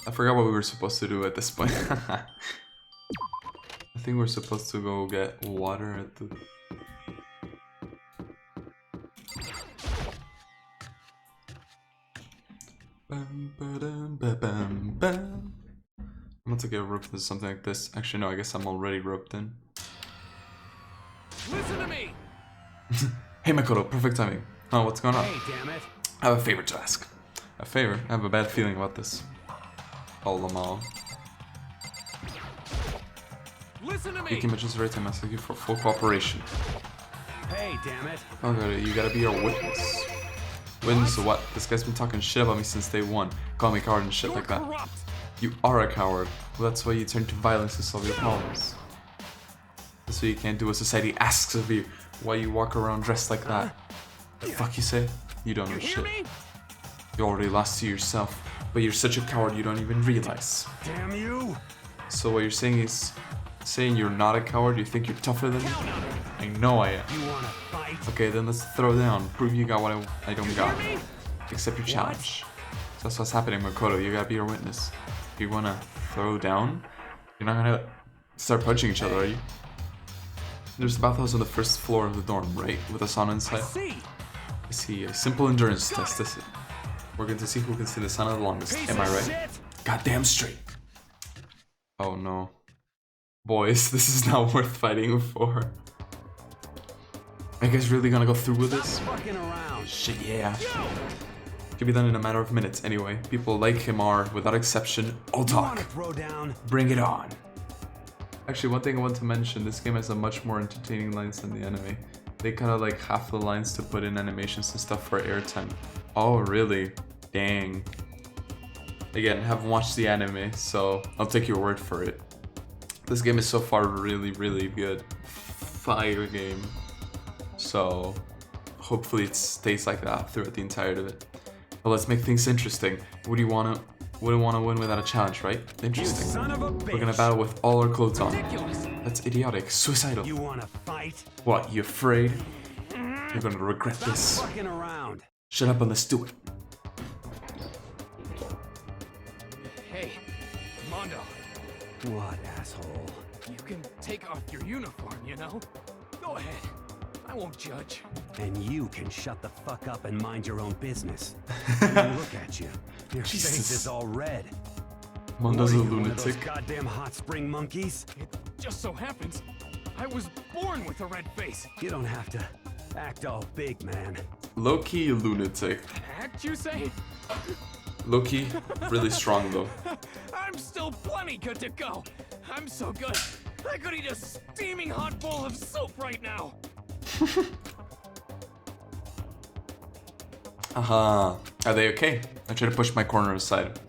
I forgot what we were supposed to do at this point. I think we're supposed to go get water at the... Bam, ba-dum, ba-bam, bam. I'm going to get roped into something like this. Actually, no, I guess I'm already roped in. Listen to me. Hey, Makoto, perfect timing. Oh, what's going on? Hey, damn it. I have a favor to ask. A favor? I have a bad feeling about this. Oh, Lamal. Listen to me. Ikimachi's right, I'm asking you for full cooperation. Hey, damn it. Okay, you gotta be our witness. Witness to what? This guy's been talking shit about me since day one. Call me a coward and shit like that. Corrupt. You are a coward. Well, that's why you turn to violence to solve your problems. That's what you can't do what society asks of you. Why you walk around dressed like that? The fuck you say? You don't know shit. Me? You already lost to yourself, but you're such a coward you don't even realize. Damn you. So what you're saying is, saying you're not a coward, you think you're tougher than me? I know I am. You wanna fight? Okay, then let's throw down. Prove you got what I don't got. Hear me? Accept your challenge. So that's what's happening, Makoto. You gotta be our witness. If you wanna throw down, you're not gonna start punching each other, are you? There's a bathhouse on the first floor of the dorm, right? With a sauna inside. See. I see. A simple endurance test. This is. We're going to see who can see the sauna the longest. Am I right? Shit. Goddamn straight. Oh no. Boys, this is not worth fighting for. Are you guys really gonna go through with this? Fucking around. Shit, yeah. Could be done in a matter of minutes anyway. People like him are, without exception, all You wanna talk. throw down? Bring it on. Actually, one thing I want to mention, this game has a much more entertaining lines than the anime. They kind of like half the lines to put in animations and stuff for airtime. Oh, really? Dang. Again, haven't watched the anime, so I'll take your word for it. This game is so far really, really good. Fire game. So, hopefully it stays like that throughout the entirety of it. But let's make things interesting. What do you want to... Wouldn't want to win without a challenge, right? Interesting. You son of a bitch. We're gonna battle with all our clothes on. Ridiculous. That's idiotic. Suicidal. You wanna fight? What, you afraid? You're gonna regret Stop this. fucking around. Shut up and let's do it. Hey, Mondo, What, asshole? you can take off your uniform, you know? Go ahead. I won't judge. And you can shut the fuck up and mind your own business. Look at you. Your Jesus. face is all red. Mondo's a What are you, one of those lunatic. goddamn hot spring monkeys? It just so happens I was born with a red face. You don't have to act all big, man. Low-key lunatic. Act, you say? Low-key, really strong though. I'm still plenty good to go. I'm so good. I could eat a steaming hot bowl of soup right now. Aha. Are they okay? I try to push my corner aside.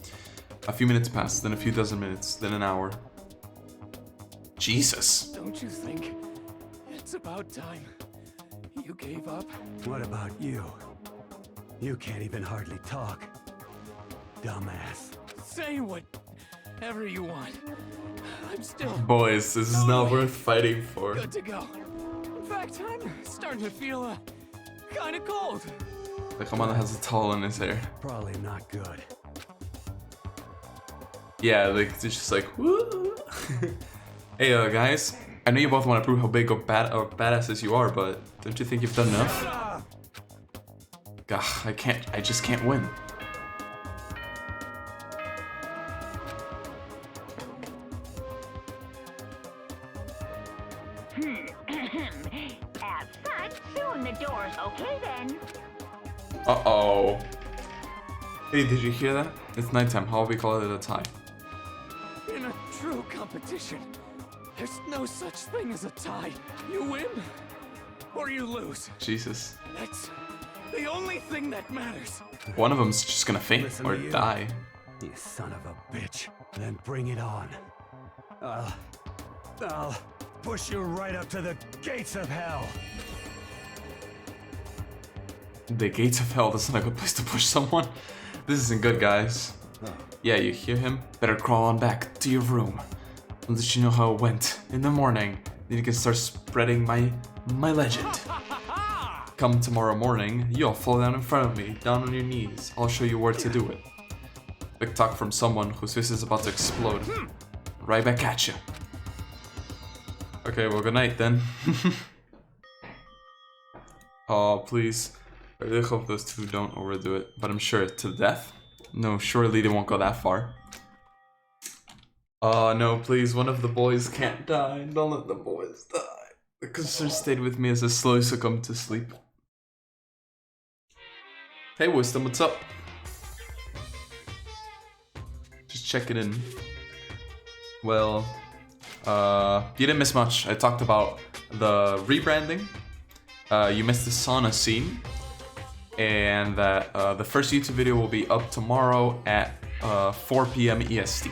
A few minutes pass, then a few dozen minutes, then an hour. Jesus. Don't you think it's about time you gave up? What about you? You can't even hardly talk. Dumbass. Say whatever you want. I'm still Boys, this is not worth fighting for. good to go. In fact, I'm starting to feel kind of cold. Like Amanda has a towel in his hair. Probably not good. Yeah, like it's just like woo. Hey, guys. I know you both want to prove how big of badasses you are, but don't you think you've done enough? Gah, I just can't win. Have fun soon, the door's okay then. Uh-oh. Hey, did you hear that? It's nighttime. How will we call it a tie? In a true competition, there's no such thing as a tie. You win or you lose. Jesus. That's the only thing that matters. One of them's just gonna faint Listen or to you. die. You son of a bitch. Then bring it on. I'll push you right up to the gates of hell. The gates of hell, that's not a good place to push someone. This isn't good, guys. Yeah, you hear him? Better crawl on back to your room. I'll let you know how it went in the morning. Then you can start spreading my legend. Come tomorrow morning, you'll fall down in front of me, down on your knees. I'll show you where to do it. Big talk from someone whose face is about to explode. Right back at you. Okay, well, good night then. Oh, please. I really hope those two don't overdo it. But I'm sure to death? No, surely they won't go that far. Oh, no, please. One of the boys can't die. Don't let the boys die. The concern stayed with me as I slowly succumbed to sleep. Hey, Wisdom, what's up? Just checking in. Well, you didn't miss much. I talked about the rebranding. You missed the sauna scene. And that the first YouTube video will be up tomorrow at 4 p.m. EST.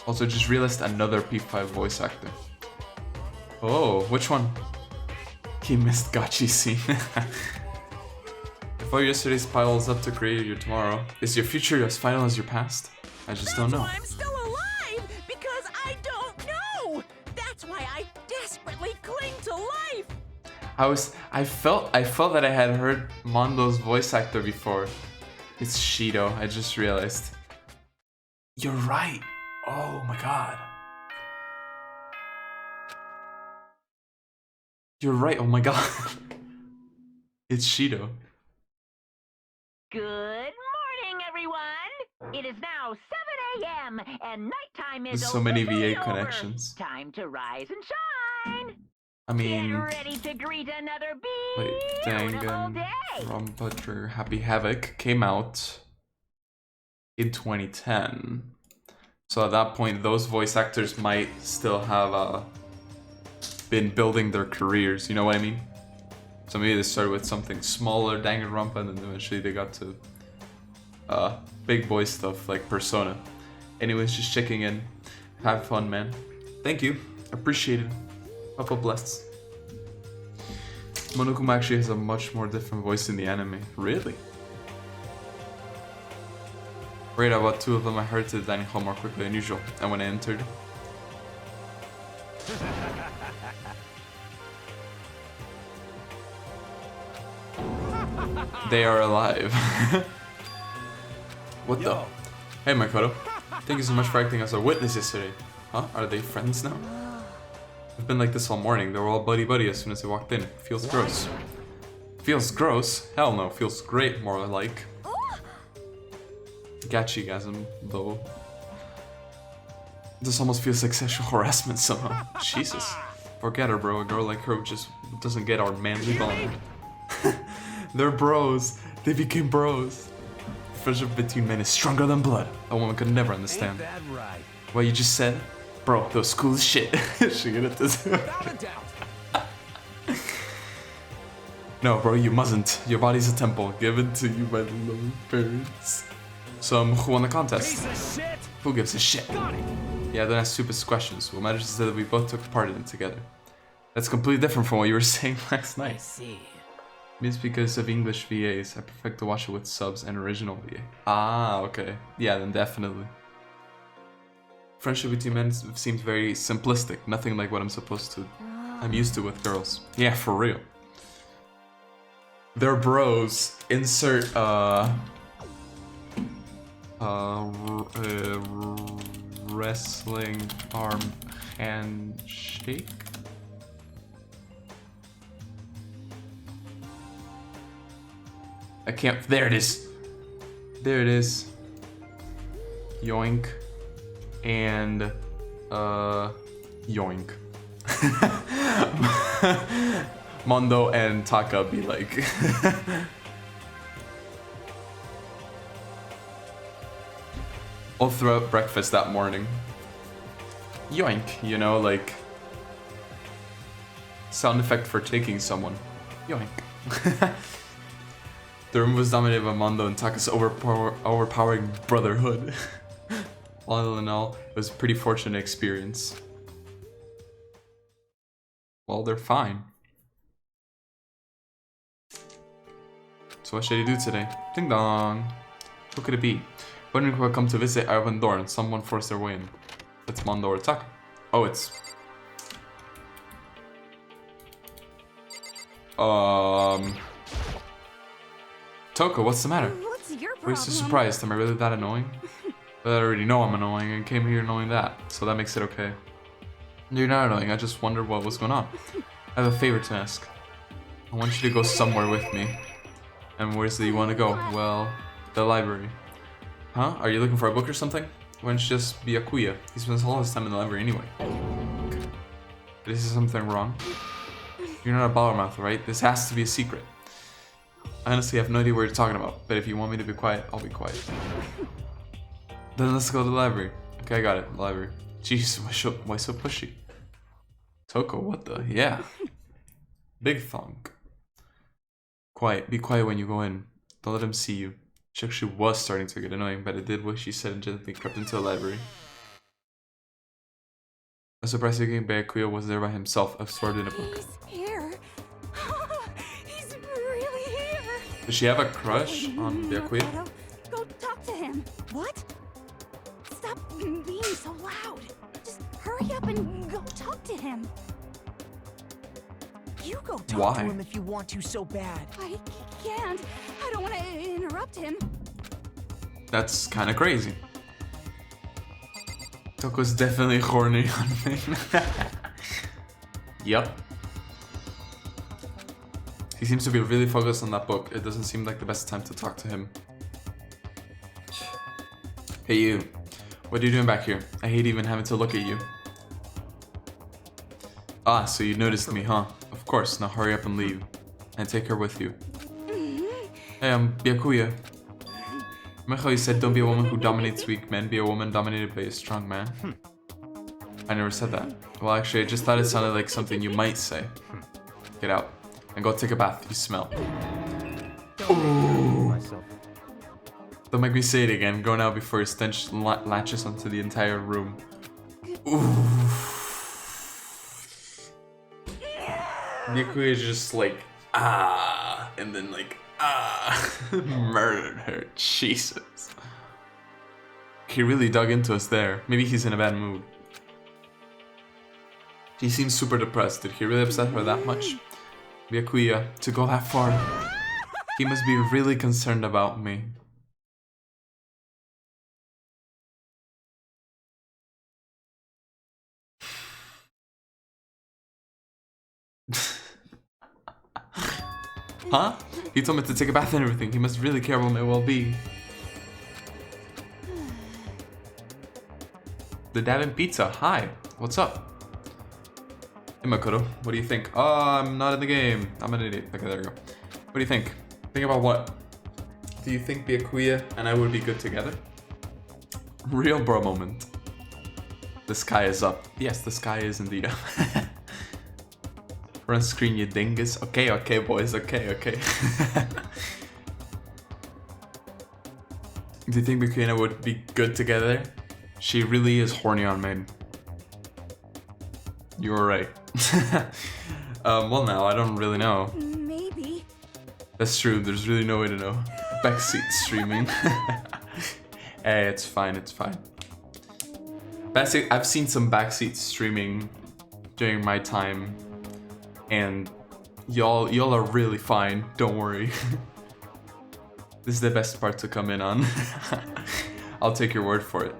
Also, just realized another P5 voice actor. Oh, which one? He missed Gachi scene. If all yesterday's piles up to create your tomorrow, is your future as final as your past? I just don't know. That's why I'm still alive, because I don't know. That's why I desperately cling to life. I felt that I had heard Mondo's voice actor before. It's Shido, I just realized. You're right. Oh my god. You're right, oh my god. It's Shido. Good morning, everyone. It is now 7 a.m. and nighttime is There's so many officially VA over. connections. Time to rise and shine. I mean, Get ready to greet another wait, beautiful day. Danganronpa Happy Havoc came out in 2010. So at that point, those voice actors might still have been building their careers, you know what I mean? So maybe they started with something smaller, Danganronpa, and then eventually they got to big boy stuff like Persona. Anyways, just checking in. Have fun, man. Thank you. Appreciate it. Papa bless. Monokuma actually has a much more different voice in the anime. Really? Great, about two of them I heard to the dining hall more quickly than usual, and when I entered... They are alive. What the? Hey Makoto. Thank you so much for acting as a witness yesterday. Huh? Are they friends now? We've been like this all morning. They were all buddy-buddy as soon as they walked in. Feels gross. Feels gross? Hell no. Feels great, more like. Gachigasm, though. This almost feels like sexual harassment somehow. Jesus. Forget her, bro. A girl like her just doesn't get our manly bond. They're bros. They became bros. Friendship between men is stronger than blood. A woman could never understand. Ain't that right? What you just said? Bro, that was cool as shit. She get it this. Without a doubt. No, bro, you mustn't. Your body's a temple given to you by the loving parents. So, who won the contest? Piece of shit! Who gives a shit? Got it! Yeah, don't ask stupid questions. What matters is that we both took part in it together. That's completely different from what you were saying last I night. see. It's because of English VAs. I prefer to watch it with subs and original VA. Ah, okay. Yeah, then definitely. Friendship between men seems very simplistic. Nothing like what I'm used to with girls. Yeah, for real. They're bros. Insert, wrestling arm handshake? I can't. There it is. There it is. Yoink. And yoink. Mondo and Taka be like. All throughout breakfast that morning. Yoink, you know, like sound effect for taking someone. Yoink. The room was dominated by Mondo and Taka's overpowering brotherhood. All in all, it was a pretty fortunate experience. Well, they're fine. So what should I do today? Ding dong. Who could it be? Wondering who had come to visit. I opened the door and someone forced their way in. It's Mondo or Taka. Oh, it's... Toko, what's the matter? What's your Why are you so problem? surprised? Am I really that annoying? But I already know I'm annoying and came here knowing that, so that makes it okay. You're not annoying, I just wondered what was going on. I have a favor to ask. I want you to go somewhere with me. And where's do you want to go? Well, the library. Huh? Are you looking for a book or something? Why don't you just be Byakuya? He spends all his time in the library anyway. This is something wrong. You're not a ballermouth, right? This has to be a secret. I honestly have no idea what you're talking about, but if you want me to be quiet, I'll be quiet. Then let's go to the library. Okay, I got it. The library. Jeez, why so pushy? Toko, what the? Yeah. Big thunk. Quiet. Be quiet when you go in. Don't let him see you. She actually was starting to get annoying, but it did what she said and gently crept into the library. A surprising thing, Byakuya was there by himself, absorbed in a book. He's here. He's really here. Does she have a crush on Byakuya? Makoto, go talk to him. What? Stop being so loud. Just hurry up and go talk to him. You go talk Why? to him if you want to so bad. I can't. I don't want to interrupt him. That's kind of crazy. Toko's definitely horny on me. Yup. He seems to be really focused on that book. It doesn't seem like the best time to talk to him. Hey you. What are you doing back here? I hate even having to look at you. Ah, so you noticed me, huh? Of course, now hurry up and leave. And take her with you. Hey, I'm Byakuya. Remember how you said don't be a woman who dominates weak men, be a woman dominated by a strong man? I never said that. Well, actually, I just thought it sounded like something you might say. Get out. And go take a bath, you smell. Ooh. Don't make me say it again. Go now before your stench latches onto the entire room. Ooh. Byakuya just like, ah, and then like, ah, murdered her. Jesus. He really dug into us there. Maybe he's in a bad mood. He seems super depressed. Did he really upset her that much? Byakuya, to go that far, he must be really concerned about me. Huh? He told me to take a bath and everything. He must really care about my well-being. The Dad and Pizza. Hi. What's up? Hey Makoto, what do you think? Oh, I'm not in the game. I'm an idiot. Okay, there we go. What do you think? Think about what? Do you think Byakuya and I would be good together? Real bro moment. The sky is up. Yes, the sky is indeed up. Run screen, you dingus. Okay, okay, boys. Okay, okay. Do you think Byakuya and I would be good together? She really is horny on me. You were right. Well, now I don't really know. Maybe. That's true. There's really no way to know. Backseat streaming. Hey, it's fine. It's fine. Backseat. I've seen some backseat streaming during my time, and y'all are really fine. Don't worry. This is the best part to come in on. I'll take your word for it.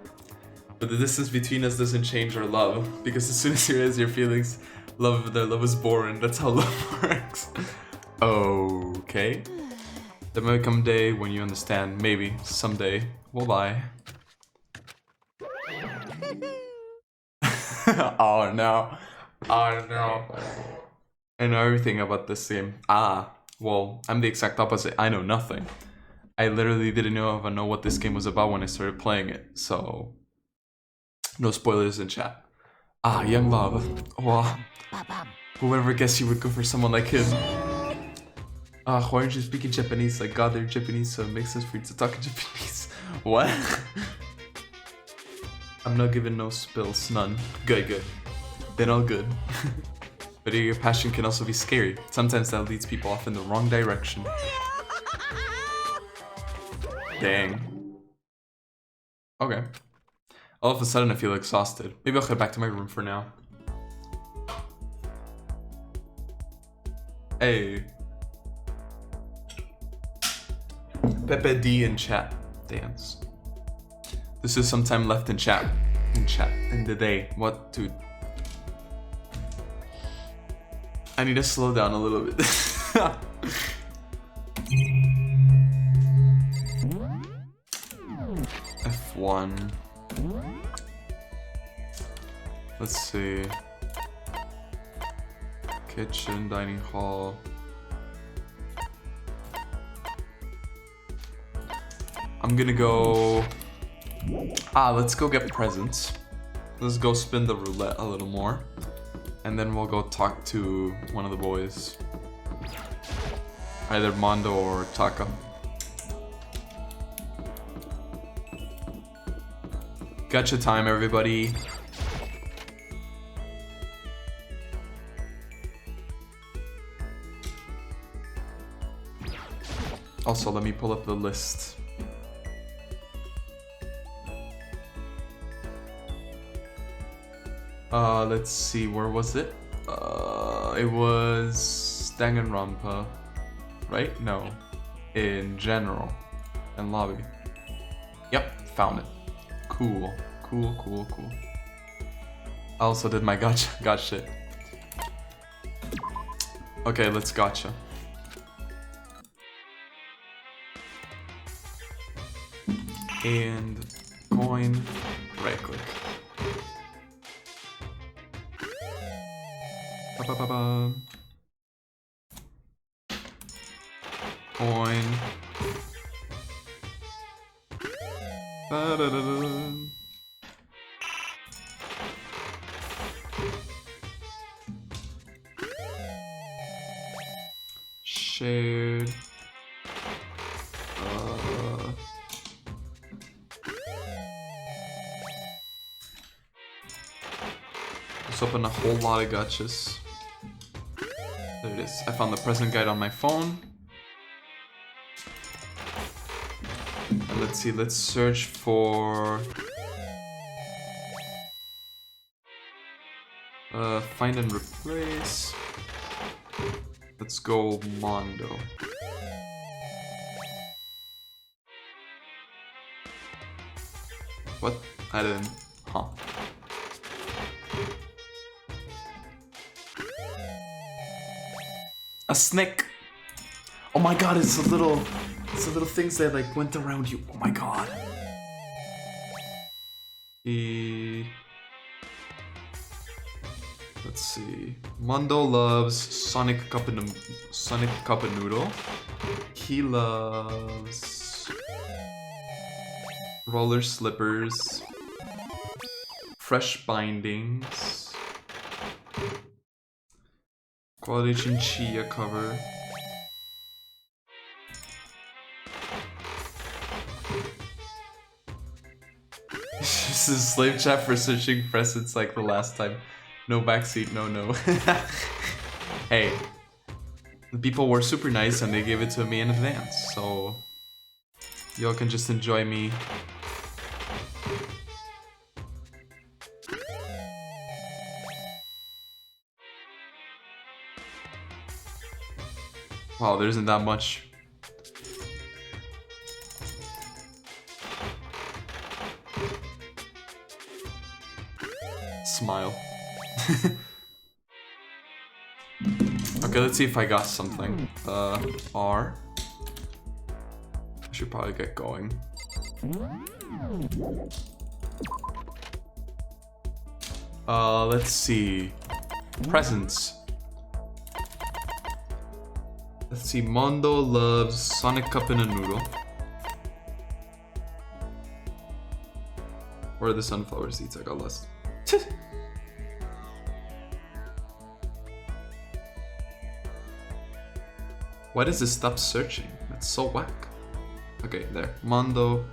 But the distance between us doesn't change our love, because as soon as you realize your feelings, their love is born. That's how love works. Okay. There might come a day when you understand. Maybe someday. Well, bye. Oh no. Oh no. I know everything about this game. Ah, well, I'm the exact opposite. I know nothing. I literally didn't even know what this game was about when I started playing it, so no spoilers in chat. Ah, young love. Wow. Whoever guessed you would go for someone like him. Ah, why aren't you speaking Japanese? Like, God, they're Japanese, so it makes sense for you to talk in Japanese. What? I'm not giving no spills, none. Good, good. Then all good. But your passion can also be scary. Sometimes that leads people off in the wrong direction. Dang. Okay. All of a sudden I feel exhausted. Maybe I'll head back to my room for now. Hey. Pepe D in chat. Dance. This is some time left in chat. In the day. What, dude? I need to slow down a little bit. F1. Let's see. Kitchen, dining hall. I'm gonna go... let's go get presents. Let's go spin the roulette a little more. And then we'll go talk to one of the boys. Either Mondo or Taka. Gotcha time, everybody. Also, let me pull up the list. Let's see, where was it? It was Danganronpa, right? No, in general, and lobby. Yep, found it. Cool. I also did my gotcha shit. Okay, let's gotcha. And coin, right click. Ba-ba-ba-ba. Coin. Ba-da-da-da. Shared. Let's open a whole lot of gotchas. There it is. I found the present guide on my phone. And let's see, let's search for... find and replace. Let's go Mondo. What? I didn't... Huh. A snake. Oh my god, it's the little things that like went around you. Oh my god. Let's see. Mondo loves Sonic Cup and Noodle. He loves roller slippers, fresh bindings, quality chinchilla cover. This is slave chat for searching presents like the last time. No backseat, no. Hey, the people were super nice and they gave it to me in advance, so y'all can just enjoy me. Wow, there isn't that much. Smile. Okay, let's see if I got something. R. I should probably get going. Let's see. Presents. Let's see, Mondo loves Sonic Cup and a Noodle. Where are the sunflower seeds? I got lost. Why does it stop searching? That's so whack. Okay, there. Mondo,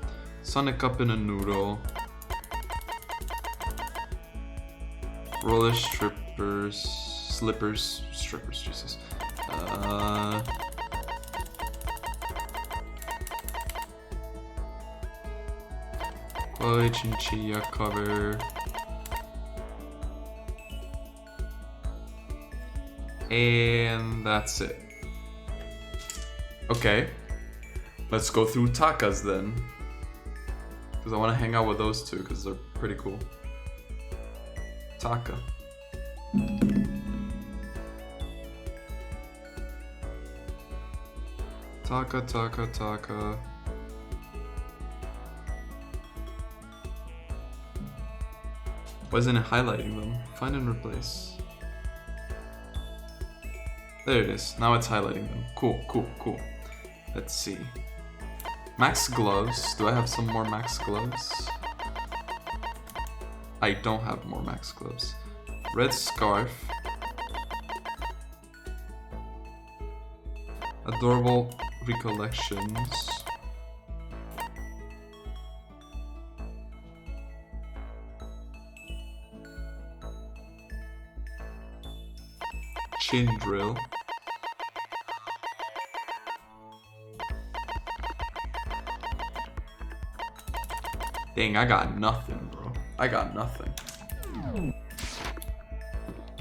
Sonic Cup and a Noodle. Roller slippers, Jesus. Quality chinchilla cover. And that's it. Okay. Let's go through Taka's then. Because I want to hang out with those two because they're pretty cool. Taka. Taka. Why isn't it highlighting them? Find and replace. There it is. Now it's highlighting them. Cool. Let's see. Max gloves. Do I have some more max gloves? I don't have more max gloves. Red scarf. Adorable recollections. Chin drill. Dang, I got nothing, bro. I got nothing.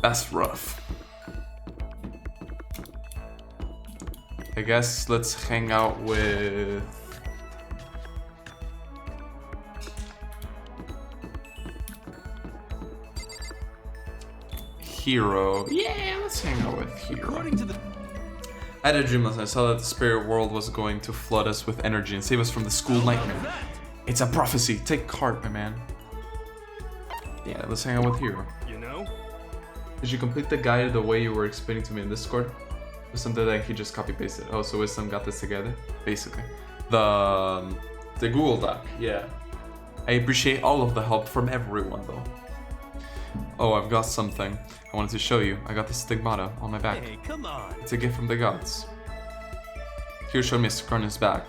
That's rough. I guess let's hang out with... Hero. Yeah, let's hang out with Hero. I had a dream last night. I saw that the spirit world was going to flood us with energy and save us from the school nightmare. It's a prophecy. Take heart, my man. Yeah, let's hang out with Hero. You know? Did you complete the guide the way you were explaining to me in Discord? Or something that he just copy-pasted? Oh, so Wisdom got this together? Basically. The Google Doc, yeah. I appreciate all of the help from everyone, though. Oh, I've got something I wanted to show you. I got this stigmata on my back. Hey, come on. It's a gift from the gods. Hero showed me a scar on his back,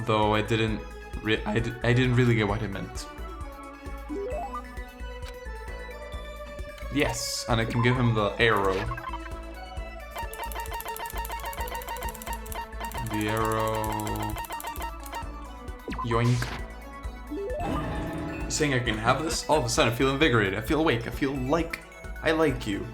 though I didn't really get what it meant. Yes, and I can give him the arrow. The arrow. Yoink. Saying I can have this? All of a sudden I feel invigorated. I feel awake. I feel like I like you.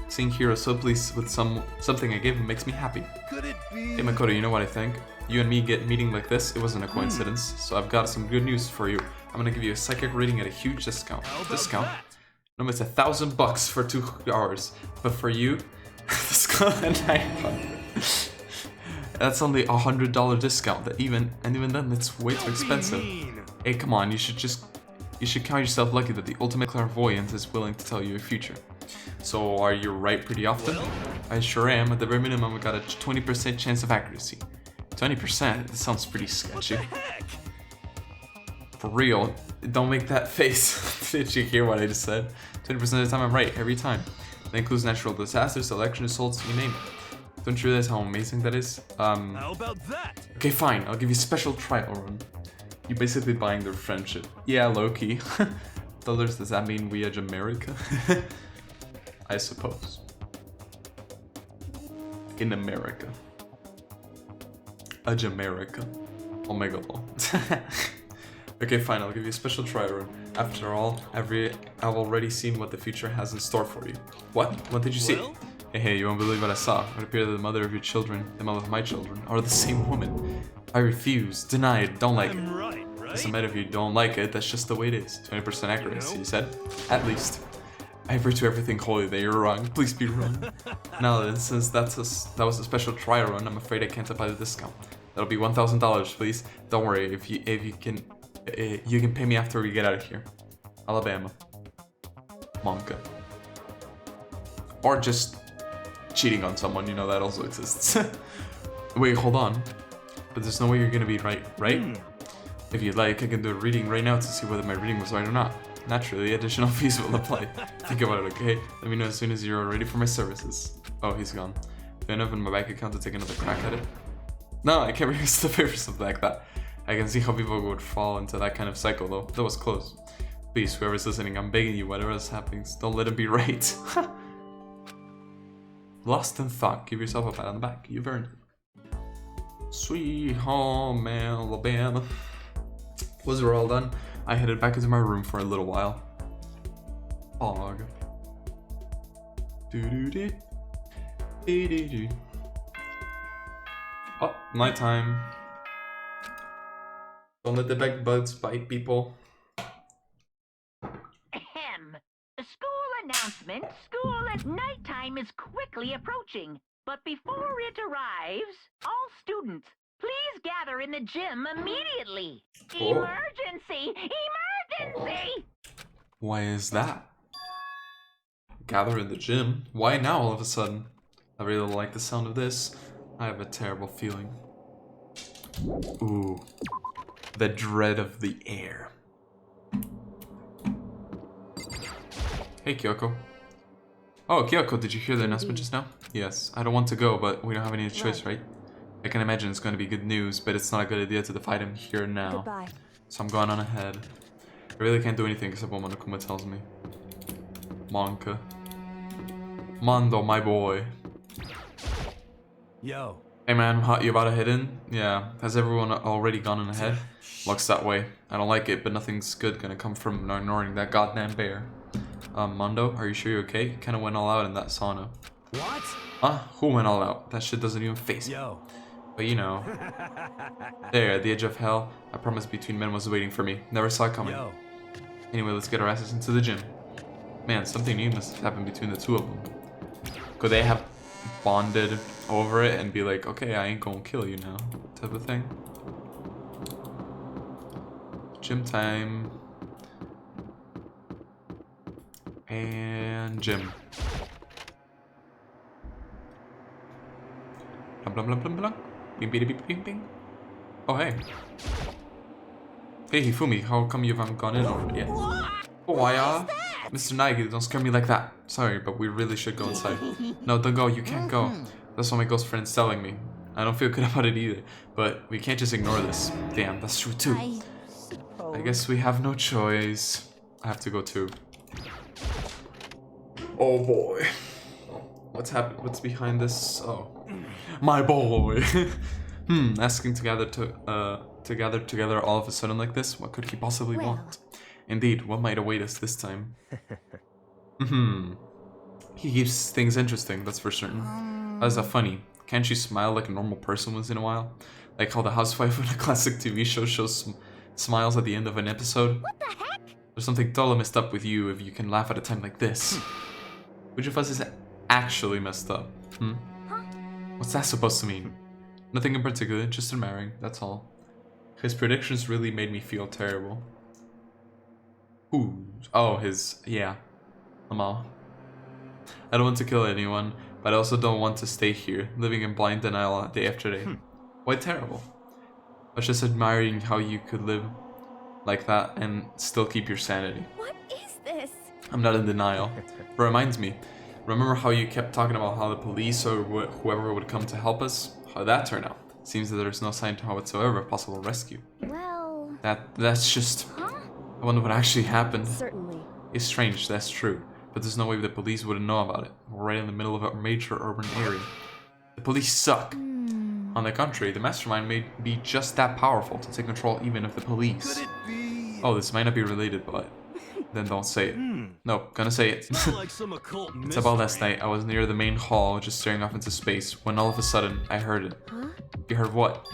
Seeing Hero so pleased with something I gave him makes me happy. Could it be? Hey Makoto, you know what I think? You and me meeting like this, it wasn't a coincidence. So I've got some good news for you. I'm gonna give you a psychic reading at a huge discount. No, it's $1,000 for 2 hours. But for you, discount at 900. That's only $100 discount. Even then, it's way too expensive. Hey, come on, you should count yourself lucky that the ultimate clairvoyant is willing to tell you your future. So, are you right pretty often? I sure am. At the very minimum, I got a 20% chance of accuracy. 20%? That sounds pretty sketchy. For real, don't make that face. Did you hear what I just said? 20% of the time I'm right, every time. That includes natural disasters, election assaults, you name it. Don't you realize how amazing that is? How about that? Okay, fine. I'll give you a special trial run. You're basically buying their friendship. Yeah, low-key. Dollars, does that mean we edge America? I suppose. In America. Edge America. Omega law. Okay, fine. I'll give you a special trial run. After all, I've already seen what the future has in store for you. What? What did you see? Hey, you won't believe what I saw. It appeared that the mother of your children, the mother of my children, are the same woman. I refuse, deny it, don't like it. Right? Doesn't matter if you don't like it, that's just the way it is. 20% accuracy, you said? At least. I pray to everything holy that you're wrong. Please be wrong. Now then, since that was a special trial run, I'm afraid I can't apply the discount. That'll be $1,000, please. Don't worry, if you can pay me after we get out of here. Alabama. Monka. Or just cheating on someone, you know, that also exists. Wait, hold on. But there's no way you're gonna be right? If you'd like, I can do a reading right now to see whether my reading was right or not. Naturally, additional fees will apply. Think about it, okay? Let me know as soon as you're ready for my services. Oh, he's gone. Do I have in my bank account to take another crack at it? No, I can't reuse the paper or something like that. I can see how people would fall into that kind of cycle, though. That was close. Please, whoever's listening, I'm begging you, whatever is happening, don't let it be right. Lost in thought. Give yourself a pat on the back. You've earned it. Sweet home Alabama. Once we're all done, I headed back into my room for a little while. Og. Oh, nighttime. Don't let the bed bugs bite people. Ahem. School announcement. School at nighttime is quickly approaching. But before it arrives, all students, please gather in the gym immediately. Oh. Emergency! Emergency! Why is that? Gather in the gym? Why now all of a sudden? I really like the sound of this. I have a terrible feeling. Ooh. The dread of the air. Hey, Kyoko. Oh, Kyoko, did you hear the announcement just now? Yes. I don't want to go, but we don't have any choice, right? I can imagine it's going to be good news, but it's not a good idea to fight him here now. Goodbye. So I'm going on ahead. I really can't do anything except what Monokuma tells me. Monka. Mondo, my boy. Yo. Hey man, you about to head in? Yeah. Has everyone already gone on ahead? Looks that way. I don't like it, but nothing's good gonna come from ignoring that goddamn bear. Mondo, are you sure you're okay? You kinda went all out in that sauna. What? Huh? Who went all out? That shit doesn't even face me. Yo. But you know. There, at the edge of hell, a promise between men was waiting for me. Never saw it coming. Yo. Anyway, let's get our asses into the gym. Man, something new must have happened between the two of them. Could they have bonded over it and be like, okay, I ain't gonna kill you now, type of thing? Gym time. And gym. Blum blum blum blum blum. Bing bing bing bing bing. Oh hey. Hey Hifumi, how come you haven't gone in already yet? Oh why Mr. Naegi, don't scare me like that. Sorry, but we really should go inside. No, don't go, you can't go. That's what my ghost friend's telling me. I don't feel good about it either, but we can't just ignore this. Damn, that's true too. I guess we have no choice. I have to go too. Oh boy. What's happened? What's behind this? Oh. My boy. Asking to gather together all of a sudden like this? What could he possibly want? Indeed, what might await us this time? He keeps things interesting, that's for certain. How is that funny? Can't you smile like a normal person once in a while? Like how the housewife in a classic TV show shows smiles at the end of an episode? What the heck? There's something totally messed up with you if you can laugh at a time like this. Which of us is actually messed up? What's that supposed to mean? Nothing in particular, just admiring, that's all. His predictions really made me feel terrible. Ooh. Oh, yeah. I don't want to kill anyone, but I also don't want to stay here, living in blind denial day after day. Why terrible? I was just admiring how you could live like that and still keep your sanity. What is this? I'm not in denial. But reminds me, remember how you kept talking about how the police or whoever would come to help us? How that turned out? Seems that there's no sign to how whatsoever of possible rescue. Well... That's just... Huh? I wonder what actually happened. Certainly. It's strange, that's true. But there's no way the police wouldn't know about it. We're right in the middle of a major urban area. The police suck. On the contrary, the mastermind may be just that powerful to take control even of the police. Could it be? Oh, this might not be related, but... Then don't say it. Nope, gonna say it. Not like some occult It's about last night. I was near the main hall, just staring off into space, when all of a sudden, I heard it. Huh? You heard what?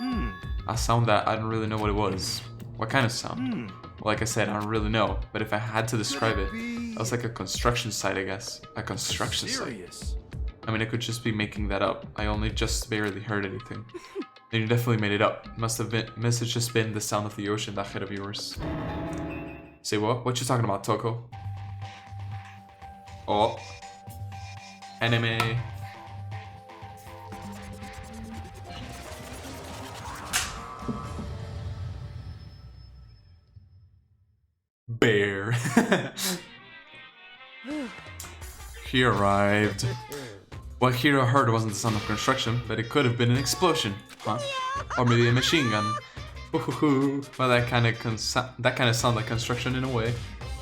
A sound that I don't really know what it was. What kind of sound? Well, like I said, I don't really know, but if I had to describe it, it was like a construction site, I guess. A construction site. I mean, I could just be making that up. I only just barely heard anything. Then you definitely made it up. Must have just been the sound of the ocean that ahead of yours. Say what? What you talking about, Toko? Oh. Anime. Bear. He arrived. What Hiro heard wasn't the sound of construction, but it could have been an explosion, huh? Or maybe a machine gun. Well, that kind of sound like construction in a way.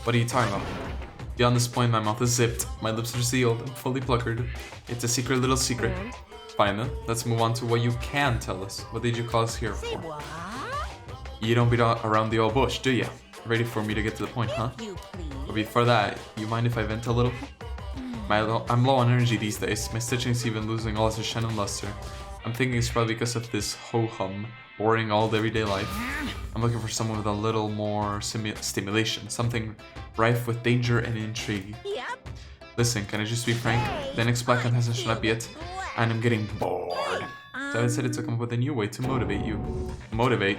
What are you talking about? Beyond this point, my mouth is zipped, my lips are sealed, and fully puckered. It's a secret little secret. Fine then, let's move on to what you can tell us. What did you call us here for? What? You don't beat around the old bush, do ya? Ready for me to get to the point, huh? You please. But before that, you mind if I vent a little? I'm low on energy these days. My stitching's even losing all its shine and luster. I'm thinking it's probably because of this ho-hum, boring all everyday life. I'm looking for someone with a little more stimulation, something rife with danger and intrigue. Yep. Listen, can I just be frank? The next Black Hunt hasn't shown up yet, and I'm getting bored. So I decided to come up with a new way to motivate you. Motivate?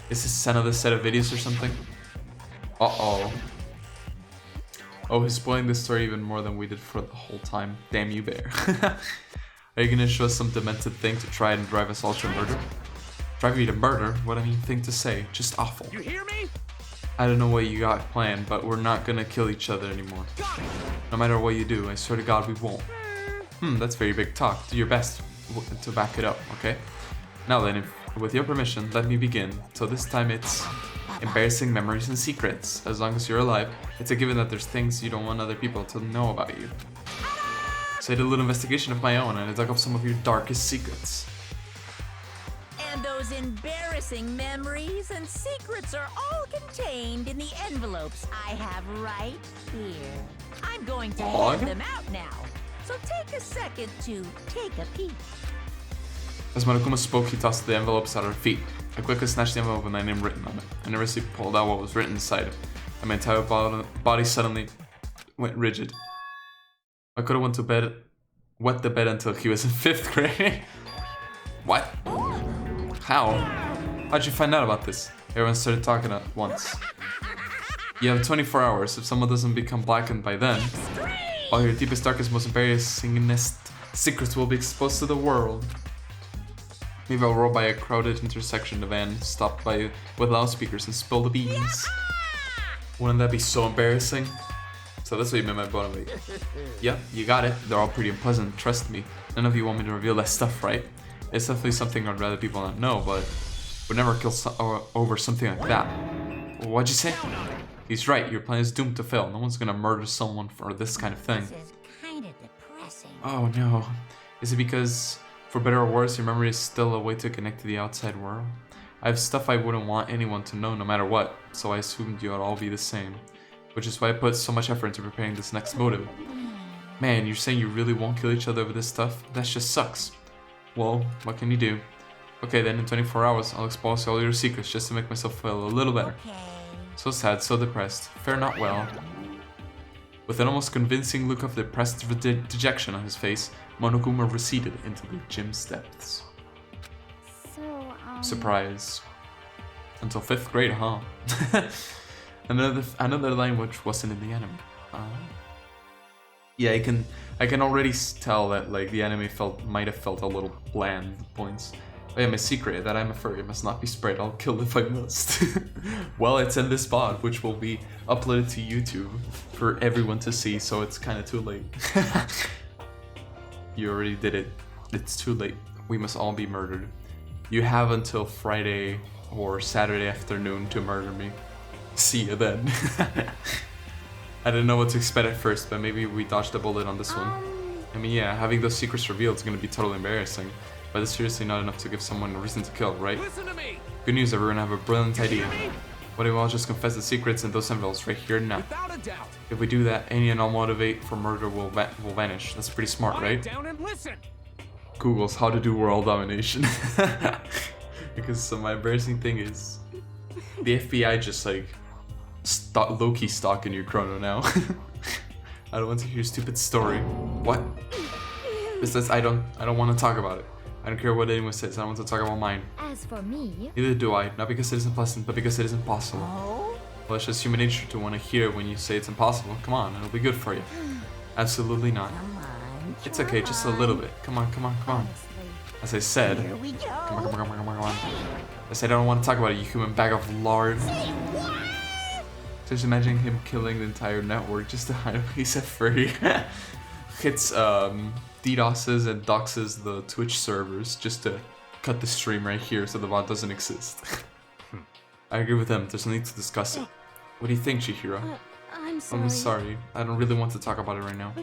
Is this another set of videos or something? Uh-oh. Oh, he's spoiling this story even more than we did for the whole time. Damn you, Bear. Are you gonna show us some demented thing to try and drive us all to murder? Drive you to murder? What a mean thing to say. Just awful. You hear me? I don't know what you got planned, but we're not gonna kill each other anymore. No matter what you do, I swear to God we won't. That's very big talk. Do your best to back it up, okay? Now then, with your permission, let me begin. So this time it's embarrassing memories and secrets. As long as you're alive, it's a given that there's things you don't want other people to know about you. So I did a little investigation of my own and I dug up some of your darkest secrets. And those embarrassing memories and secrets are all contained in the envelopes I have right here. I'm going to hand them out now, so take a second to take a peek. As Monokuma spoke, he tossed the envelopes at our feet. I quickly snatched the envelope with my name written on it. I nervously pulled out what was written inside it, and my entire body suddenly went rigid. I could have went the bed until he was in 5th grade. What? How? How'd you find out about this? Everyone started talking at once. You have 24 hours. If someone doesn't become blackened by then, all your deepest, darkest, most embarrassingest secrets will be exposed to the world. Maybe I'll roll by a crowded intersection, the van stopped by with loudspeakers and spill the beans. Wouldn't that be so embarrassing? So that's what you meant by bottom weight. Yeah, you got it. They're all pretty unpleasant, trust me. None of you want me to reveal that stuff, right? It's definitely something I'd rather people not know, but would never kill over something like that. What'd you say? He's right, your plan is doomed to fail. No one's gonna murder someone for this kind of thing. This is kind of depressing. Oh no. Is it because, for better or worse, your memory is still a way to connect to the outside world? I have stuff I wouldn't want anyone to know no matter what, so I assumed you would all be the same. Which is why I put so much effort into preparing this next motive. Man, you're saying you really won't kill each other over this stuff? That just sucks. Well, what can you do? Okay then, in 24 hours, I'll expose all your secrets just to make myself feel a little better. Okay. So sad, so depressed. Fare not well. With an almost convincing look of depressed dejection on his face, Monokuma receded into the gym's depths. So, Surprise. Until 5th grade, huh? another line which wasn't in the anime. Yeah, I can already tell that like the anime might have felt a little bland at points. I am a secret that I'm a furry must not be spread. I'll kill if I must. Well, it's in this pod, which will be uploaded to YouTube for everyone to see, so it's kind of too late. You already did it. It's too late. We must all be murdered. You have until Friday or Saturday afternoon to murder me. See you then. I didn't know what to expect at first, but maybe we dodged a bullet on this one. I mean, yeah, having those secrets revealed is gonna be totally embarrassing, but it's seriously not enough to give someone a reason to kill, right? Listen to me. Good news, everyone, I have a brilliant idea. What if we all just confess the secrets in those envelopes right here and now? Without a doubt. If we do that, any and all motivate for murder will vanish. That's pretty smart, Quiet right? down and listen. Google's how to do world domination. Because my embarrassing thing is, the FBI just like low-key stalking your chrono now. I don't want to hear your stupid story. What? Besides, I don't want to talk about it. I don't care what anyone says. I don't want to talk about mine. as for me, Neither do I. Not because it isn't pleasant, but because it is impossible. oh, Well, it's just human nature to want to hear when you say it's impossible. Come on, it'll be good for you. Absolutely not. come on. It's okay, just a little bit. Come on, come on, come on. Honestly, As I said, here we go. come on, come on, come on, come on, come on. I said I don't want to talk about it, you human bag of lard. Just imagine him killing the entire network just to hide he's a furry. Hits DDoSes and doxes the Twitch servers just to cut the stream right here so the bot doesn't exist. I agree with him, there's no need to discuss it. What do you think, Chihiro? I'm sorry. I'm sorry, I don't really want to talk about it right now.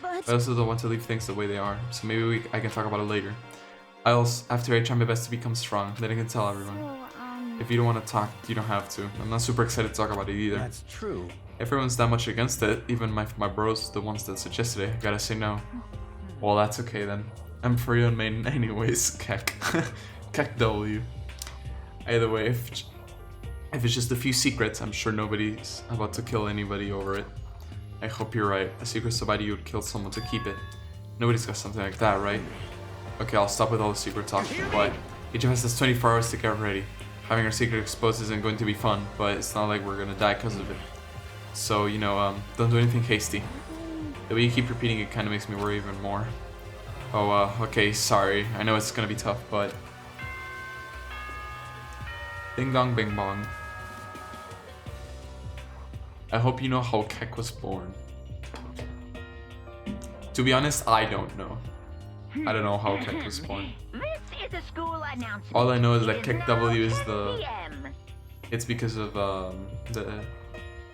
But I also don't want to leave things the way they are, so maybe I can talk about it later. After I try my best to become strong, then I can tell everyone. so, If you don't want to talk, you don't have to. I'm not super excited to talk about it either. That's true. Everyone's that much against it, even my bros, the ones that suggested it, I gotta say no. Well, that's okay then. I'm free on main anyways, Kek. Kek W. Either way, If it's just a few secrets, I'm sure nobody's about to kill anybody over it. I hope you're right. A secret somebody would kill someone to keep it. Nobody's got something like that, right? Okay, I'll stop with all the secret talk, but each of us has 24 hours to get ready. Having our secret exposed isn't going to be fun, but it's not like we're gonna die because of it. So, you know, don't do anything hasty. The way you keep repeating it kind of makes me worry even more. Oh, okay, sorry. I know it's gonna be tough, but... Ding dong bing bong. I hope you know how Keck was born. To be honest, I don't know. I don't know how Keck was born. This is a school announcement. All I know is that It Keck now W is 10 the... PM. It's because of, the...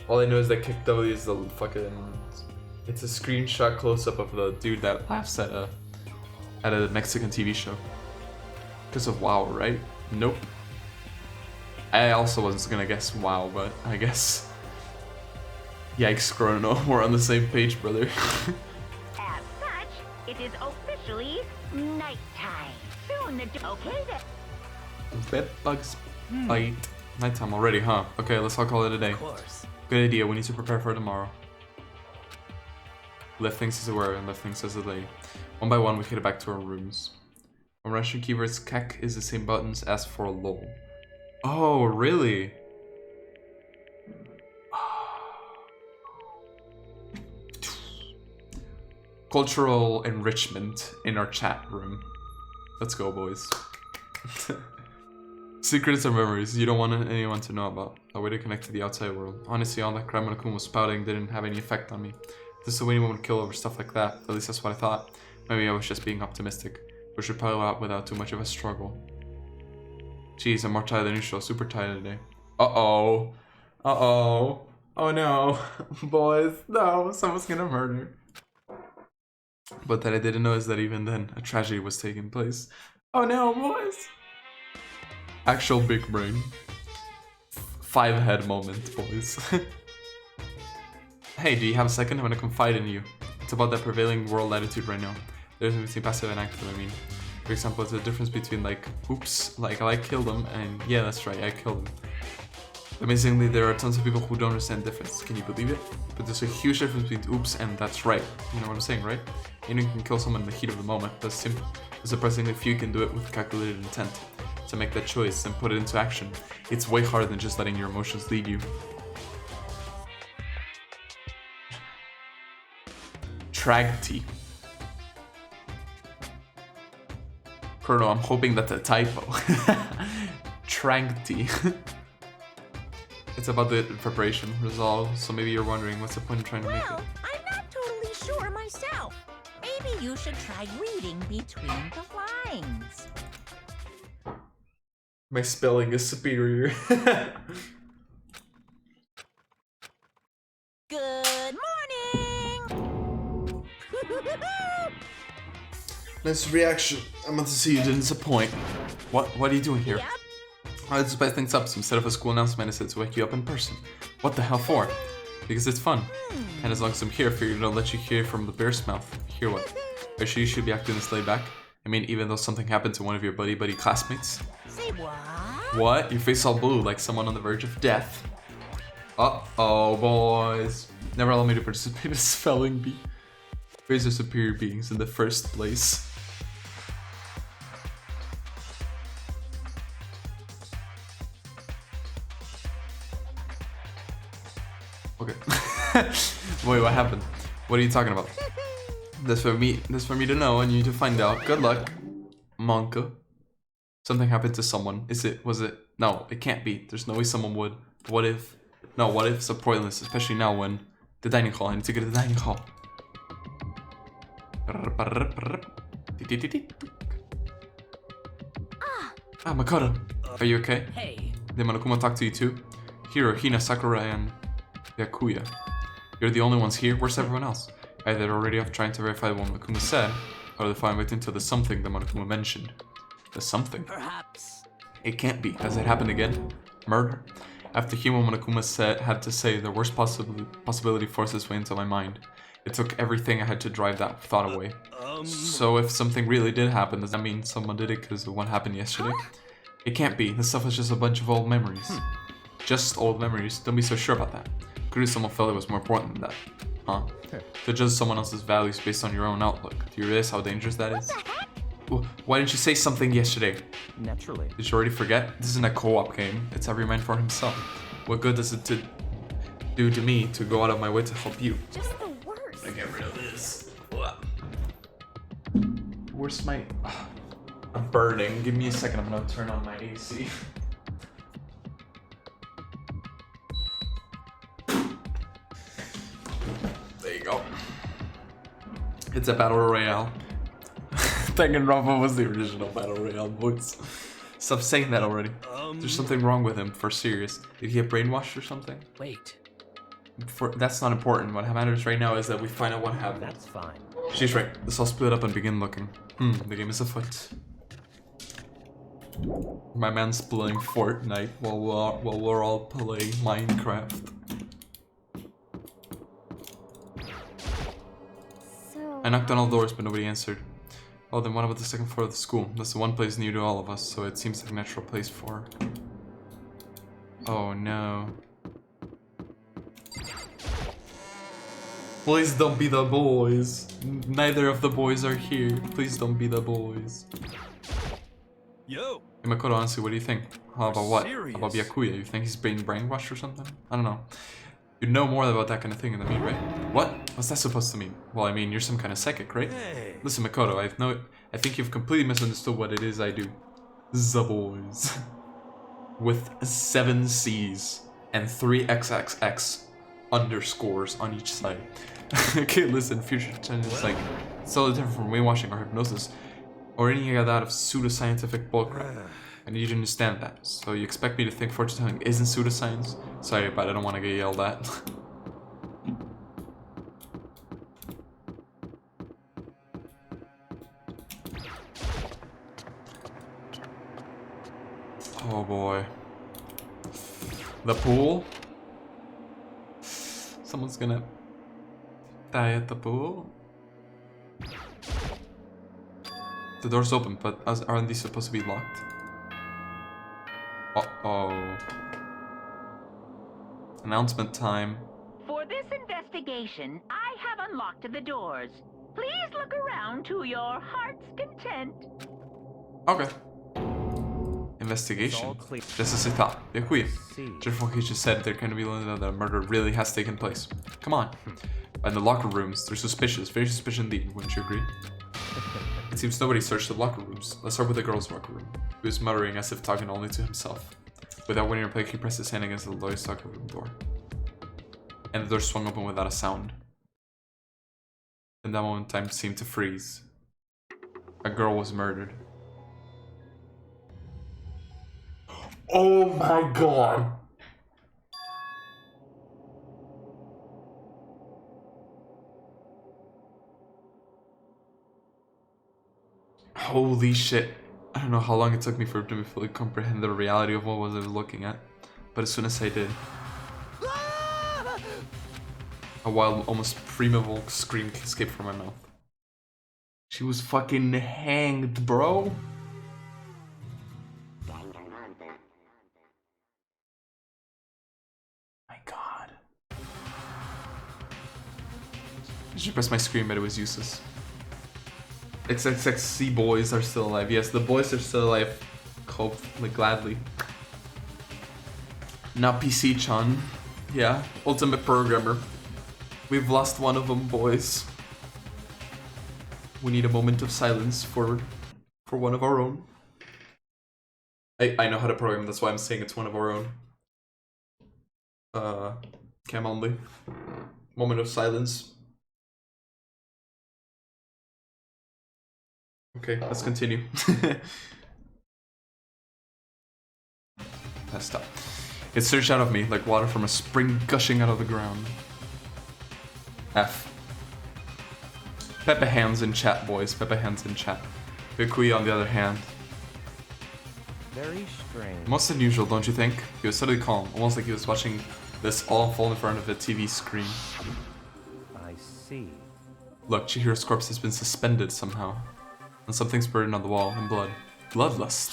All I know is that Keck W is the fucking... It's a screenshot close-up of the dude that laughs at a Mexican TV show. Because of WoW, right? Nope. I also wasn't gonna guess WoW, but I guess... Yikes, Chrono, we're on the same page, brother. As such, it is officially nighttime. Soon the okay then. Bedbugs bite. Nighttime already, huh? Okay, let's all call it a day. Of course. Good idea, we need to prepare for tomorrow. Left things as a word and left things as a day. One by one, we head back to our rooms. On Russian keywords, kek is the same buttons as for lol. Oh, really? Cultural enrichment in our chat room. Let's go, boys. Secrets or memories you don't want anyone to know about. A way to connect to the outside world. Honestly, all that crap Monokuma was spouting didn't have any effect on me. This is the way anyone would kill over stuff like that. At least that's what I thought. Maybe I was just being optimistic. We should pile out without too much of a struggle. Jeez, I'm more tired than usual. Super tired today. Uh-oh. Uh-oh. Oh no. Boys, no. Someone's gonna murder. But that I didn't know is that even then, a tragedy was taking place. Oh no, boys. Actual big brain. 5-head moment, boys. Hey, do you have a second? I want to confide in you. It's about that prevailing world attitude right now. There's between passive and active, I mean. For example, it's the difference between like, oops, like I killed him, and yeah, that's right, I killed him. Amazingly, there are tons of people who don't understand the difference. Can you believe it? But there's a huge difference between oops and that's right. You know what I'm saying, right? Anyone can kill someone in the heat of the moment, but surprisingly few can do it with calculated intent. To make that choice and put it into action. It's way harder than just letting your emotions lead you. Tragty. Colonel, I'm hoping that's a typo. Tragty. It's about the preparation resolve, so maybe you're wondering what's the point in trying to make it. Well, I'm not totally sure myself. Maybe you should try reading between the lines. My spelling is superior. Good morning! Nice reaction. I'm about to see you didn't disappoint. What are you doing here? Yep. Let's spice things up. So instead of a school announcement, I said to wake you up in person. What the hell for? Because it's fun. And as long as I'm here, I figured I'll let you hear from the bear's mouth. Hear what? Are you sure you should be acting this laid back? I mean, even though something happened to one of your buddy classmates? Say what? What? Your face all blue like someone on the verge of death. Uh-oh, boys. Never allow me to participate in a spelling bee. Bears are superior beings in the first place. Okay. Wait, what happened? What are you talking about? That's for me to know and you to find out. Good luck, Monka. Something happened to someone. Was it? No, it can't be. There's no way someone would. What if? No, what if? So pointless, especially now when the dining hall. I need to get to the dining hall. Ah, Makoto. Are you okay? Hey. Did Monokuma talk to you too? Hiro, Hina, Sakura, and Byakuya. You're the only ones here. Where's everyone else? Either they're already off trying to verify what Monokuma said, or they're fine waiting until the something that Monokuma mentioned. The something? Perhaps. It can't be. Has it happened again? Murder? After hearing what Monokuma had to say, the worst possibility forced its way into my mind. It took everything I had to drive that thought away. So if something really did happen, does that mean someone did it because of what happened yesterday? It can't be. This stuff is just a bunch of old memories. Just old memories. Don't be so sure about that. Could someone felt it was more important than that? Huh? To judge someone else's values based on your own outlook. Do you realize how dangerous that is? Why didn't you say something yesterday? Naturally. Did you already forget? This isn't a co-op game. It's every man for himself. What good does it do to me to go out of my way to help you? Just the worst. I get rid of this. Where's my... I'm burning. Give me a second. I'm gonna turn on my AC. There you go. It's a battle royale. Danganronpa was the original battle royale, boys. Stop saying that already. There's something wrong with him, for serious. Did he get brainwashed or something? Wait. That's not important. What matters right now is that we find out what happened. That's fine. She's right. Let's all split up and begin looking. The game is afoot. My man's playing Fortnite while we're all playing Minecraft. So... I knocked on all doors, but nobody answered. Oh, then what about the second floor of the school? That's the one place new to all of us, so it seems like a natural place for... Oh no. Please don't be the boys. Neither of the boys are here. Please don't be the boys. Yo! Hey Makoto, honestly, what do you think? How about what? Serious? How about Byakuya? You think he's being brainwashed or something? I don't know. You know more about that kind of thing than me, right? What? What's that supposed to mean? Well, I mean, you're some kind of psychic, right? Hey! Listen, Makoto, I think you've completely misunderstood what it is I do. The boys. With 7 C's and 3 XXX underscores on each side. Okay, listen, future tendencies is like so different from brainwashing or hypnosis or any of that of pseudoscientific bullcrap. I need you to understand that. So you expect me to think fortune telling isn't pseudoscience? Sorry, but I don't want to get yelled at. Oh boy. The pool? Someone's gonna die at the pool? The door's open, but aren't these supposed to be locked? Uh-oh. Announcement time. For this investigation, I have unlocked the doors. Please look around to your heart's content. Okay. Investigation. All clear. This is it. Byakuya. See. Judge just said there can be that a murder really has taken place. Come on. In the locker rooms, they're suspicious. Very suspicious indeed, wouldn't you agree? It seems nobody searched the locker rooms. Let's start with the girls' locker room. He was muttering as if talking only to himself. Without winning a play, he pressed his hand against the boys' locker room door. And the door swung open without a sound. In that moment, time seemed to freeze. A girl was murdered. Oh my god! Holy shit. I don't know how long it took me for to fully comprehend the reality of what I was looking at, but as soon as I did, a wild, almost primeval scream escaped from my mouth. She was fucking hanged, bro. My god. I should press my screen, but it was useless. XXXC boys are still alive. Yes, the boys are still alive. Hopefully, gladly. Not PC-chan. Yeah, ultimate programmer. We've lost one of them, boys. We need a moment of silence for one of our own. I know how to program, that's why I'm saying it's one of our own. Cam only. Moment of silence. Okay, let's continue. Messed up. It surged out of me like water from a spring gushing out of the ground. F. Pepe hands in chat, boys. Pepe hands in chat. Byakuya, on the other hand. Very strange. Most unusual, don't you think? He was totally calm, almost like he was watching this all unfold in front of a TV screen. I see. Look, Chihiro's corpse has been suspended somehow. And something's buried on the wall in blood. Bloodlust.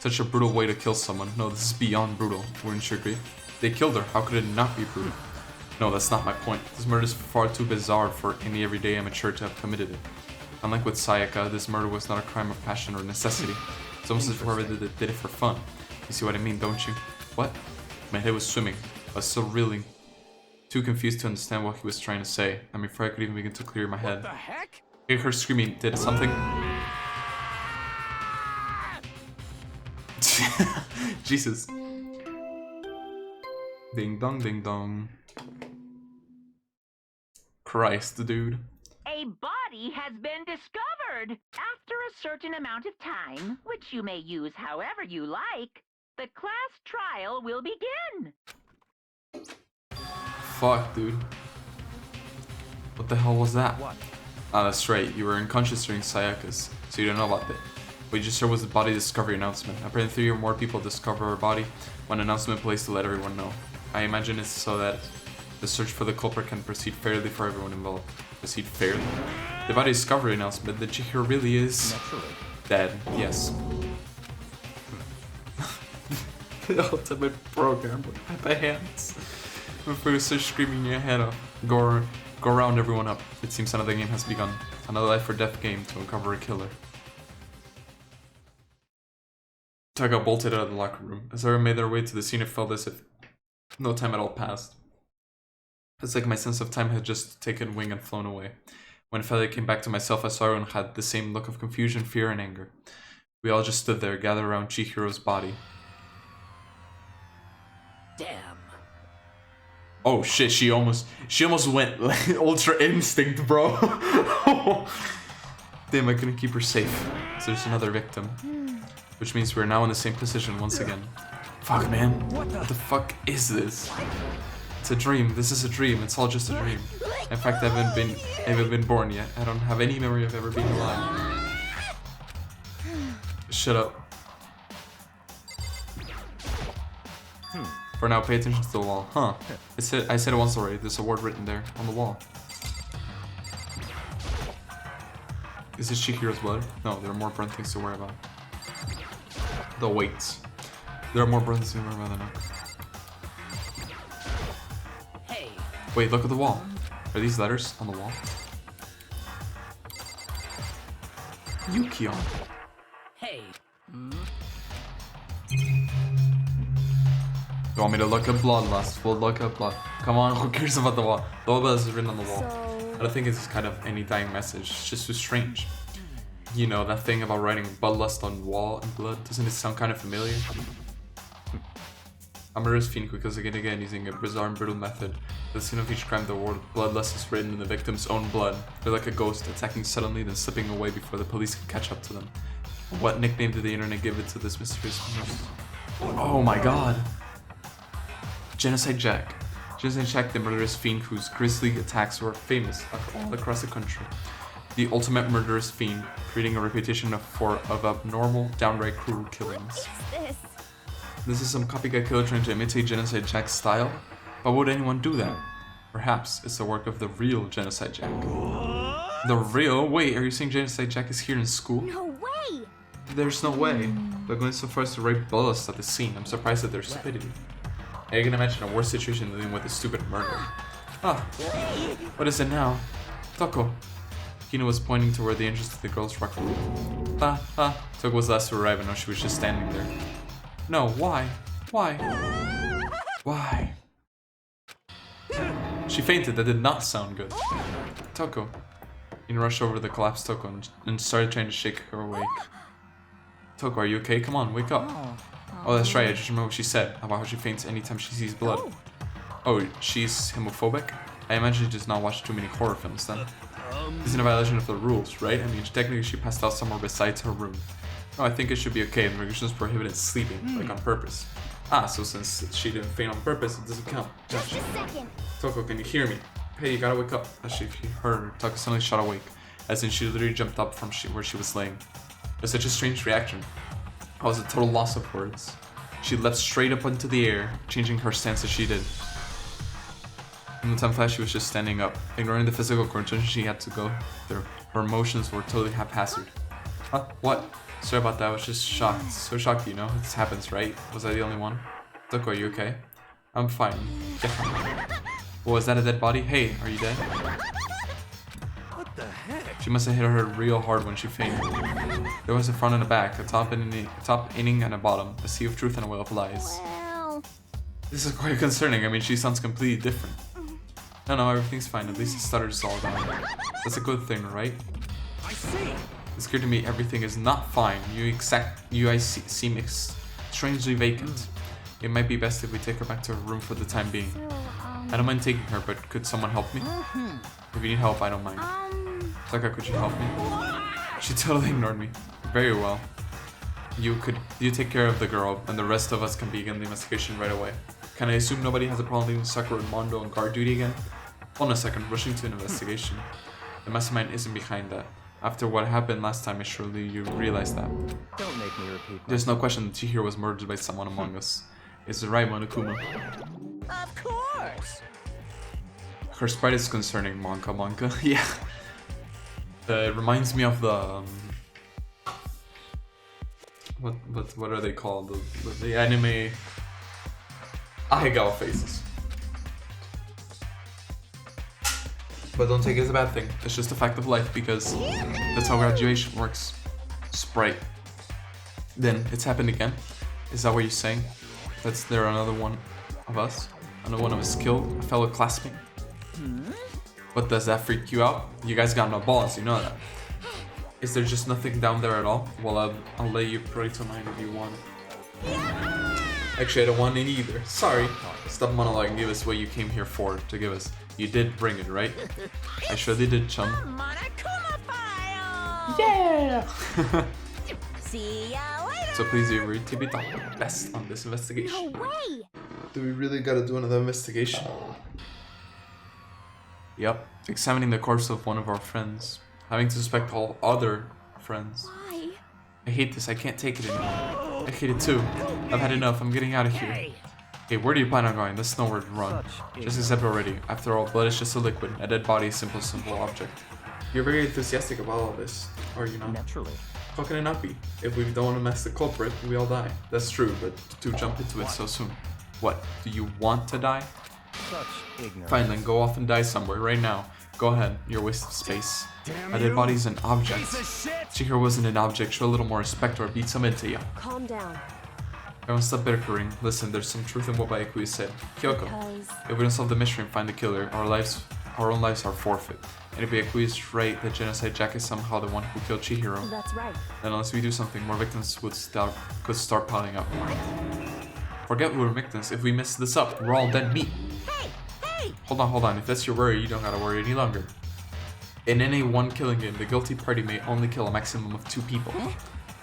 Such a brutal way to kill someone. No, this is beyond brutal, wouldn't you agree? They killed her, how could it not be brutal? No, that's not my point. This murder is far too bizarre for any everyday amateur to have committed it. Unlike with Sayaka, this murder was not a crime of passion or necessity. It's almost as if whoever did it for fun. You see what I mean, don't you? What? My head was swimming. I was still reeling. Too confused to understand what he was trying to say. I'm afraid I could even begin to clear my head. What the heck? I heard her screaming. Did something? Jesus. Ding dong, ding dong. Christ, dude. A body has been discovered. After a certain amount of time, which you may use however you like, the class trial will begin. Fuck, dude. What the hell was that? What? Ah, that's right. You were unconscious during Sayaka's, so you don't know about that. What you just heard was the body discovery announcement. Apparently 3 or more people discover her body when an announcement placed to let everyone know. I imagine it's so that the search for the culprit can proceed fairly for everyone involved. Proceed fairly? The body discovery announcement that Chihiro really is Naturally. dead. Yes. The ultimate program with my hands. Before you start screaming your head off, go round everyone up. It seems another game has begun. Another life or death game to uncover a killer. Taka bolted out of the locker room. As everyone made their way to the scene, it felt as if no time at all passed. It's like my sense of time had just taken wing and flown away. When finally I came back to myself, I saw everyone had the same look of confusion, fear, and anger. We all just stood there, gathered around Chihiro's body. Damn. Oh shit, she almost went like ultra instinct, bro. Damn, I couldn't keep her safe. So there's another victim. Which means we're now in the same position once again. Fuck, man. What the fuck is this? It's a dream. This is a dream. It's all just a dream. In fact, I haven't been born yet. I don't have any memory of ever being alive. Shut up. For now, pay attention to the wall. Huh. I said it once already. There's a word written there on the wall. Is this Chihiro's blood? No, there are more important things to worry about. The weights. There are more important things to worry about than that. Hey. Wait, look at the wall. Are these letters on the wall? Yukion. Hey. You want me to look at bloodlust? We'll look at blood. Come on, who cares about the wall? The wall is written on the wall. I don't think it's kind of any dying message. It's just too strange. You know, that thing about writing bloodlust on wall and blood, doesn't it sound kind of familiar? A murderous fiend because again using a bizarre and brutal method. At the scene of each crime, the word bloodlust is written in the victim's own blood. They're like a ghost, attacking suddenly, then slipping away before the police can catch up to them. What nickname did the internet give it to this mysterious monster? Oh my god! Genocide Jack. Genocide Jack, the murderous fiend whose grisly attacks were famous all across the country. The ultimate murderous fiend, creating a reputation of abnormal, downright cruel killings. This is some copycat killer trying to imitate Genocide Jack's style? But would anyone do that? Perhaps it's the work of the real Genocide Jack. The real? Wait, are you saying Genocide Jack is here in school? No way! There's no way. They're going so far as to rape bloodlust at the scene. I'm surprised at their stupidity. I can imagine a worse situation than dealing with a stupid murder. Ah, what is it now? Toko. Kino was pointing toward the entrance to the girls' locker room. Toko was last to arrive and now she was just standing there. No, why? Why? Why? She fainted. That did not sound good. Toko. Kino rushed over to the collapsed Toko and started trying to shake her awake. Toko, are you okay? Come on, wake up. Oh, that's right. I just remember what she said about how she faints anytime she sees blood. Oh, she's homophobic? I imagine she does not watch too many horror films then. This isn't a violation of the rules, right? I mean, technically she passed out somewhere besides her room. No, I think it should be okay. The regulations prohibited sleeping, like on purpose. Ah, so since she didn't faint on purpose, it doesn't count. Just a second. Toko, can you hear me? Hey, you gotta wake up. As she heard her, Toko suddenly shot awake, as in she literally jumped up from where she was laying. It was such a strange reaction. I was a total loss of words. She leapt straight up into the air, changing her stance as she did. In the time flash, she was just standing up, ignoring the physical coordination she had to go through. Her emotions were totally haphazard. Huh? What? Sorry about that, I was just shocked. So shocked, you know? This happens, right? Was I the only one? Toko, are you okay? I'm fine. Yeah. Oh, is that a dead body? Hey, are you dead? What the heck? She must have hit her real hard when she fainted. There was a front and a back, a top inning and a bottom, a sea of truth and a well of lies. Well, This is quite concerning. I mean, she sounds completely different. No, everything's fine. At least the stutter's all gone. That's a good thing, right? I see. It's clear to me everything is not fine. You seem strangely vacant. It might be best if we take her back to her room for the time being. so, I don't mind taking her, but could someone help me? If you need help, I don't mind. Taka, could you help me? She totally ignored me. Very well. You take care of the girl, and the rest of us can begin the investigation right away. Can I assume nobody has a problem leaving Sakura and Mondo on guard duty again? Hold on a second, rushing to an investigation. The mastermind isn't behind that. After what happened last time, surely you realize that. Don't make me repeat There's no question that Chihiro was murdered by someone among us. Is it right, Monokuma? Of course. Her sprite is concerning, Monka. Yeah. It reminds me of the what are they called? The anime Ahegawa faces. But don't take it as a bad thing. It's just a fact of life because that's how graduation works. Sprite. Then it's happened again. Is that what you're saying? That's there another one of us? Another one of us killed? A fellow classmate? But does that freak you out? You guys got no balls, you know that. Is there just nothing down there at all? Well, I'll let you pray to mine if you want. Actually, I don't want it either. Sorry. Stop monologuing. Give us what you came here for to give us. You did bring it, right? I surely did, chum. Monokuma file. Yeah! See ya later. So please, Avery, tip it up the best on this investigation. no way! Do we really gotta do another investigation? Yep. Examining the corpse of one of our friends. Having to suspect all other friends. Why? I hate this. I can't take it anymore. I hate it too. I've had enough. I'm getting out of here. Hey, where do you plan on going? There's nowhere to run. Just accept already. After all, blood is just a liquid. A dead body is a simple object. You're very enthusiastic about all this, are you not? Naturally. How can it not be? If we don't want to mess the culprit, we all die. That's true, but to jump into it so soon. What? Do you want to die? Such ignorance. Fine, then go off and die somewhere right now. Go ahead. You're a waste of space. A dead body's an object. Chihiro wasn't an object. Show a little more respect or beat some into you. Calm down. Everyone stop bickering. Listen, there's some truth in what Byakuya said. Kyoko, Because if we don't solve the mystery and find the killer, our own lives are forfeit. And if Byakuya is right that Genocide Jack is somehow the one who killed Chihiro, that's right. then unless we do something, more victims could start piling up. Forget we're victims. If we mess this up, we're all dead meat. Hey! Hold on. If that's your worry, you don't gotta worry any longer. In any one killing game, the guilty party may only kill a maximum of 2 people.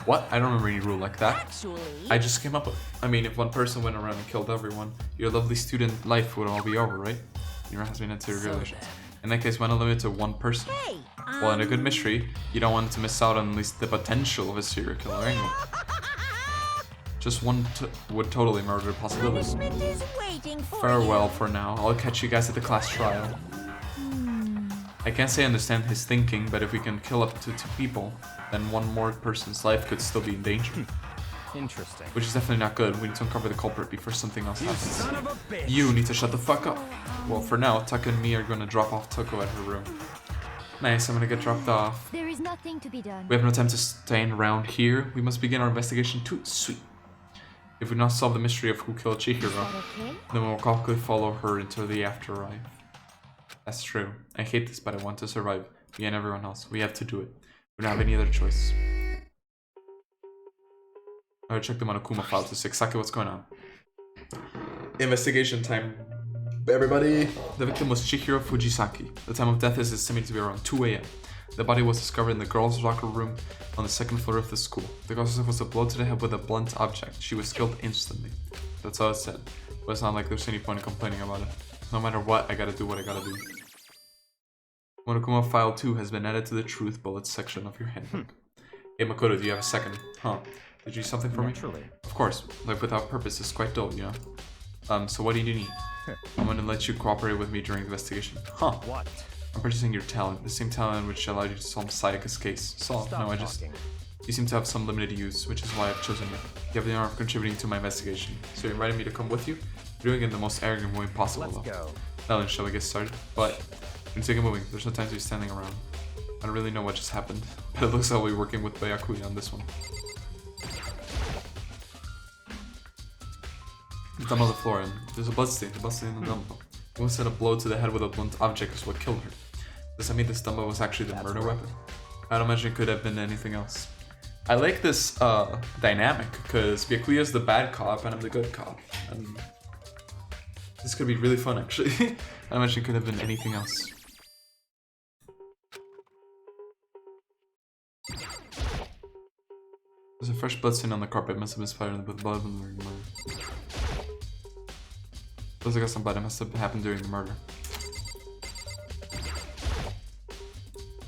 What? I don't remember any rule like that. Actually, I just came up with. I mean, if one person went around and killed everyone, your lovely student life would all be over, right? Your husband and your relations. In that case, why not limit it to 1 person? hey, Well, in a good mystery, you don't want to miss out on at least the potential of a serial killer angle. Just one would totally murder the possibility. punishment is waiting for Farewell for now. I'll catch you guys at the class trial. I can't say I understand his thinking, but if we can kill up to 2 people, then 1 more person's life could still be in danger. Interesting. Which is definitely not good. We need to uncover the culprit before something else happens. Son of a bitch. You need to shut the fuck up. Well, for now, Taka and me are gonna drop off Toko at her room. Nice, I'm gonna get dropped off. There is nothing to be done. We have no time to stand around here. We must begin our investigation too. Sweet. If we not solve the mystery of who killed Chihiro, Okay? then we'll quickly follow her into the afterlife. That's true. I hate this, but I want to survive. Me and everyone else. We have to do it. We don't have any other choice. I'll check the Monokuma file to see exactly what's going on. Investigation time. Everybody! The victim was Chihiro Fujisaki. The time of death is estimated to be around 2 AM. The body was discovered in the girls' locker room on the 2nd floor of the school. The cause was a blow to the head with a blunt object. She was killed instantly. That's all it said. But it's not like there's any point in complaining about it. No matter what, I gotta do what I gotta do. Monokuma File 2 has been added to the Truth Bullets section of your handbook. Hey Makoto, do you have a second? Huh. Did you do something for me? Naturally. Of course. Life without purpose is quite dull, you know? So what do you need? I'm gonna let you cooperate with me during the investigation. Huh. What? I'm purchasing your talent. The same talent which allowed you to solve Sayaka's case. So, Stop no, I just... talking. You seem to have some limited use, which is why I've chosen you. You have the honor of contributing to my investigation, so you invited me to come with you? You're doing it in the most arrogant way possible. Let's go. Now then, shall we get started? But we need to get moving. There's no time to be standing around. I don't really know what just happened, but it looks like we're working with Byakuya on this one. The thumb on the floor, and there's a bloodstain. The bloodstain in the dumbbell. Who sent a blow to the head with a blunt object is what killed her. Does that mean this dumbbell was actually the murder weapon? I don't imagine it could have been anything else. I like this dynamic, because Byakuya is the bad cop and I'm the good cop. And this could be really fun, actually. I don't imagine it could have been anything else. There's a fresh bloodstain on the carpet. Must have been splattered with blood when the murder. Looks like some blood. It must have happened during the murder.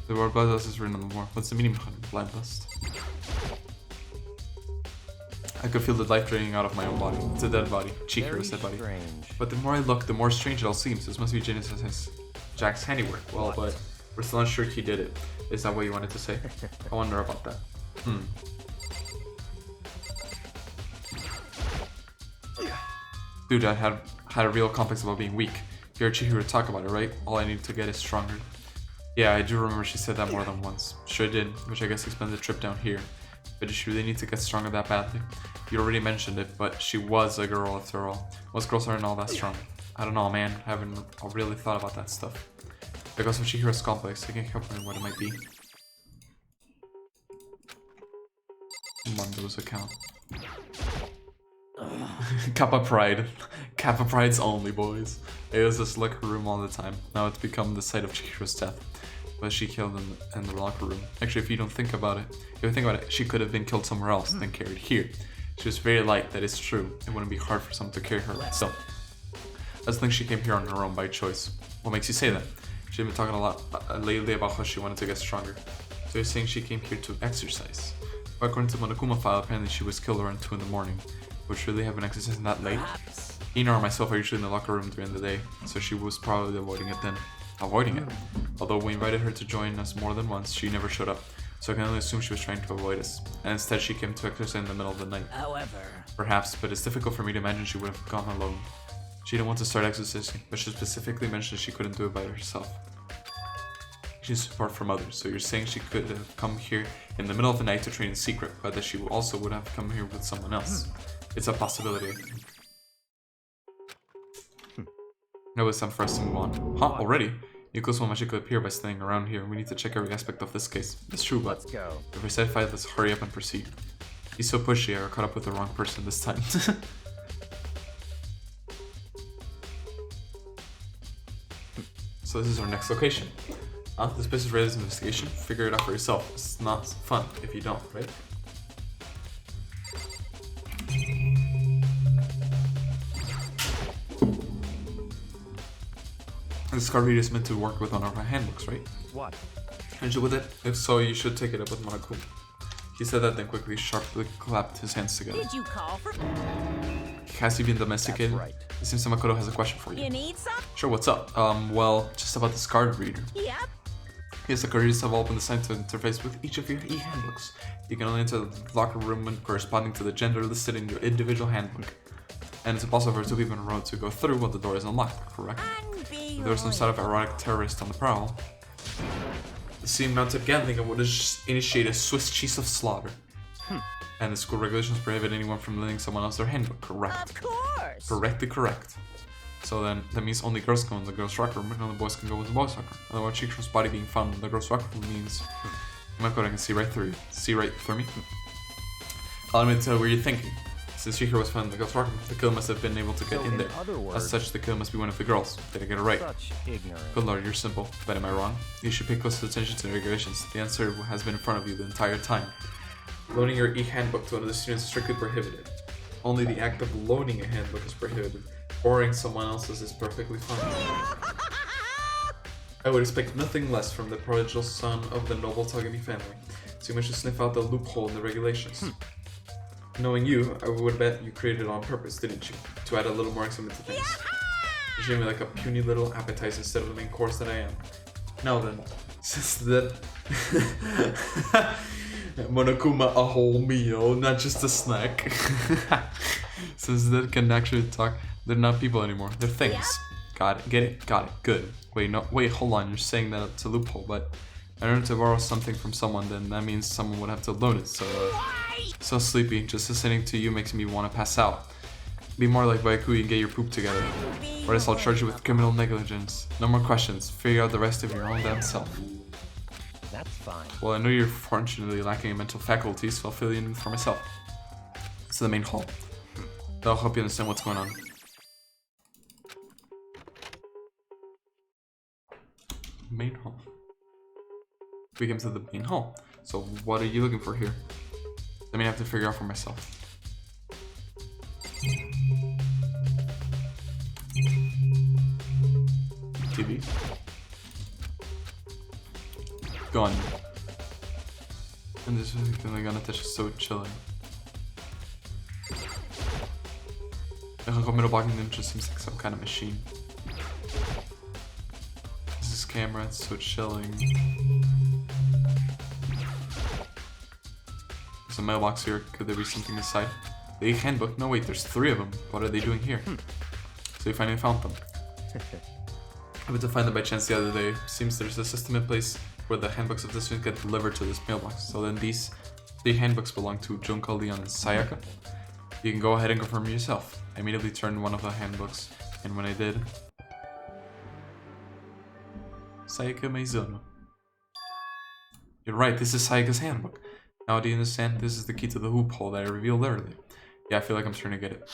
The word bloodlust is written on the wall. What's the meaning behind bloodlust? I could feel the life draining out of my own body. It's a dead body. Chihira's dead body. But the more I look, the more strange it all seems. This must be Jack's handiwork. Well, but we're still unsure he did it. Is that what you wanted to say? I wonder about that. Dude, I had a real complex about being weak. You heard Chihiro talk about it, right? All I need to get is stronger. Yeah, I do remember she said that more than once. Sure did, which I guess explains the trip down here. But does she really need to get stronger that badly? You already mentioned it, but she was a girl after all. Most girls aren't all that strong. I don't know, man. I haven't really thought about that stuff. Because of Chihiro's complex, I can't help wondering what it might be. Mundo's account. Kappa Pride. Kappa Pride's only, boys. It was this locker room all the time. Now it's become the site of Chihiro's death. But she killed in the locker room. Actually, if you think about it, she could have been killed somewhere else, then carried here. She was very light, that is true. It wouldn't be hard for someone to carry her. So, let's think she came here on her own by choice. What makes you say that? She's been talking a lot lately about how she wanted to get stronger. So you're saying she came here to exercise? But according to the Monokuma file, apparently she was killed around 2 in the morning. Would she really have been exercising that late? Ina or myself are usually in the locker room during the day, so she was probably avoiding it then. Avoiding it. Although we invited her to join us more than once, she never showed up. So I can only assume she was trying to avoid us. And instead she came to exercise in the middle of the night. However, Perhaps, but it's difficult for me to imagine she would have gone alone. She didn't want to start exercising, but she specifically mentioned she couldn't do it by herself. She needs support from others, so you're saying she could have come here in the middle of the night to train in secret, but that she also would have come here with someone else. It's a possibility, I think. No, it's time for us to move on. Huh? Already? Yuko's one magic could appear by staying around here. We need to check every aspect of this case. It's true, but Let's go. if we're satisfied, let's hurry up and proceed. He's so pushy, I got caught up with the wrong person this time. So this is our next location. This place is ready as an investigation. Figure it out for yourself. It's not fun if you don't, right? This card reader is meant to work with one of our handbooks, right? What? Aren't you with it? If so, you should take it up with Monokuma. He said that, then quickly, sharply clapped his hands together. did you call for? Has he been domesticated? That's right. It seems Makoto has a question for you. You need some? Sure, what's up? Well, just about this card reader. Yep. Yes, the card readers have all been assigned to interface with each of your e-handbooks. You can only enter the locker room when corresponding to the gender listed in your individual handbook. And it's impossible for 2 people in a row to go through when the door is unlocked, correct? If there was some sort of erotic terrorist on the prowl, the scene mounted Gantling would initiate a Swiss cheese of slaughter. And the school regulations prohibit anyone from lending someone else their handbook, correct? Of course. Correctly correct. So then, that means only girls can go in the girls' locker room and only boys can go in the boys' locker room. Otherwise, Chihiro's body being found in the girls' locker room means Makoto can see right through you. See right through me? Allow me to tell you where you're thinking. Since Chihiro was found in the girls' locker room, the killer must have been able to get So in in there. other words- As such, the killer must be one of the girls. Did I get it right? Such ignorance. Good lord, you're simple. But am I wrong? You should pay close attention to the regulations. The answer has been in front of you the entire time. Loaning your e-handbook to another student is strictly prohibited. Only the act of loaning a handbook is prohibited. Borrowing someone else's is perfectly fine. I would expect nothing less from the prodigal son of the noble Tagami family, so you managed to sniff out the loophole in the regulations. Knowing you, I would bet you created it on purpose, didn't you? To add a little more excitement to things. You treat me like a puny little appetizer instead of the main course that I am. Now then, since that... Monokuma, a whole meal, not just a snack. Since they can actually talk, they're not people anymore. They're things. Got it. Get it? Got it. Good. Wait, no. Wait, hold on. You're saying that it's a loophole, but in order to borrow something from someone, then that means someone would have to loan it. So sleepy. Just listening to you makes me want to pass out. Be more like Byakuya and get your poop together. Or else I'll charge you with criminal negligence. No more questions. Figure out the rest of your own damn self. That's fine. Well, I know you're fortunately lacking in mental faculties, so I'll fill you in for myself. It's the main hall. That'll help you understand what's going on. Main hall. We came to the main hall. So what are you looking for here? I mean, I have to figure out for myself. TV. Gun. And this is the gun that's just so chilling. The middle blocking them just seems like some kind of machine. This is camera, it's so chilling. There's a mailbox here. Could there be something inside? The handbook? No, wait, there's 3 of them. What are they doing here? So you finally found them. I went to find them by chance the other day. Seems there's a system in place where the handbooks of the students get delivered to this mailbox. So then these 3 handbooks belong to Junko, Leon, and Sayaka. You can go ahead and confirm yourself. I immediately turned one of the handbooks, and when I did... Sayaka Meizono. You're right, this is Sayaka's handbook. Now do you understand? This is the key to the loophole that I revealed earlier. Yeah, I feel like I'm starting to get it.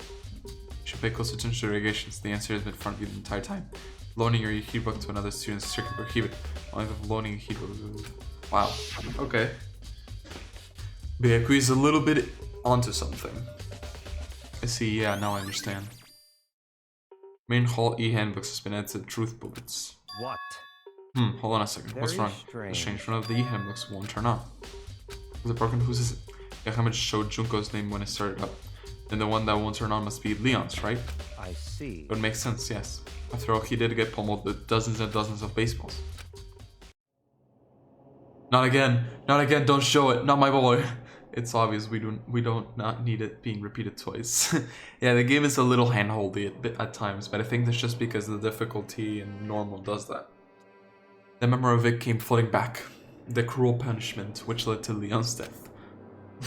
You should pay close attention to the regulations. The answer has been in front of you the entire time. Loaning your e-book to another student is strictly prohibited. Only the loaning a e-book. Wow. Okay. Byakuya is a little bit onto something. I see, yeah, now I understand. Main hall e-handbooks has been added to truth bullets. What? Hold on a second. What's wrong? The change one of the e-handbooks won't turn on. Is it broken? Whose is it? Yakama just showed Junko's name when it started up. Then the one that won't turn on must be Leon's, right? I see. It would make sense, yes. After all, he did get pummeled with dozens and dozens of baseballs. Not again. Not again. Don't show it. Not my boy. It's obvious we don't not need it being repeated twice. Yeah, the game is a little handholdy at times, but I think that's just because the difficulty in normal does that. The memory of it came flooding back. The cruel punishment which led to Leon's death.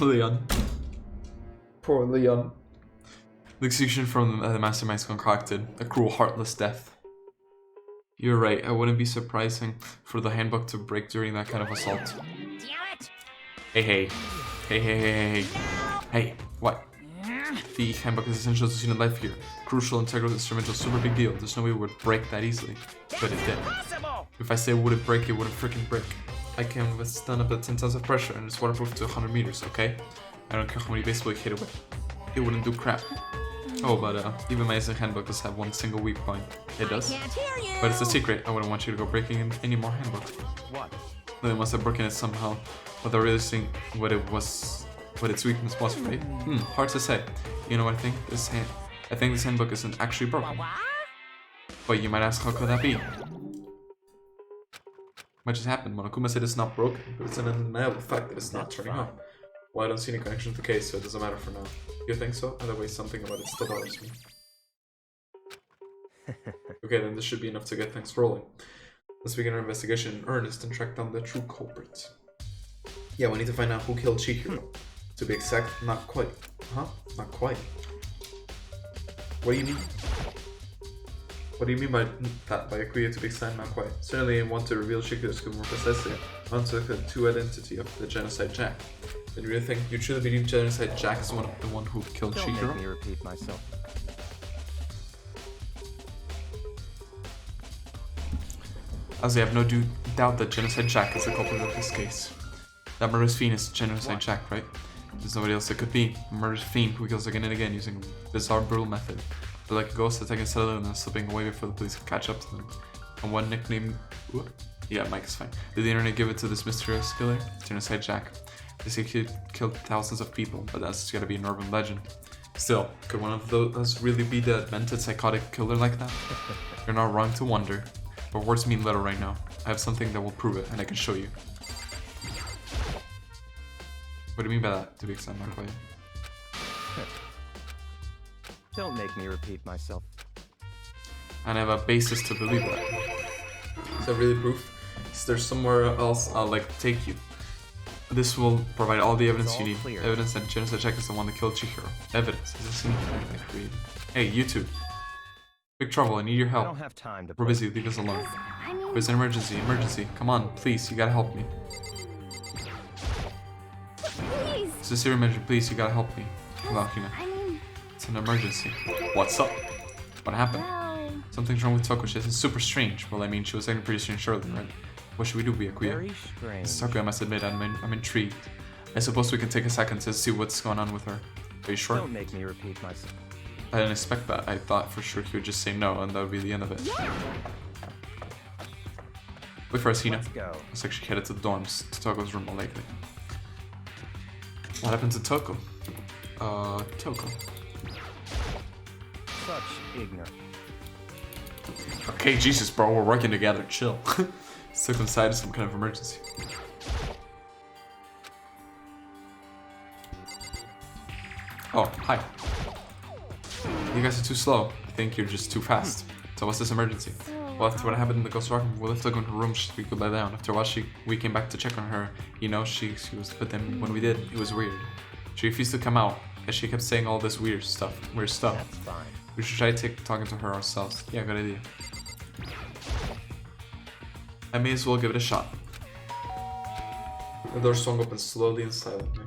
Leon. Poor Leon. The execution from the masterminds concocted. A cruel, heartless death. You're right, it wouldn't be surprising for the handbook to break during that kind of assault. Hey. Hey, what? The handbook is essential to student life here. Crucial, integral, instrumental, super big deal. There's no way it would break that easily. But it did. If I say it wouldn't break, it wouldn't freaking break. I can withstand up to 10 tons of pressure and it's waterproof to 100 meters, okay? I don't care how many baseball you hit it with. It wouldn't do crap. Oh, but even my handbook does have one single weak point. It does? But it's a secret. I wouldn't want you to go breaking any more handbooks. What? They must have broken it somehow, without really seeing what its weakness was, right? Hard to say. You know what I think? I think this handbook isn't actually broken. But you might ask, how could that be? What just happened? Monokuma said it's not broken, but it's an undeniable fact that it's not turning on. Well, I don't see any connection to the case, so it doesn't matter for now. You think so? Either way, something about it still bothers me. Okay, then this should be enough to get things rolling. Let's begin our investigation in earnest and track down the true culprit. Yeah, we need to find out who killed Chihiro. To be exact, not quite. Huh? Not quite. What do you mean? What do you mean by that? Byakuya, to be exact, not quite. Certainly I want to reveal Chihiro's skill more precisely. I want to look at the true identity of the Genocide Jack. Then you really think you truly believe Genocide Jack is the one who killed Don't Chihiro? make me repeat myself. As I have no doubt that Genocide Jack is the culprit of this case. That murderous fiend is Genocide Jack, right? There's nobody else it could be. A murderous fiend who kills again and again using a bizarre, brutal method. But like a ghost attacking Settler and then slipping away before the police can catch up to them. And one nickname... Yeah, Mike is fine. Did the internet give it to this mysterious killer? Genocide Jack. They say he killed thousands of people, but that's gotta be an urban legend. Still, could one of those really be the demented psychotic killer like that? You're not wrong to wonder. But words mean little right now. I have something that will prove it, and I can show you. What do you mean by that? To be exact, not quite. Don't make me repeat myself. And I have a basis to believe that. Is that really proof? Is there somewhere else I'll like take you? This will provide all the evidence It's you all need. clear. Evidence that Genocide Jack is the one that killed Chihiro. Evidence is a single thing I created. Hey, you two. Big trouble, I need your I help. don't have time to We're play. busy, leave us alone. I mean, There's an emergency, emergency. Come on, please, you gotta help me. please. It's a serious emergency, please, you gotta help me. Come on, Kina. I mean, It's an emergency. What's up? What happened? well, Something's wrong with Toko. It's super strange. Well, I mean, she was acting pretty strange earlier, right? What should we do, Byakuya? Very strange. Sakuya, I must admit, I'm intrigued. I suppose we can take a second to see what's going on with her. Are you sure? Don't make me repeat myself. I didn't expect that. I thought for sure he would just say no, and that would be the end of it. Wait for us, Hina. Let's go. Looks like she headed to the dorms, to Toko's room, more likely. What happened to Toko? Toko. Such ignorance. Okay, Jesus, bro, we're working together. Chill. Stuck inside of some kind of emergency. Oh, hi. You guys are too slow. I think you're just too fast. So what's this emergency? Well, after what happened in the Ghost Rock, we left her in her room so we could lie down. After a while, we came back to check on her. You know, she was, but then when we did, it was weird. She refused to come out, and she kept saying all this weird stuff. That's fine. We should try talking to her ourselves. Yeah, good idea. I may as well give it a shot. The door swung open slowly and silently.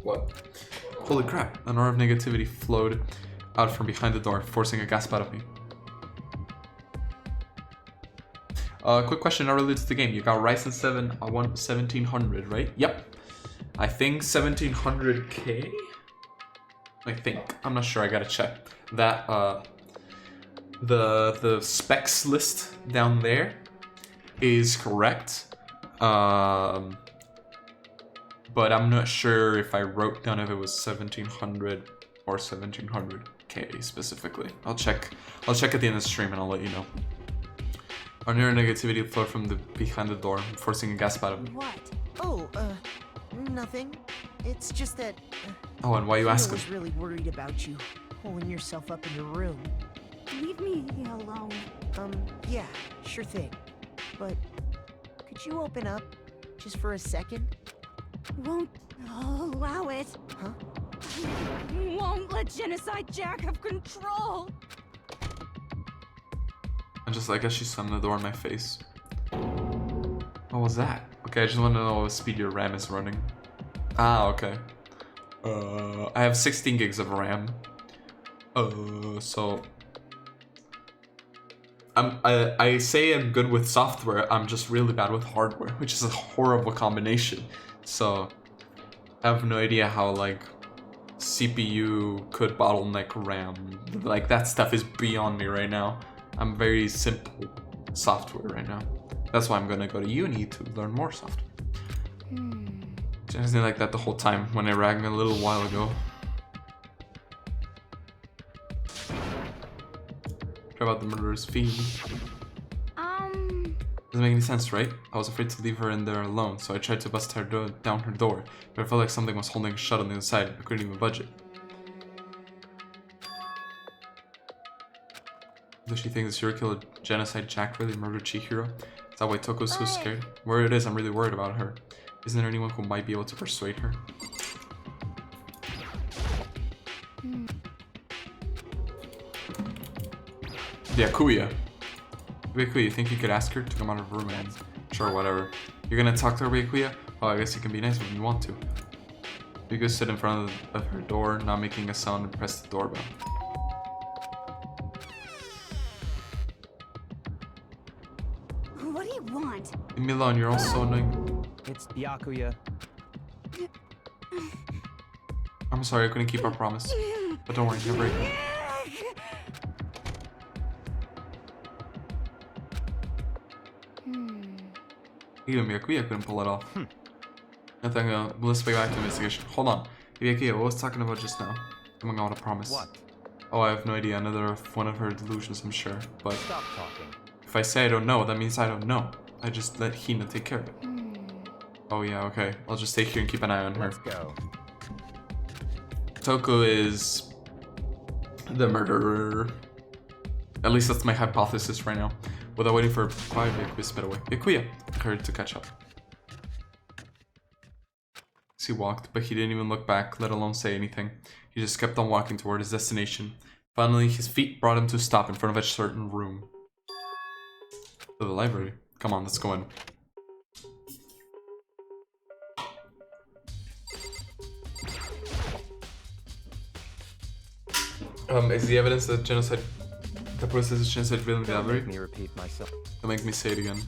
What? Holy crap, an aura of negativity flowed out from behind the door, forcing a gasp out of me. Quick question not related to the game. You got Ryzen 7 1700, right? Yep. I think 1700K? I think. I'm not sure, I gotta check. That, the specs list down there is correct. But I'm not sure if I wrote down if it was 1700 or 1700K specifically. I'll check at the end of the stream and I'll let you know. Our near negativity flowed from behind the door, forcing a gasp out of me. What? Oh, nothing. It's just that Oh, and why you I asking? was really worried about you holding yourself up in your room. leave me alone. Yeah, sure thing. But could you open up just for a second? Won't allow it. Huh? Won't let Genocide Jack have control. I guess she slammed the door in my face. What was that? Okay, I just want to know what speed your RAM is running. Ah, okay. I have 16 gigs of RAM. So I say I'm good with software. I'm just really bad with hardware, which is a horrible combination. So I have no idea how like CPU could bottleneck RAM. Like that stuff is beyond me right now. I'm very simple software right now. That's why I'm gonna go to uni to learn more software. I was like that the whole time when I rang a little while ago. What about the murderer's fee? Doesn't make any sense, right? I was afraid to leave her in there alone, so I tried to bust down her door, but I felt like something was holding it shut on the inside. I couldn't even budge it. Does she think the serial killer Genocide Jack really murdered Chihiro? Is that why Toko's so scared? Where it is, I'm really worried about her. Isn't there anyone who might be able to persuade her? Byakuya. Byakuya, you think you could ask her to come out of her room and... Sure, whatever. You're gonna talk to her, Byakuya? Oh, I guess you can be nice when you want to. You could sit in front of her door, not making a sound, and press the doorbell. What do you want? Leave me alone, you're all so annoying. It's Byakuya. I'm sorry, I couldn't keep our promise. But don't worry, you're breaking. Even Byakuya couldn't pull it off. Nothing, let's get back to investigation. Hold on. Byakuya, what was talking about just now? Coming out a promise. What? Oh, I have no idea. One of her delusions, I'm sure. But Stop talking. if I say I don't know, that means I don't know. I just let Hina take care of it. Oh yeah, okay. I'll just stay here and keep an eye on her. Let's go. Toko is the murderer. At least that's my hypothesis right now. Without waiting for Byakuya to spit away. Byakuya! I heard to catch up. He walked, but he didn't even look back, let alone say anything. He just kept on walking toward his destination. Finally, his feet brought him to a stop in front of a certain room. To the library. Come on, let's go in. Is the evidence that genocide... The process of genocide real in the library? Make me repeat myself. Don't make me say it again.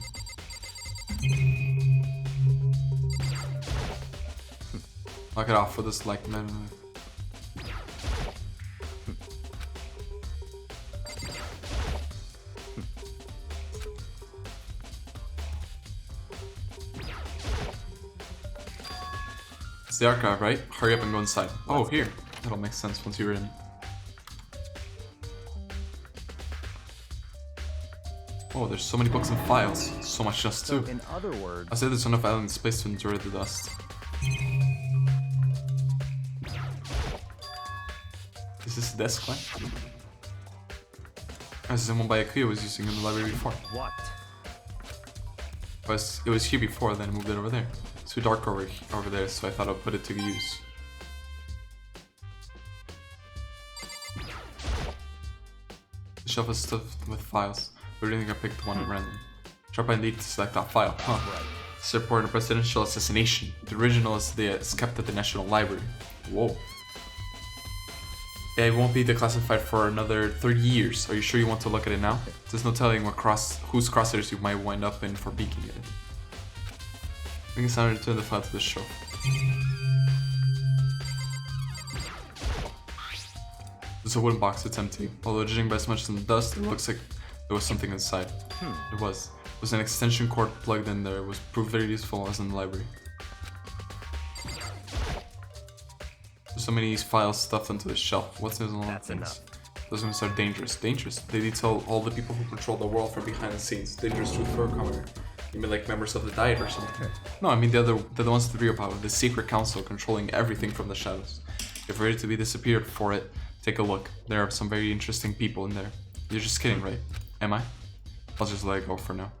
Knock it off with this like man. It's the archive, right? Hurry up and go inside. Oh, here. That'll make sense once you're in. Oh, there's so many books and files. So much dust too. So in other words, I said there's enough island space to endure the dust. Is this a desk lamp? This is the one Byakuya was using in the library before. what? It was here before, then I moved it over there. It's too dark over there, so I thought I'd put it to use. The shelf is stuffed with files, but I think I picked one at random. Sharp indeed to select that file, huh? Right. This report on presidential assassination. The original is kept at the National Library. Whoa. Yeah, it won't be declassified for another 30 years. Are you sure you want to look at it now? There's no telling whose crosshairs you might wind up in for peeking at it. I think it's time to return the file to the shelf. There's a wooden box, it's empty. Although judging by as much as the dust, it looks like there was something inside. It was. It was an extension cord plugged in there. It was proved very useful as in the library. There's so many files stuffed onto the shelf. What's in all That's things? enough. Those ones are dangerous. Dangerous? They detail all the people who control the world from behind the scenes. Dangerous truth for a commenter. You mean like members of the Diet or something? No, I mean they're the ones with the real power. The secret council controlling everything from the shadows. If you're ready to be disappeared for it, take a look. There are some very interesting people in there. You're just kidding, right? Am I? I'll just let it go for now.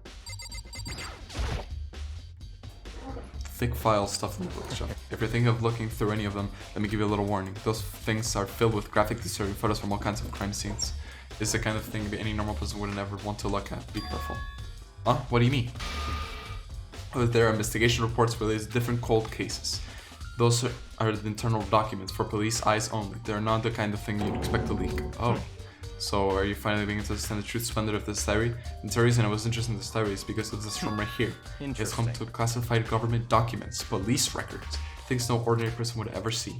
Thick files stuffed in the bookshelf. If you're thinking of looking through any of them, let me give you a little warning. Those things are filled with graphic disturbing photos from all kinds of crime scenes. It's the kind of thing any normal person wouldn't ever want to look at. Be careful. Huh? What do you mean? There are investigation reports related to different cold cases. Those are the internal documents for police eyes only. They're not the kind of thing you'd expect to leak. Oh. So are you finally beginning to understand the true splendor of this diary? And the reason I was interested in this diary is because of this room right here. It's home to classified government documents, police records, things no ordinary person would ever see.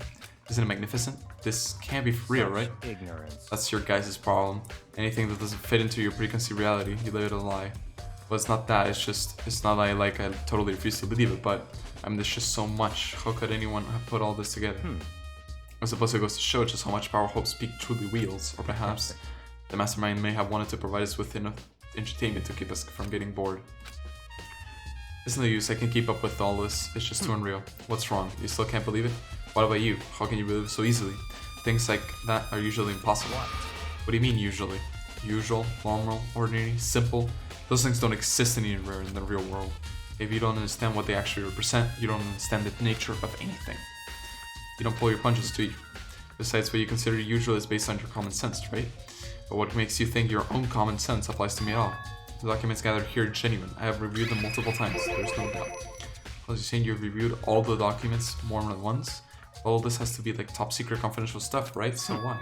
Isn't it magnificent? This can't be for real, right? Ignorance. That's your guys' problem. Anything that doesn't fit into your preconceived reality, you let it lie. Well, it's not that, it's not I totally refuse to believe it, but I mean, there's just so much. How could anyone have put all this together? I suppose it goes to show just how much power Hope Speak truly wields, or perhaps the mastermind may have wanted to provide us with enough entertainment to keep us from getting bored. It's no use, I can keep up with all this, it's just too unreal. What's wrong? You still can't believe it? What about you? How can you believe it so easily? Things like that are usually impossible. What do you mean usually? Usual, normal, ordinary, simple? Those things don't exist in the real world. If you don't understand what they actually represent, you don't understand the nature of anything. You don't pull your punches, do you? Besides, what you consider usual is based on your common sense, right? But what makes you think your own common sense applies to me at all? The documents gathered here are genuine. I have reviewed them multiple times, there's no doubt. Plus, you're saying you've reviewed all the documents more than once? All this has to be like top secret confidential stuff, right? So why?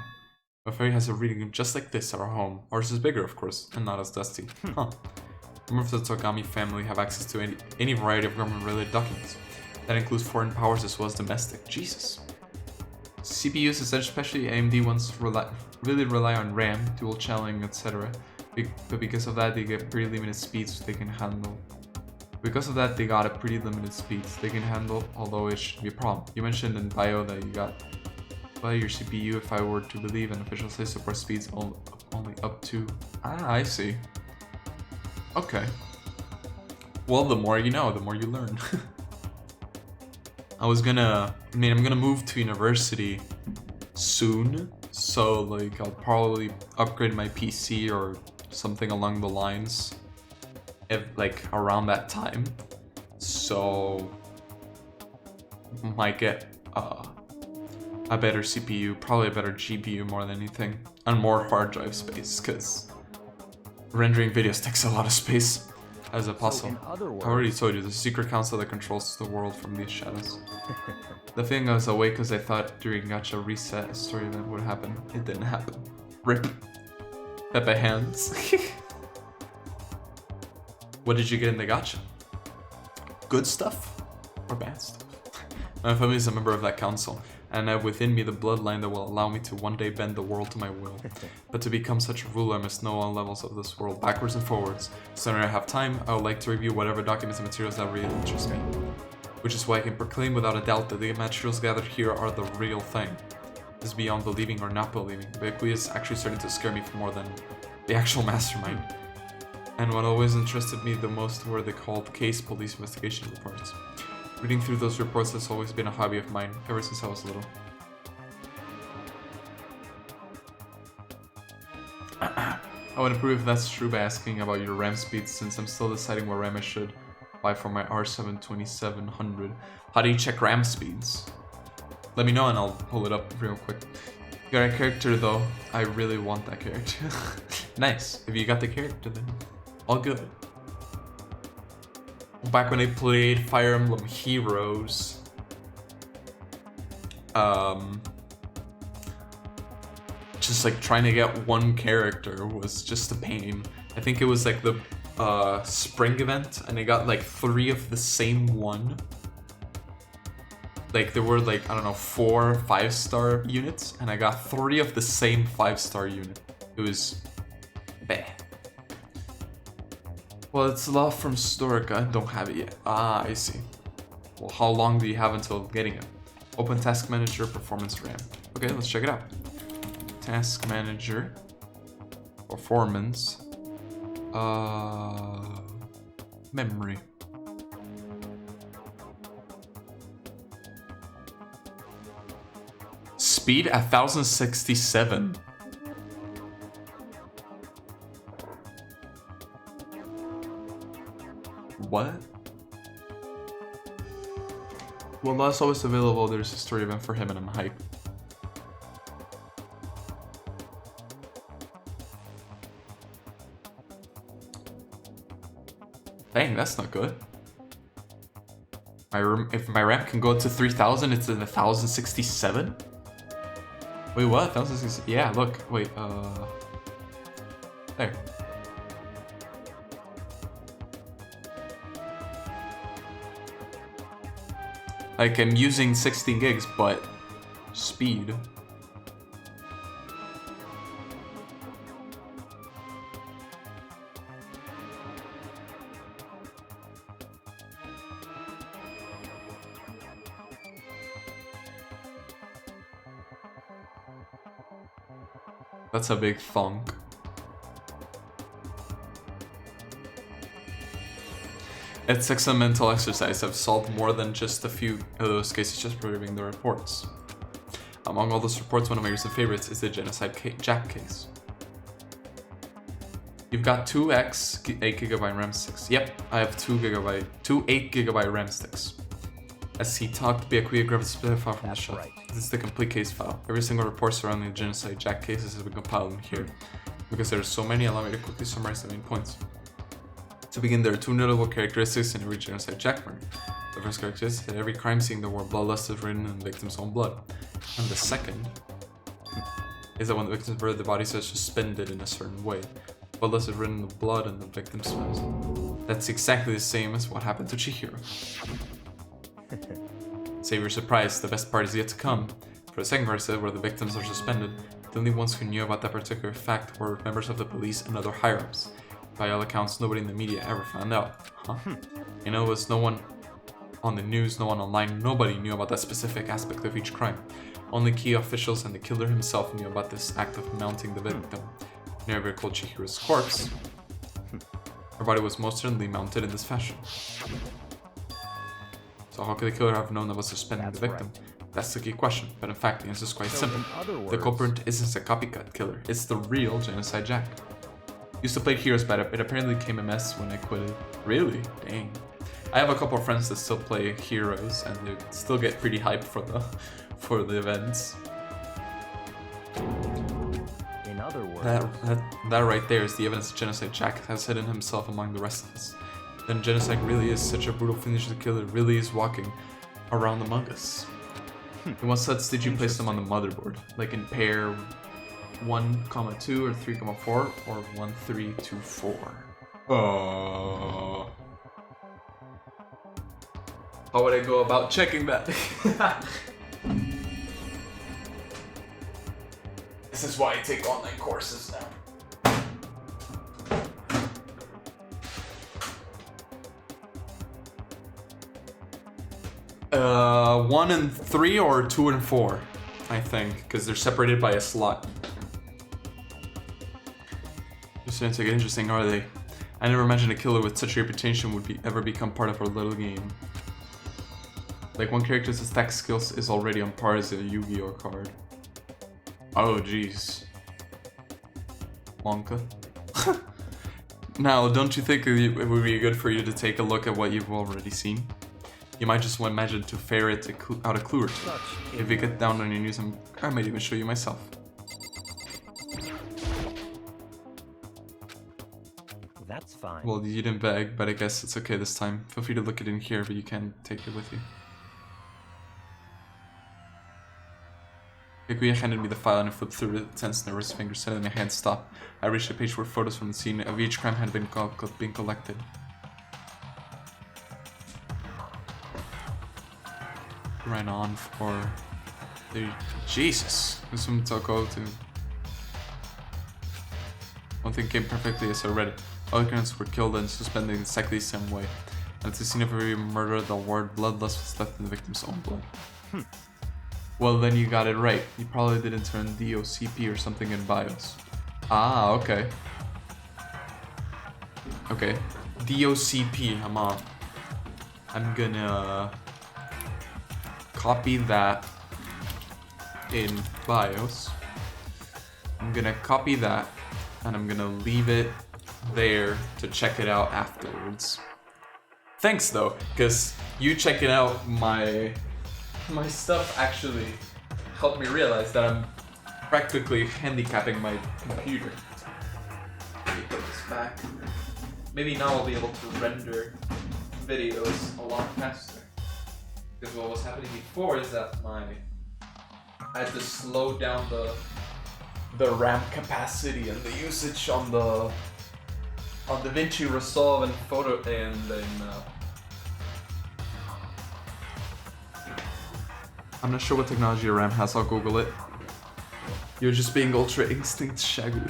My fairy has a reading room just like this at our home. Ours is bigger, of course, and not as dusty. Huh. Members of the Togami family have access to any variety of government-related documents. That includes foreign powers as well as domestic. Jesus. CPUs, especially AMD ones, really rely on RAM, dual channeling, etc. But because of that, they get pretty limited speeds they can handle. Because of that, they got a pretty limited speeds they can handle, although it shouldn't be a problem. You mentioned in bio that you got by your CPU, if I were to believe an official say support speeds only up to... Ah, I see. Okay. Well, the more you know, the more you learn. I'm gonna move to university soon, so like I'll probably upgrade my PC or something along the lines if like around that time. So might get a better CPU, probably a better GPU more than anything, and more hard drive space, because rendering videos takes a lot of space as a puzzle. in other I already told you, the secret council that controls the world from these shadows. The thing I was awake because I thought during Gacha reset a story event would happen. It didn't happen. RIP. Pepe hands. What did you get in the Gacha? Good stuff or bad stuff? My family is a member of that council, and I have within me the bloodline that will allow me to one day bend the world to my will. But to become such a ruler, I must know all levels of this world, backwards and forwards. So when I have time, I would like to review whatever documents and materials that really interest me. Which is why I can proclaim without a doubt that the materials gathered here are the real thing. This is beyond believing or not believing. Byakuya is actually starting to scare me for more than the actual mastermind. And what always interested me the most were the called case police investigation reports. Reading through those reports has always been a hobby of mine, ever since I was little. I would improve if that's true by asking about your RAM speed, since I'm still deciding what RAM I should buy for my R7-2700. How do you check RAM speeds? Let me know and I'll pull it up real quick. You got a character though, I really want that character. Nice, if you got the character then all good. Back when I played Fire Emblem Heroes, just like trying to get one character was just a pain. I think it was like the spring event, and I got like 3 of the same one. Like there were like, I don't know, 4 5-star units, and I got 3 of the same 5-star unit. It was bad. Well, it's a lot from Storica. Don't have it yet. Ah, I see. Well, how long do you have until getting it? Open Task Manager, Performance RAM. Okay, let's check it out. Task Manager, Performance, Memory. Speed 1067. What? Well, that's always available. There's a story event for him and I'm hyped. Dang, that's not good. If my RAM can go to 3000, it's in 1067? Wait, what? 1067? Yeah, look. Wait, there. Like, I'm using 16 gigs, but speed. That's a big thunk. It's like some mental exercise. I've solved more than just a few of those cases just by reviewing the reports. Among all those reports, one of my recent favorites is the Genocide Jack case. You've got 2 8GB RAM sticks. Yep, I have 2 8GB RAM sticks. As he talked, Byakuya grabbed a split file from the shelf. Right. This is the complete case file. Every single report surrounding the Genocide Jack cases has been compiled in here. Because there are so many, allow me to quickly summarize the main points. To begin, there are 2 notable characteristics in every Genocide Jack murder. The first characteristic is that every crime scene the word bloodlust is written in the victim's own blood. And the second is that when the victim's murdered, the bodies are suspended in a certain way. Bloodlust is written in the blood and the victim swims. That's exactly the same as what happened to Chihiro. Save your surprise, the best part is yet to come. For the second verse, where the victims are suspended, the only ones who knew about that particular fact were members of the police and other higher-ups. By all accounts, nobody in the media ever found out. Huh? You know, it was no one on the news, no one online, nobody knew about that specific aspect of each crime. Only key officials and the killer himself knew about this act of mounting the victim. Never called Chihiro's corpse. Her body was most certainly mounted in this fashion. So how could the killer have known that was suspending the victim? That's the key question, but in fact the answer is quite simple. The culprit isn't a copycat killer, it's the real Genocide Jack. Used to play Heroes, but it apparently became a mess when I quit it. Really? Dang. I have a couple of friends that still play Heroes, and they still get pretty hyped for the events. In other words, That right there is the evidence that Genocide Jack has hidden himself among the rest of us. Then Genocide really is such a brutal finish. The killer really is walking around among us. In what sets did you place them on the motherboard? Like in pair 1, 2 or 3, 4 or 1, 3, 2, 4? Oh. How would I go about checking that? This is why I take online courses now. 1 and 3 or 2 and 4, I think, because they're separated by a slot. Just didn't take it interesting, are they? I never imagined a killer with such a reputation would ever become part of our little game. Like, one character's attack skills is already on par as a Yu-Gi-Oh card. Oh, jeez. Wonka. Now, don't you think it would be good for you to take a look at what you've already seen? You might just want imagine to ferret out a clue or two. If you get down on your knees, I might even show you myself. that's fine. Well, you didn't beg, but I guess it's okay this time. Feel free to look it in here, but you can't take it with you. Byakuya handed me the file and I flipped through it, tense, nervous fingers suddenly my hand stopped. I reached a page where photos from the scene of each crime had been collected. Ran on for Jesus. This one to go to. One thing came perfectly as I read it. All criminals were killed and suspended in exactly the same way. And at the scene of every murder, the word bloodlust was left in the victim's own blood. Well, then you got it right. You probably didn't turn DOCP or something in BIOS. Ah, okay. Okay. DOCP, I'm on. I'm gonna copy that in BIOS. I'm gonna copy that and I'm gonna leave it there to check it out afterwards. Thanks though, because you checking out my stuff actually helped me realize that I'm practically handicapping my computer. Let me put this back. Maybe now I'll be able to render videos a lot faster. Because what was happening before is that I had to slow down the RAM capacity and the usage on DaVinci Resolve and Photo and I'm not sure what technology your RAM has, I'll Google it. You're just being Ultra Instinct Shagu.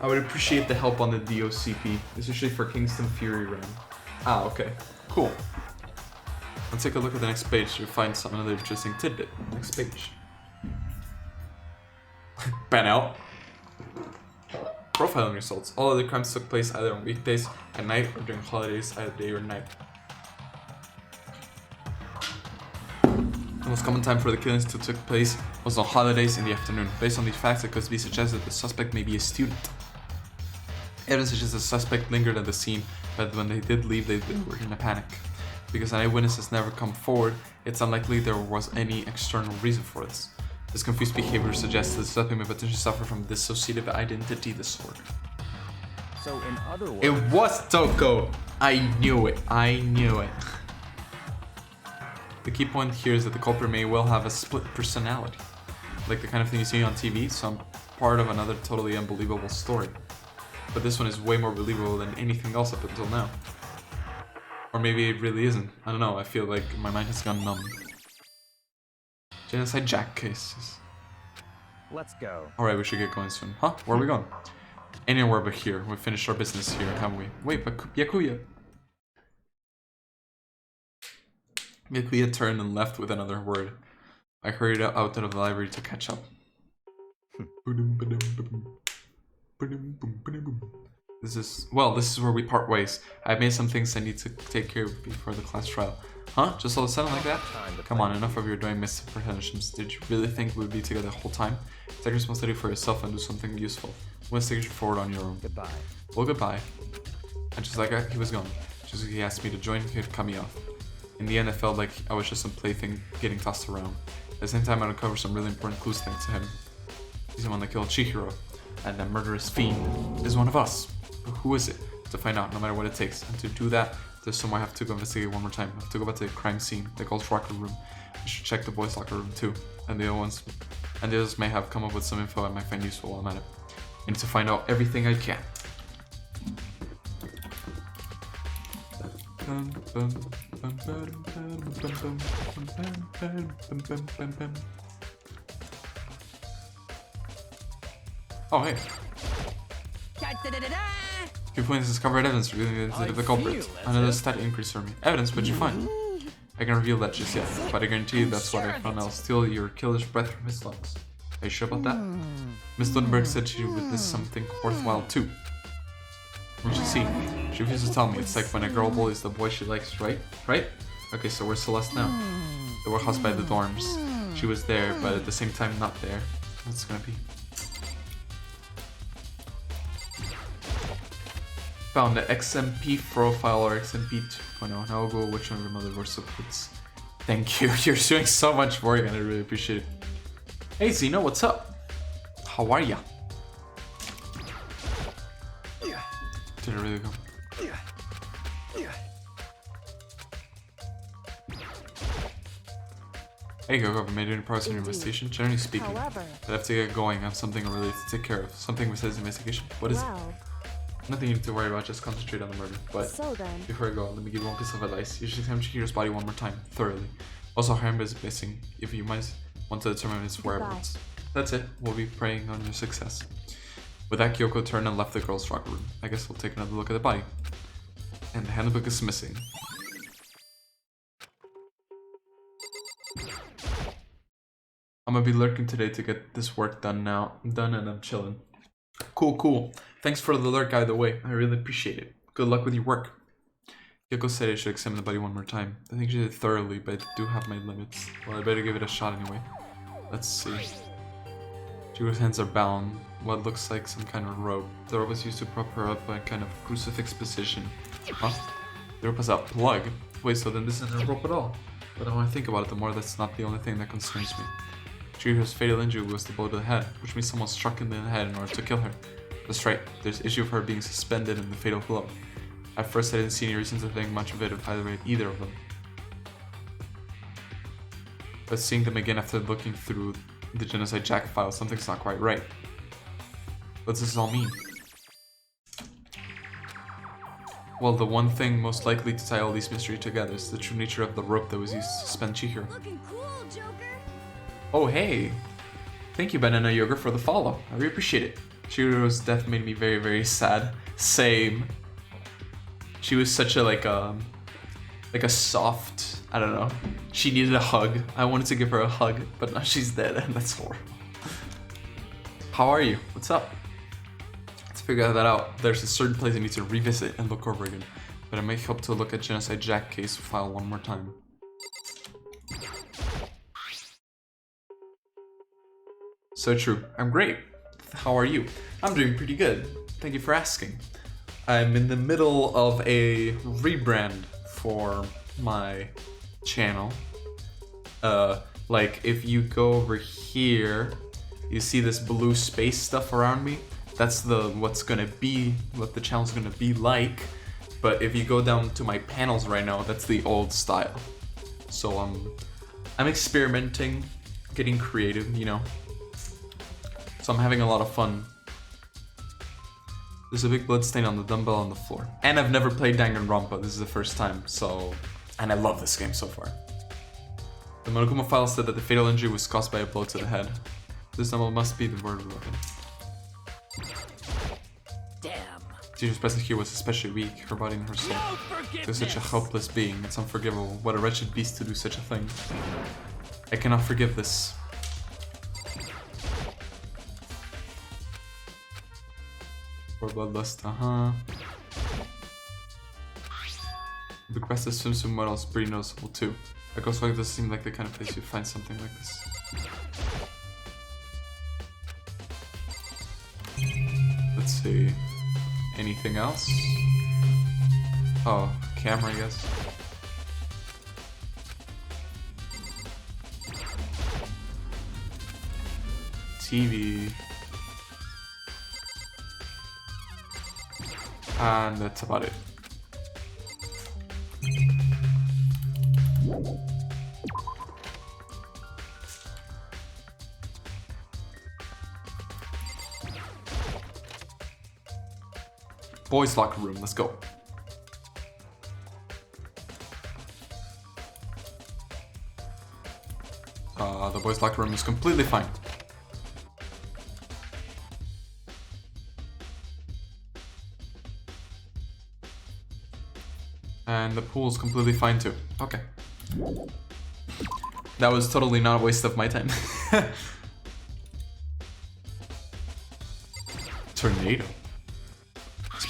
I would appreciate the help on the DOCP, especially for Kingston Fury RAM. Ah, okay. Cool. Let's take a look at the next page to find some other interesting tidbit. Next page. Ban out. Profiling results. All other crimes took place either on weekdays, at night, or during holidays, either day or night. The most common time for the killings to take place was on holidays in the afternoon. Based on these facts, it could be suggested that the suspect may be a student. Evidence suggests the suspect lingered at the scene, but when they did leave, they were in a panic. Because an eyewitness has never come forward, it's unlikely there was any external reason for this. This confused behavior suggests that the suspect may potentially suffer from dissociative identity disorder. So in other words, It was Toko! I knew it. I knew it. The key point here is that the culprit may well have a split personality. Like the kind of thing you see on TV, some part of another totally unbelievable story. But this one is way more believable than anything else up until now. Or maybe it really isn't. I don't know, I feel like my mind has gone numb. Genocide Jack cases. let's go. Alright, we should get going soon. Huh? Where are we going? Anywhere but here. We finished our business here, haven't we? Wait, but Byakuya. Byakuya turned and left with another word. I hurried out of the library to catch up. This is where we part ways. I've made some things I need to take care of before the class trial. Huh? Just all of a sudden like that? Come on, enough of your doing misapprehensions. Did you really think we'd be together the whole time? Take responsibility for yourself and do something useful. Let's take you forward on your own. Goodbye. Well, goodbye. And just like that, he was gone. Just like he asked me to join, he had cut me off. In the end, I felt like I was just some plaything getting tossed around. At the same time, I uncovered some really important clues thanks to him. He's the one that killed Chihiro, and that murderous fiend is one of us. But who is it? To find out, no matter what it takes. And to do that, there's somewhere I have to go investigate one more time. I have to go back to the crime scene, the girls' locker room. I should check the boys' locker room too. And the others may have come up with some info I might find useful while I'm at it. I need to find out everything I can. Oh, hey. Few points discovered evidence revealing the culprit. Another stat increase for me. Evidence? What'd you find? I can reveal that just yet, but I guarantee you that's what I found. I'll steal your killer's breath from his lungs. Are you sure about that? Miss Lundberg said she witnessed something worthwhile too. What'd you see? She refused to tell me. It's like when a girl bullies the boy she likes, right? Right? Okay, so where's Celeste now? The warehouse by the dorms. She was there, but at the same time not there. What's it gonna be? Found the XMP profile or XMP 2.0. Now I'll go which one of your motherboard supports. Thank you. You're doing so much work and I really appreciate it. Hey Zeno, what's up? How are ya? Did it really go? Hey Gogo, have you made any progress in your investigation? Generally speaking, However, I have to get going. I have something really to take care of. Something besides investigation. What is it? Nothing you need to worry about, just concentrate on the murder. But so then, before I go, let me give you one piece of advice. You should examine Chihiro's body one more time, thoroughly. Also, her hand is missing, if you might want to determine its whereabouts. That's it. We'll be praying on your success. With that, Kyoko turned and left the girls' locker room. I guess we'll take another look at the body. And the handbook is missing. I'm gonna be lurking today to get this work done now. I'm done and I'm chilling. Cool. Thanks for the alert, either way. I really appreciate it. Good luck with your work. Kyoko said I should examine the body one more time. I think she did it thoroughly, but I do have my limits. Well, I better give it a shot anyway. Let's see. Chihiro's hands are bound. What looks like some kind of rope. The rope was used to prop her up in a kind of crucifix position. Huh? The rope has a plug. Wait, so then this isn't a rope at all. But the more I think about it, the more that's not the only thing that concerns me. Chihiro's fatal injury was the blow to the head, which means someone struck in the head in order to kill her. That's right, there's the issue of her being suspended in the fatal blow. At first I didn't see any reason to think much of it if I read either of them. But seeing them again after looking through the Genocide Jack file, something's not quite right. What does this all mean? Well, the one thing most likely to tie all these mysteries together is the true nature of the rope that was used to suspend Chihiro. looking cool, Joker. Oh hey! Thank you, Banana Yogurt, for the follow. I really appreciate it. Chihiro's death made me very, very sad. Same. She was such a like a soft, I don't know. She needed a hug. I wanted to give her a hug, but now she's dead and that's horrible. How are you? What's up? Let's figure that out. There's a certain place I need to revisit and look over again, but it may help to look at Genocide Jack case file one more time. So true. I'm great. How are you? I'm doing pretty good. Thank you for asking. I'm in the middle of a rebrand for my channel. Like if you go over here, you see this blue space stuff around me. That's what the channel's gonna be like. But if you go down to my panels right now, that's the old style. So I'm experimenting, getting creative, you know. So I'm having a lot of fun. There's a big blood stain on the dumbbell on the floor. And I've never played Danganronpa, this is the first time, so... And I love this game so far. The Monokuma file said that the fatal injury was caused by a blow to the head. This number must be the word weapon. Damn. Chihiro's presence here was especially weak, her body and her soul. She was such a helpless being, it's unforgivable. What a wretched beast to do such a thing. I cannot forgive this. bloodlust, The aggressive swimsuit model is pretty noticeable too. Like also does seem like the kind of place you'd find something like this. Let's see. Anything else? Oh, camera, I guess. TV. And that's about it. Boys' locker room, let's go. The boys' locker room is completely fine. And the pool's completely fine too. Okay. That was totally not a waste of my time. Tornado.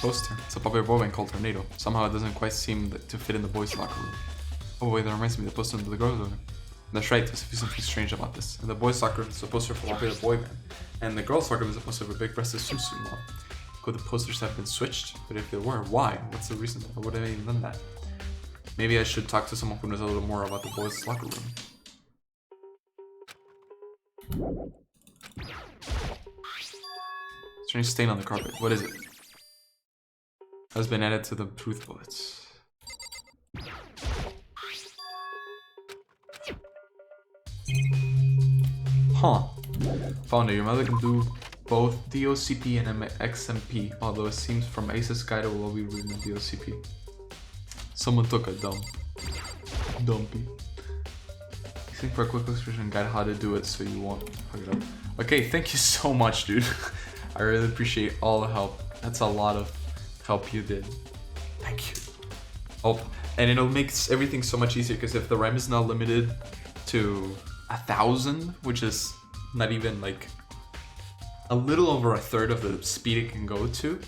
Poster. It's a popular boy band called Tornado. Somehow it doesn't quite seem to fit in the boys' locker room. Oh wait, that reminds me of the poster under the girls' room. That's right, there's something strange about this. In the boys' locker room is a poster for a popular boy band, and the girls' locker room is a poster of a big-breasted swimsuit model. Could the posters have been switched? But if they were, why? What's the reason? Or would I have even done that? Maybe I should talk to someone who knows a little more about the boys' locker room. Strange stain on the carpet. What is it? Has been added to the truth bullets. Huh. Found it. Your mother can do both DOCP and XMP, although it seems from Ace's guide it will all be written in DOCP. Someone took a dump. Dumpy. Looking for a quick description guide how to do it so you won't fuck it up. Okay, thank you so much, dude. I really appreciate all the help. That's a lot of help you did. Thank you. Oh, and it'll make everything so much easier because if the RAM is now limited to 1,000, which is not even like a little over a third of the speed it can go to,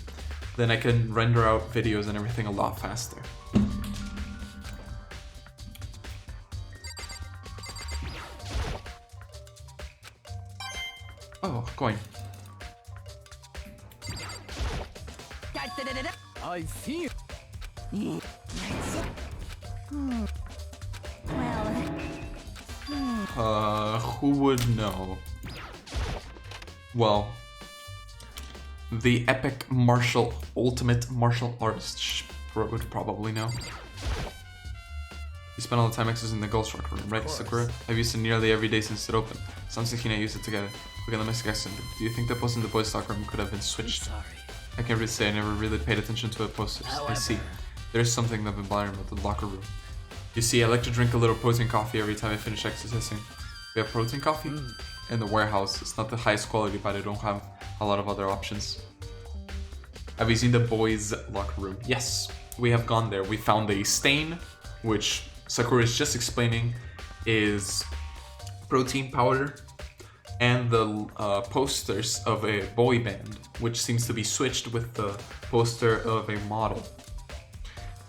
then I can render out videos and everything a lot faster. Oh, coin. I feel. Who would know? Well, the epic ultimate martial artist would probably know. You spend all the time accessing the girls' locker room, right, Sakura? I've used it nearly every day since it opened. Some 16 I use it together. Okay, let me guess something. Do you think the post in the boys' locker room could have been switched? Sorry. I can't really say I never really paid attention to the posters. I see. There's something that's been bothering about the locker room. You see, I like to drink a little protein coffee every time I finish exercising. We have protein coffee? In the warehouse. It's not the highest quality, but I don't have a lot of other options. Have you seen the boys' locker room? Yes, we have gone there. We found a stain, which Sakura is just explaining is protein powder, and the posters of a boy band, which seems to be switched with the poster of a model.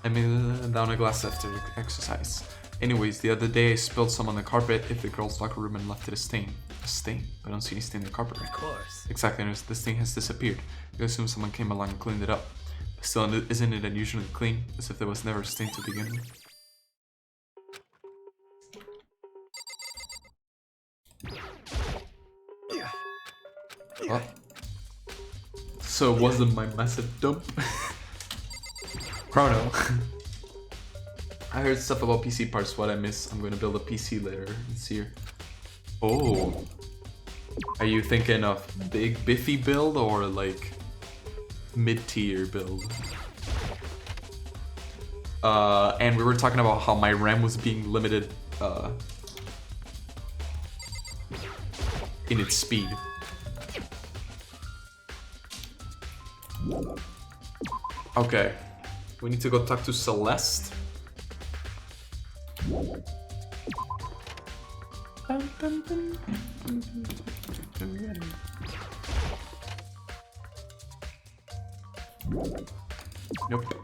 I mean, down a glass after exercise. Anyways, the other day I spilled some on the carpet in the girls' locker room and left it a stain. A stain? I don't see any stain in the carpet. Of course. Exactly, and this thing has disappeared. You assume someone came along and cleaned it up. But still, isn't it unusually clean? As if there was never a stain to begin with. Oh. So it wasn't my massive dump. Chrono. I heard stuff about PC parts, what I miss. I'm gonna build a PC later this year. Oh. Are you thinking of big biffy build or like mid-tier build? And we were talking about how my RAM was being limited in its speed. Okay, we need to go talk to Celeste. Nope.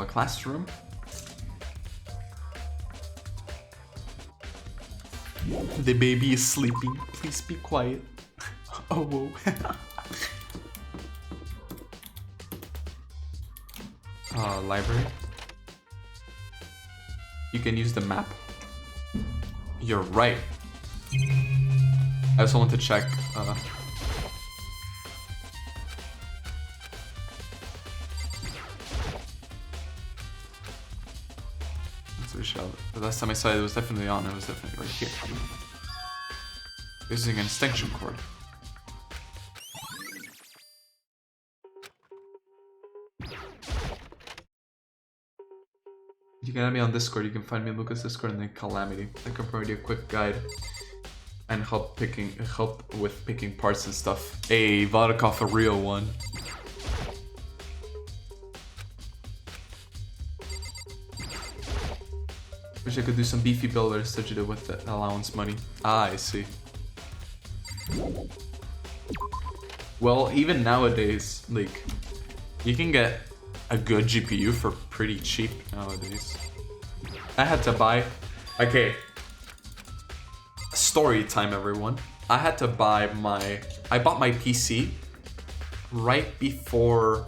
Classroom. The baby is sleeping. Please be quiet. Oh, whoa. Library. You can use the map. You're right. I also want to check. The last time I saw it, it was definitely on. It was definitely right here. Using an extension cord. You can add me on Discord. You can find me in Lucas' Discord and then Calamity. I can provide you a quick guide and help with picking parts and stuff. Hey, Vodakov, a real one. Wish I could do some beefy builders to do with the allowance money. Ah, I see. Well, even nowadays, like, you can get a good GPU for pretty cheap nowadays. I had to buy... Okay. Story time, everyone. I had to buy my... I bought my PC right before...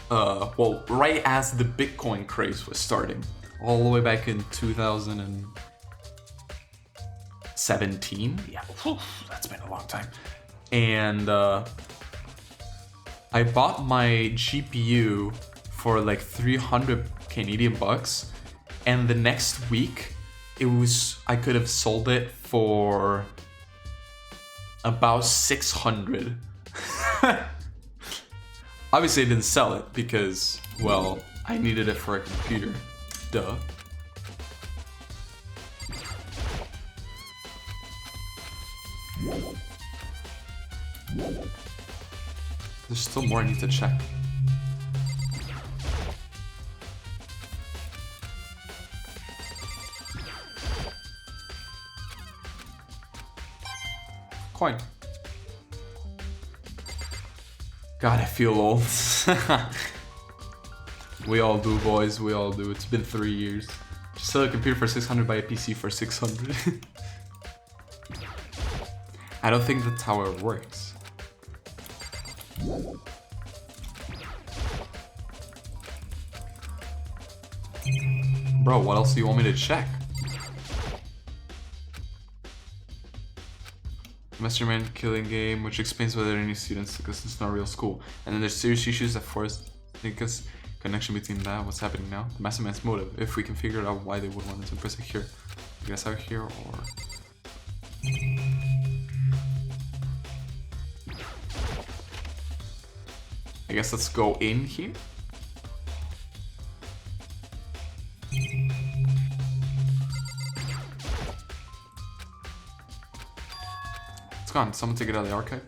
well, right as the Bitcoin craze was starting. All the way back in 2017. Yeah, that's been a long time. And I bought my GPU for like 300 Canadian bucks, and the next week I could have sold it for about 600. Obviously I didn't sell it because, well, I needed it for a computer. Duh. There's still more I need to check. Coin. God, I feel old. We all do, boys. We all do. It's been 3 years. Just sell a computer for 600, buy a PC for 600. I don't think that's how it works. Bro, what else do you want me to check? Mastermind killing game, which explains why there are any students, because it's not a real school. And then there's serious issues that force because connection between that, what's happening now, the mastermind's motive. If we can figure out why they would want to impress it here, I guess out here, or I guess let's go in here. It's gone. Someone take it out of the archive.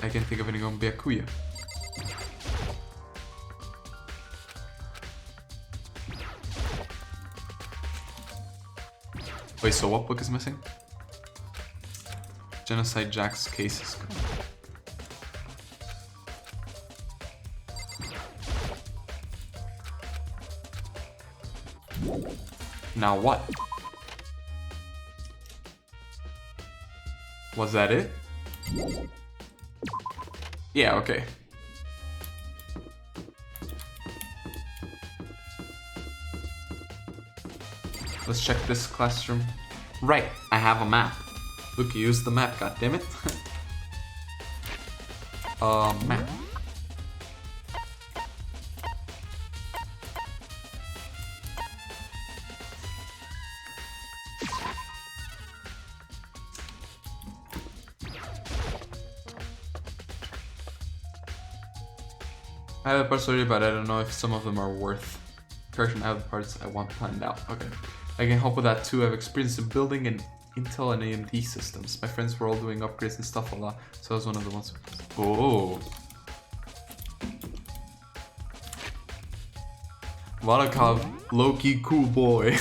I can't think of any on Byakuya. Wait, so what book is missing? Genocide Jack's case is gone. Now what? Was that it? Yeah, okay. Let's check this classroom. Right, I have a map. Look, use the map, goddammit. Map. I have the parts already, but I don't know if some of them are worth. Correction, I have the parts I want planned out. Okay. I can help with that too. I've experience in building and Intel and AMD systems. My friends were all doing upgrades and stuff a lot, so I was one of the ones who... Oh! Vodakov, low-key cool boy.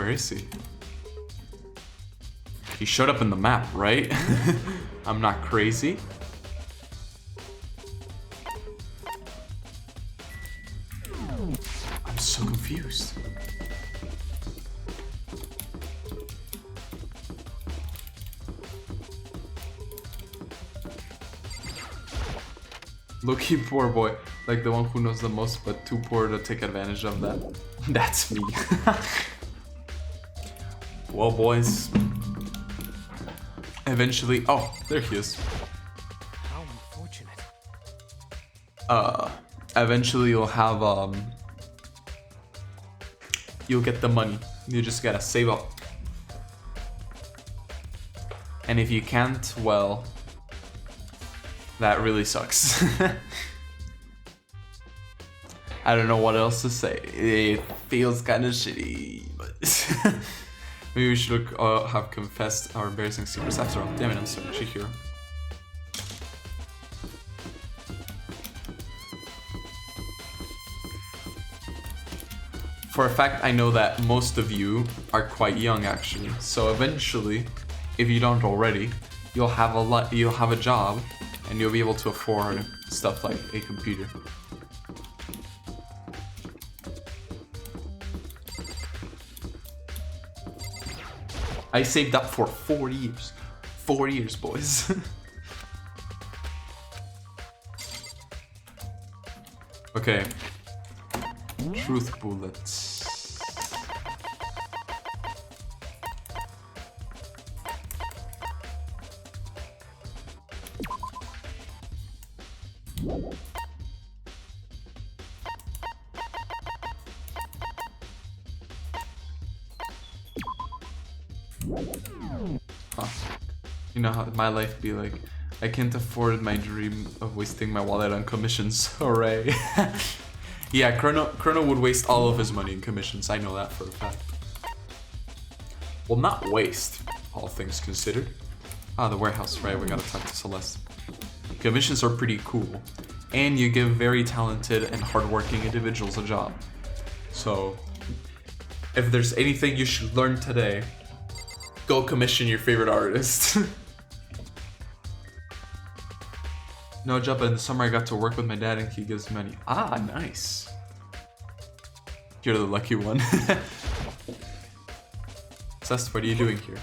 where is he? He showed up in the map, right? I'm not crazy. I'm so confused. Low-key poor boy, like the one who knows the most, but too poor to take advantage of that. That's me. Well, boys. Eventually, oh, there he is. How unfortunate. Eventually you'll have, you'll get the money. You just gotta save up. And if you can't, well, that really sucks. I don't know what else to say. It feels kind of shitty, but maybe we should have confessed our embarrassing secrets after all. Damn it, I'm so much a hero. For a fact, I know that most of you are quite young, actually. So eventually, if you don't already, you'll have a job, and you'll be able to afford stuff like a computer. I saved up for 4 years. 4 years, boys. Okay. Truth bullets. You know how my life be like. I can't afford my dream of wasting my wallet on commissions. Hooray. Yeah, Chrono would waste all of his money in commissions. I know that for a fact. Well, not waste, all things considered. Ah, the warehouse, right? We gotta talk to Celeste. Commissions are pretty cool. And you give very talented and hardworking individuals a job. So, if there's anything you should learn today, go commission your favorite artist. No job, but in the summer I got to work with my dad and he gives me money. Ah, nice. You're the lucky one. Celeste, what are you doing here?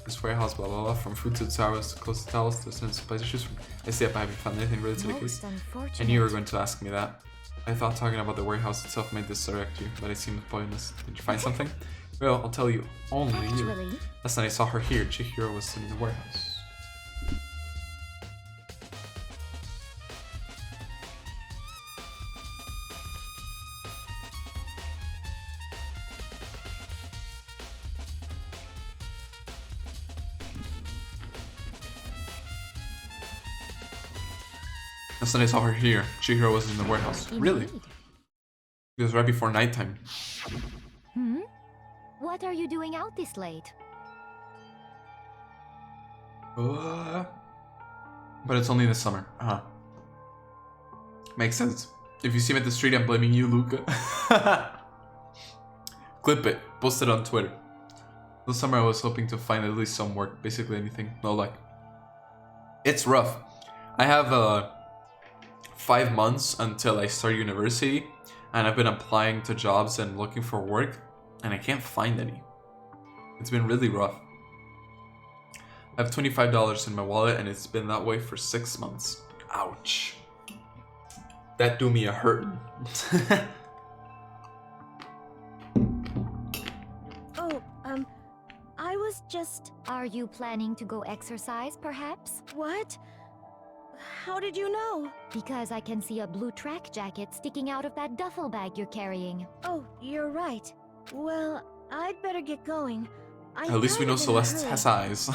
This warehouse, blah blah blah, from food to towels, to clothes to towels, to supplies issues. I see if I haven't found anything related to the case. I knew you were going to ask me that. I thought talking about the warehouse itself might disdirect you, but it seemed pointless. Did you find something? Well, I'll tell you, only you. Last night I saw her here. Chihiro was in the warehouse. Last night I saw her here. Chihiro was in the warehouse. Really? It was right before nighttime. Hmm? What are you doing out this late? But it's only this summer. Uh-huh. Makes sense. If you see me at the street, I'm blaming you, Luca. Clip it. Post it on Twitter. This summer I was hoping to find at least some work. Basically anything. No luck. It's rough. I have 5 months until I start university, and I've been applying to jobs and looking for work, and I can't find any. It's been really rough. I have $25 in my wallet, and it's been that way for 6 months. Ouch. That do me a hurt. Oh, I was just... Are you planning to go exercise, perhaps? What? How did you know? Because I can see a blue track jacket sticking out of that duffel bag you're carrying. Oh, you're right. Well, I'd better get going. At least we know Celeste has eyes.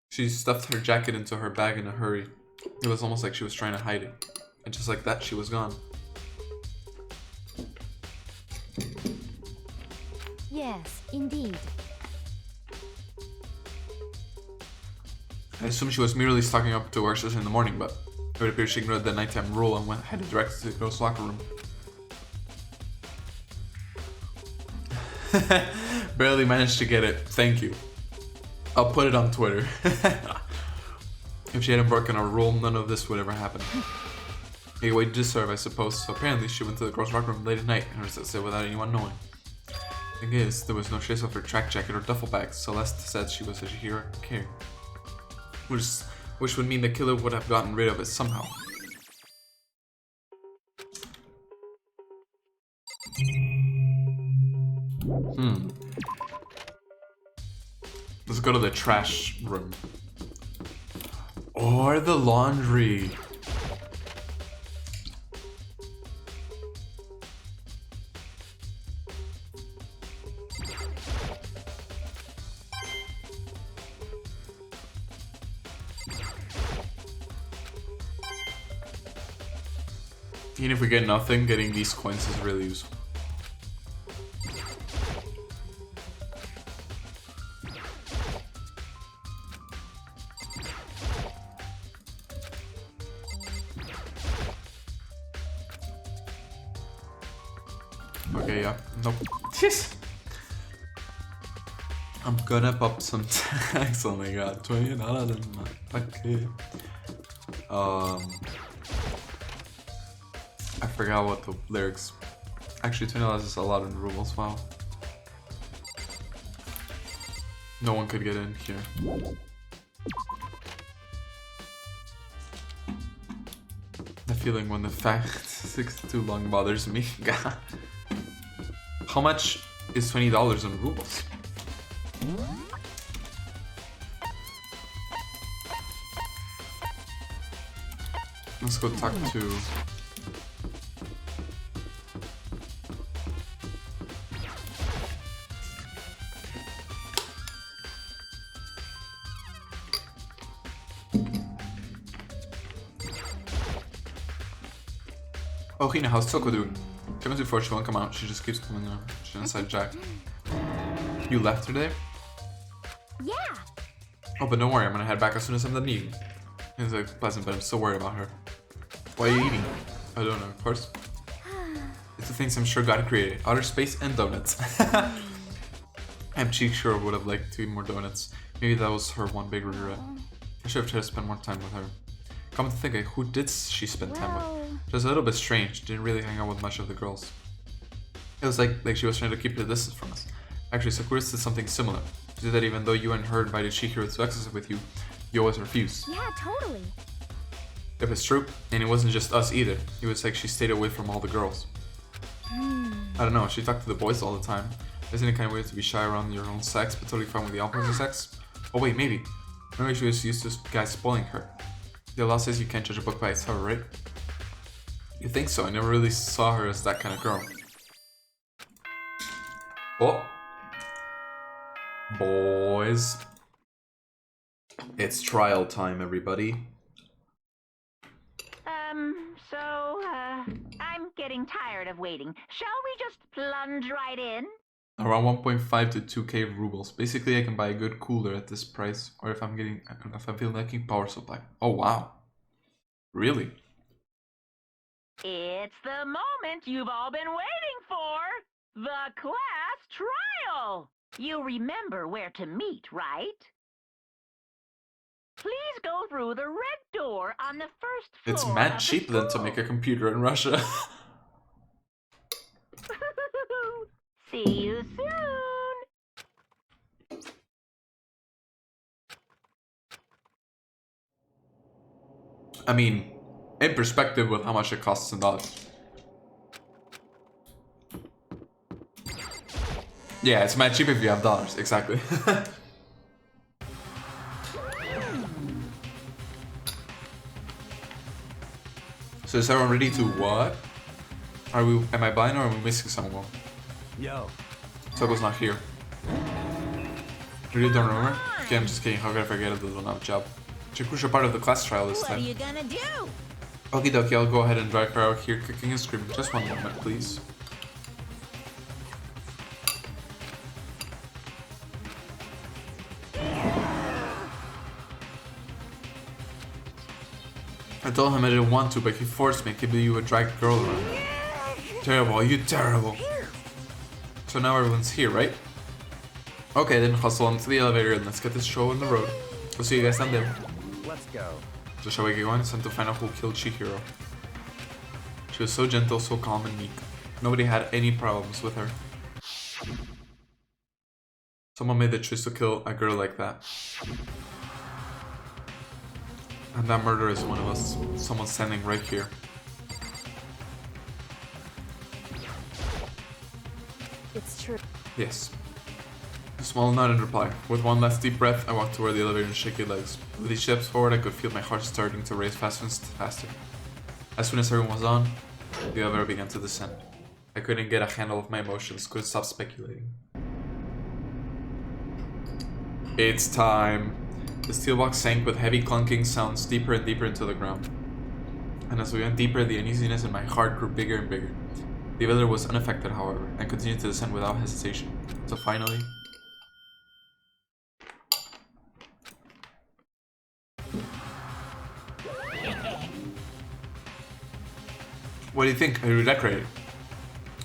She stuffed her jacket into her bag in a hurry. It was almost like she was trying to hide it. And just like that, she was gone. Yes, indeed. I assume she was merely stocking up to work in the morning, but It appears she ignored the nighttime rule and headed directly to the girls' locker room. Barely managed to get it. Thank you. I'll put it on Twitter. If she hadn't broken a rule, none of this would ever happen. A way to deserve, I suppose. So apparently she went to the girls' locker room late at night and resisted it without anyone knowing. Thing is, there was no trace of her track jacket or duffel bag. Celeste said she was a hero care. Which would mean the killer would have gotten rid of it somehow. Let's go to the trash room. Or the laundry. Even if we get nothing, getting these coins is really useful. Okay, yeah. Nope. I'm gonna pop some tags. Oh my god, $20 in my pocket. I forgot what the lyrics. Actually, $20 is a lot in rubles. Wow. No one could get in here. The feeling when the fact 6 too long bothers me. God. How much is $20 in rubles? Let's go talk to... Oh, Hina, how's Toko doing? Kevin before she won't come out, she just keeps coming on. She's inside Jack. You left her there? Yeah. Oh, but don't worry, I'm gonna head back as soon as I'm done eating. It's like pleasant, but I'm still worried about her. Why are you eating? I don't know, of course. It's the things I'm sure God created. Outer space and donuts. I'm sure would have liked to eat more donuts. Maybe that was her one big regret. I should have tried to spend more time with her. Come to think of it, who did she spend time with? She was a little bit strange, didn't really hang out with much of the girls. It was like she was trying to keep her distance from us. Actually, Sakura did something similar. She did that even though you and her invited Chihiro to exercise with you, you always refused. Yeah, totally. If it's true, and it wasn't just us either, it was like she stayed away from all the girls. I don't know, she talked to the boys all the time. Isn't it kind of weird to be shy around your own sex, but totally fine with the opposite sex? Oh wait, maybe. Maybe she was used to guys spoiling her. The law says you can't judge a book by its cover, right? You think so? I never really saw her as that kind of girl. Oh. Boys. It's trial time, everybody. I'm getting tired of waiting. Shall we just plunge right in? Around 1.5 to 2k rubles. Basically, I can buy a good cooler at this price, or if I'm feeling like a power supply. Oh wow. Really? It's the moment you've all been waiting for! The class trial! You remember where to meet, right? Please go through the red door on the first floor. It's mad cheap then to make a computer in Russia. See you soon! I mean, in perspective with how much it costs in dollars. Yeah, it's mad cheap if you have dollars, exactly. So is everyone ready to what? Am I blind or are we missing someone? Yo. Toko's not here. You really don't remember? Okay, I'm just kidding. How could I forget a little enough job? It's a crucial part of the class trial this time. What are you gonna do? Okie dokie, I'll go ahead and drag her out here kicking and screaming. Just one moment, please. told him I didn't want to, but he forced me. Giving you a drag girl around. Terrible, you terrible. So now everyone's here, right? Okay, then hustle onto the elevator and let's get this show on the road. We'll see you guys down there. Let's go. So shall we get going? It's time to find out who killed Chihiro. She was so gentle, so calm and meek. Nobody had any problems with her. Someone made the choice to kill a girl like that. And that murderer is one of us. Someone standing right here. It's true. Yes. A small nod in reply. With one last deep breath, I walked toward the elevator and shaky legs. With each step forward, I could feel my heart starting to race faster and faster. As soon as everyone was on, the elevator began to descend. I couldn't get a handle of my emotions, couldn't stop speculating. It's time. The steel box sank with heavy clunking sounds deeper and deeper into the ground. And as we went deeper, the uneasiness in my heart grew bigger and bigger. The elevator was unaffected, however, and continued to descend without hesitation. So finally... What do you think? I redecorated.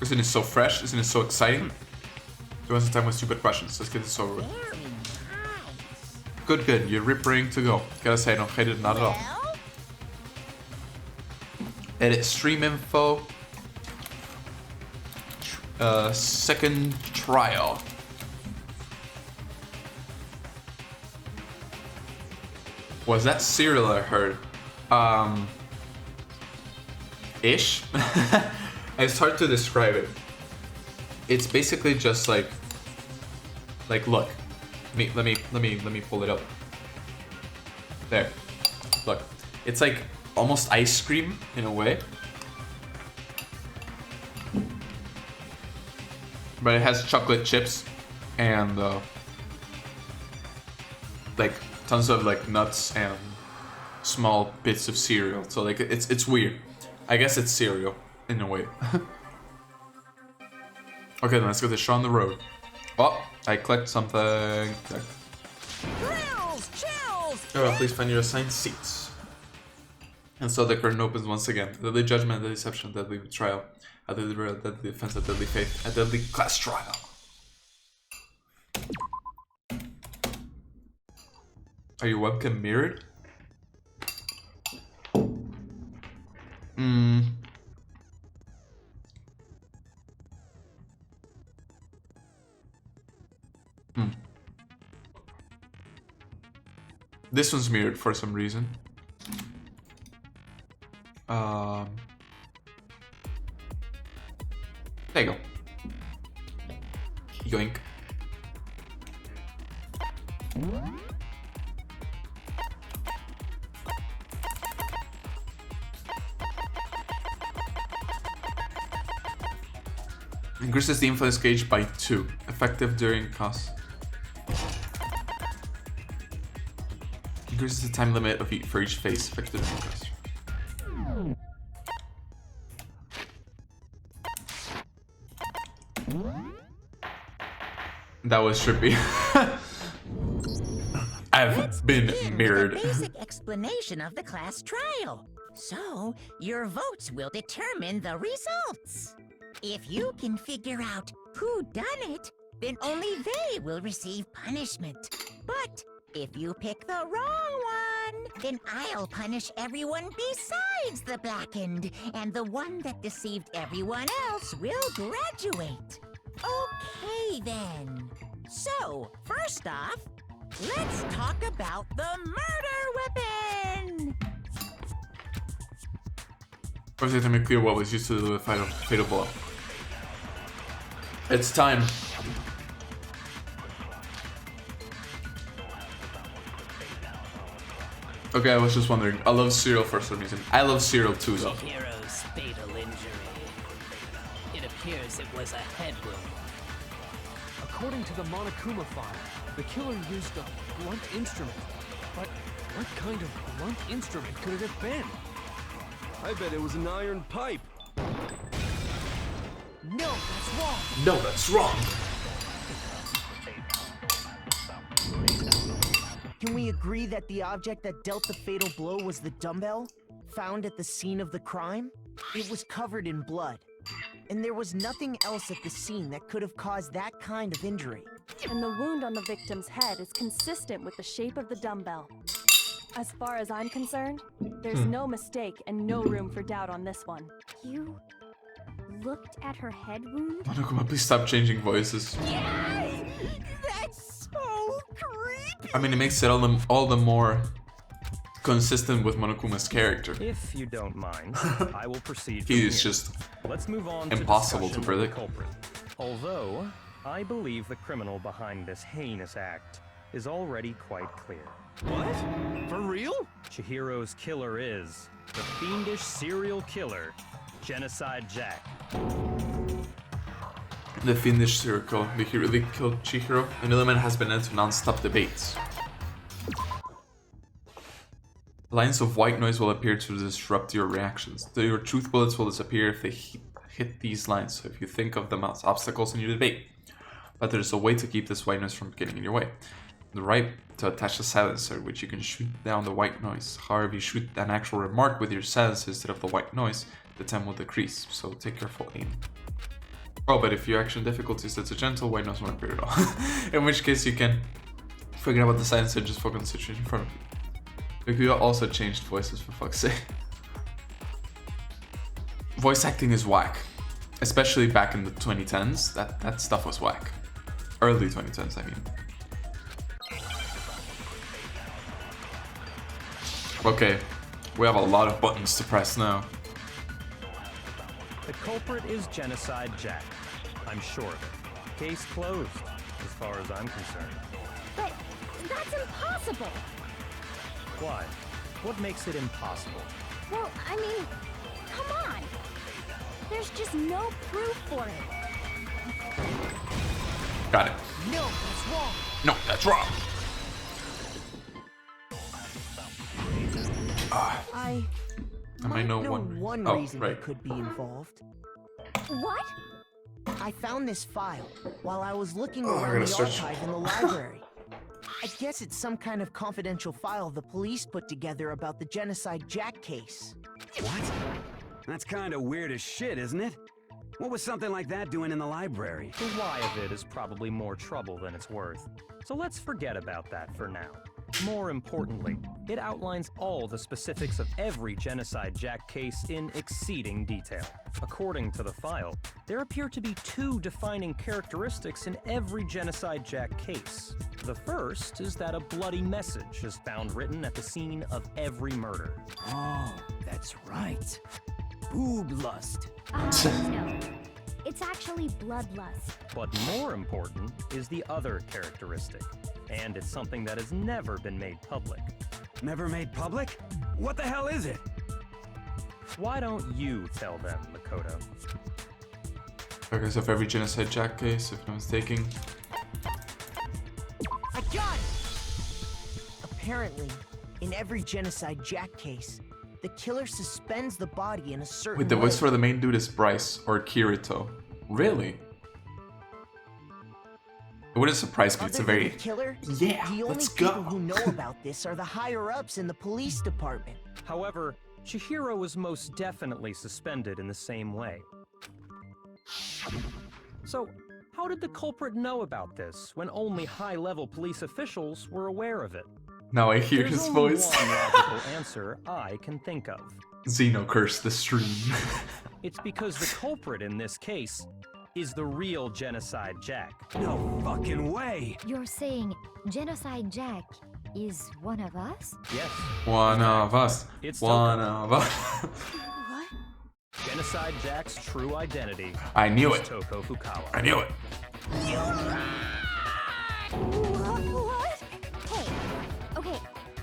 Isn't it so fresh? Isn't it so exciting? Don't waste time with stupid questions. Let's get this over with. Very nice. Good, good. You're ripping to go. Gotta say, I don't hate it, not at all. Well, Edit stream info. Second trial. Was that cereal I heard? Ish? It's hard to describe it. It's basically just like look. Let me pull it up. There. Look. It's like almost ice cream in a way. But it has chocolate chips and like tons of like nuts and small bits of cereal. So like it's weird. I guess it's cereal in a way. Okay, then let's get the show on the road. Oh, I clicked something. There. grills, chills. Oh, please find your assigned seats. And so the curtain opens once again. A deadly judgment, a deception, a deadly betrayal, a deadly betrayal, a deadly defense, a deadly faith, a deadly class trial. Are your webcam mirrored? This one's mirrored for some reason. There you go. Yoink. Increases the influence gauge by 2. Effective during cast. Increases the time limit of for each phase. Effective during cast. That was trippy. I've been mirrored. The basic explanation of the class trial. So, your votes will determine the results. If you can figure out who done it, then only they will receive punishment. But if you pick the wrong one, then I'll punish everyone besides the blackened, and the one that deceived everyone else will graduate. Okay, then. So, first off, let's talk about the murder weapon! First, I have to make clear what was used to the fatal blow. It's time. Okay, I was just wondering. I love cereal for some reason. I love cereal too, though. Chihiro's fatal injury. It appears it was a head wound. According to the Monokuma file, the killer used a blunt instrument. But what kind of blunt instrument could it have been? I bet it was an iron pipe. No, that's wrong. No, that's wrong. Can we agree that the object that dealt the fatal blow was the dumbbell? found at the scene of the crime, it was covered in blood. And there was nothing else at the scene that could have caused that kind of injury. And the wound on the victim's head is consistent with the shape of the dumbbell. As far as I'm concerned, there's no mistake and no room for doubt on this one. You looked at her head wound? Monokuma, please stop changing voices. Yes! That's so creepy! I mean, it makes it all the more consistent with Monokuma's character. If you don't mind, I will proceed. He is just Let's move on impossible to discussion of predict. the culprit. Although, I believe the criminal behind this heinous act is already quite clear. What? For real? Chihiro's killer is the fiendish serial killer, Genocide Jack. The fiendish circle. Did he really kill Chihiro? An element has been into non-stop debates. Lines of white noise will appear to disrupt your reactions. Your truth bullets will disappear if they hit these lines, so if you think of them as obstacles in your debate. But there's a way to keep this white noise from getting in your way. The right to attach a silencer, which you can shoot down the white noise. However, if you shoot an actual remark with your silencer instead of the white noise, the time will decrease, so take careful aim. Oh, but if your action difficulty sets a gentle, white noise won't appear at all. In which case you can forget about the silencer, just focus on the situation in front of you. Byakuya also changed voices, for fuck's sake. Voice acting is whack. Especially back in the 2010s, that stuff was whack. Early 2010s, I mean. Okay, we have a lot of buttons to press now. The culprit is Genocide Jack. I'm sure of it. Case closed, as far as I'm concerned. But that's impossible! Why? What makes it impossible? Well, I mean, come on! There's just no proof for it. Got it. No, that's wrong. No, that's wrong. I might know one Oh, reason right. it could be involved. What? I found this file while I was looking Oh, I around gotta the search. archive in the library. I guess it's some kind of confidential file the police put together about the Genocide Jack case. What? That's kind of weird as shit, isn't it? What was something like that doing in the library? The why of it is probably more trouble than it's worth. So let's forget about that for now. More importantly, it outlines all the specifics of every Genocide Jack case in exceeding detail. According to the file, there appear to be two defining characteristics in every Genocide Jack case. The first is that a bloody message is found written at the scene of every murder. Oh, that's right. Boob lust. No. It's actually bloodlust. But more important is the other characteristic, and it's something that has never been made public. Never made public? What the hell is it? Why don't you tell them, Makoto? Records of every Genocide Jack case, if no mistaken. I got it! Apparently, in every Genocide Jack case, the killer suspends the body in a certain Wait, the voice way. for the main dude is Bryce or Kirito. Really? It wouldn't surprise me. It's a Other than very... the killer, Yeah, the only let's people go. who know about this are the higher-ups in the police department. However, Chihiro was most definitely suspended in the same way. So, how did the culprit know about this when only high-level police officials were aware of it? Now I hear There's his only voice. one logical answer I can think of. Xeno cursed the stream. It's because the culprit in this case is the real Genocide Jack. No fucking way! You're saying Genocide Jack is one of us? Yes, One of us. It's One Toko. of us. What? Genocide Jack's true identity I knew is it. Toko Fukawa. I knew it. What? Hey, okay,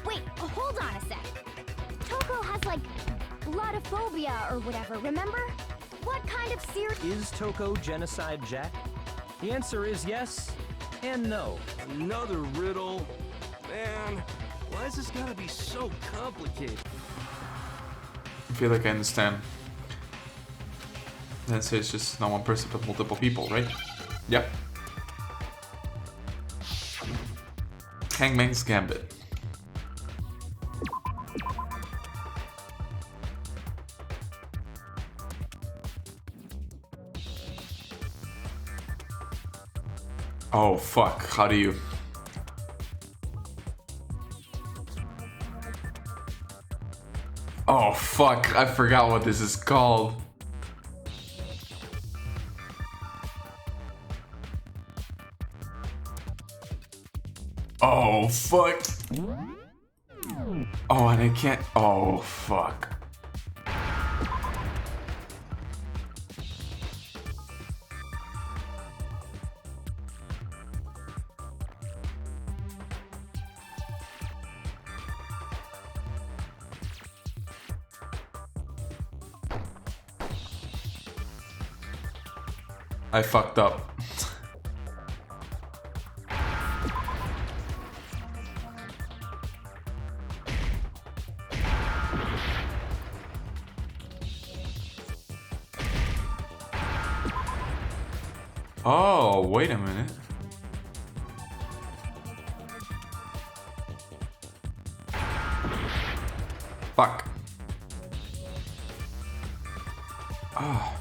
wait, hold on a sec. Toko has like bloodophobia or whatever, remember? What kind of serious... Is Toko Genocide Jack? The answer is yes and no. Another riddle. Man, why is this gotta be so complicated? I feel like I understand. Then say it's just not one person but multiple people, right? Yep. Hangman's Gambit. Oh fuck, how do you... Oh fuck, I forgot what this is called. Oh fuck. Oh, and I can't... Oh fuck. I fucked up. Oh, wait a minute. Fuck. Oh.